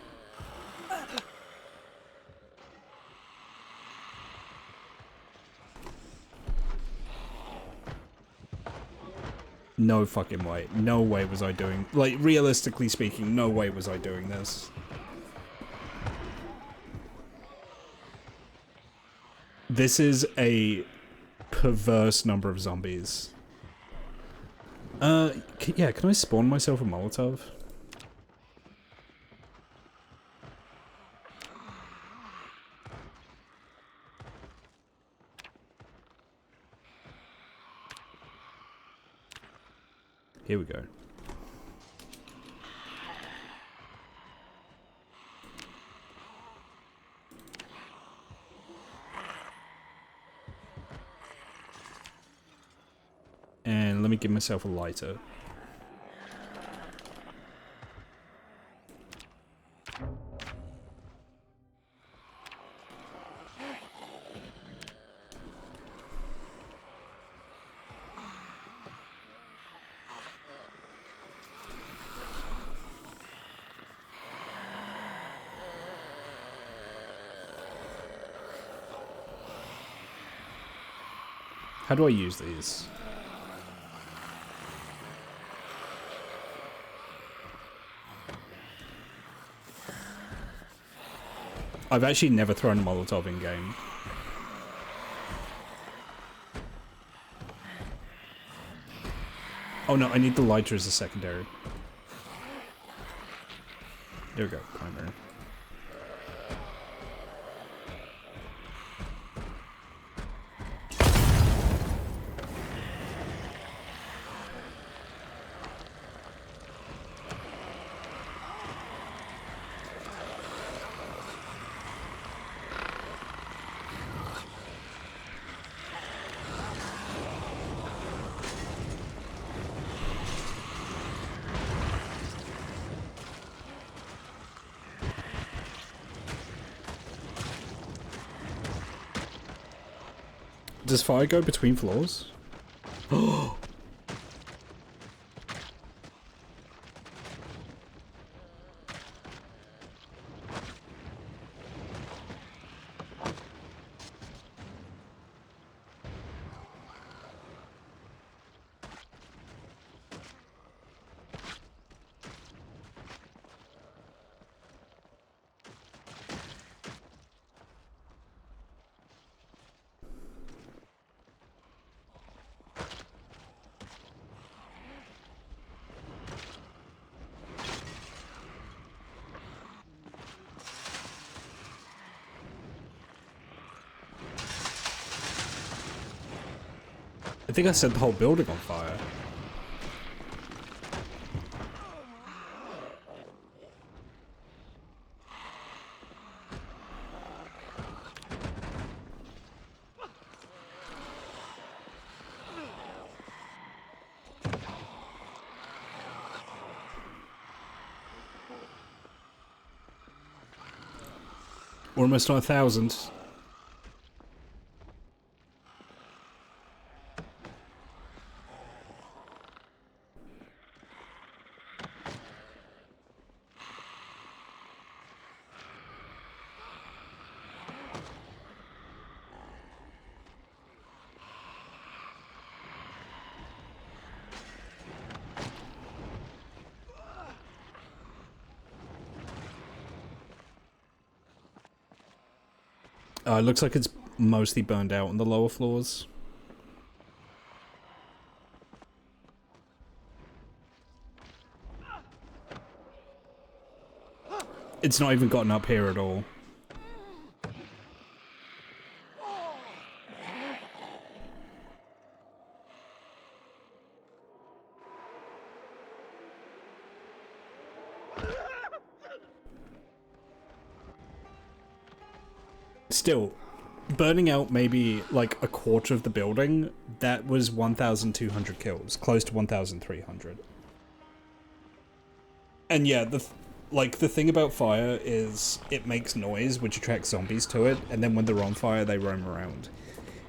No fucking way. No way was I doing... Like, realistically speaking, no way was I doing this. This is a perverse number of zombies. Yeah, can I spawn myself a Molotov? Here we go. And let me give myself a lighter. How do I use these? I've actually never thrown a Molotov in game. Oh no, I need the lighter as a secondary. There we go, primary. Does fire go between floors? Oh! think I set the whole building on fire. We're almost on 1,000. It looks like it's mostly burned out on the lower floors. It's not even gotten up here at all. Still, burning out maybe like a quarter of the building, that was 1,200 kills, close to 1,300. And yeah, the thing about fire is it makes noise, which attracts zombies to it, and then when they're on fire, they roam around.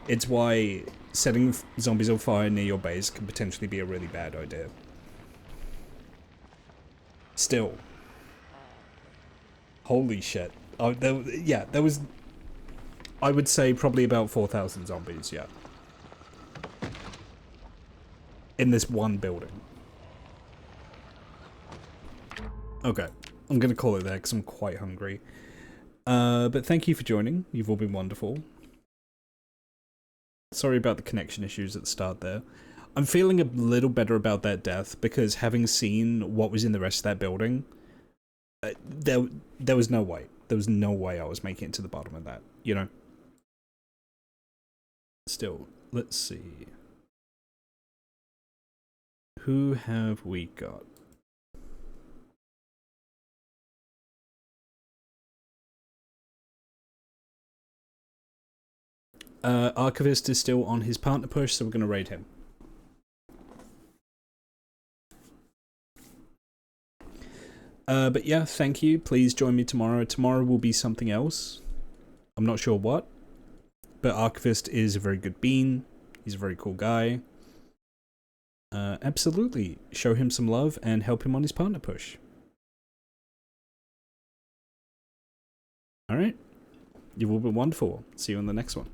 It's why setting zombies on fire near your base can potentially be a really bad idea. Still. Holy shit. Oh, there was... I would say probably about 4,000 zombies, yeah. In this one building. Okay, I'm gonna call it there because I'm quite hungry. But thank you for joining. You've all been wonderful. Sorry about the connection issues at the start there. I'm feeling a little better about that death because having seen what was in the rest of that building, there was no way. There was no way I was making it to the bottom of that, you know? Still, let's see. Who have we got? Archivist is still on his partner push, so we're going to raid him. But yeah, thank you. Please join me tomorrow. Tomorrow will be something else. I'm not sure what. But Archivist is a very good bean. He's a very cool guy. Absolutely. Show him some love and help him on his partner push. Alright. You've all been wonderful. See you on the next one.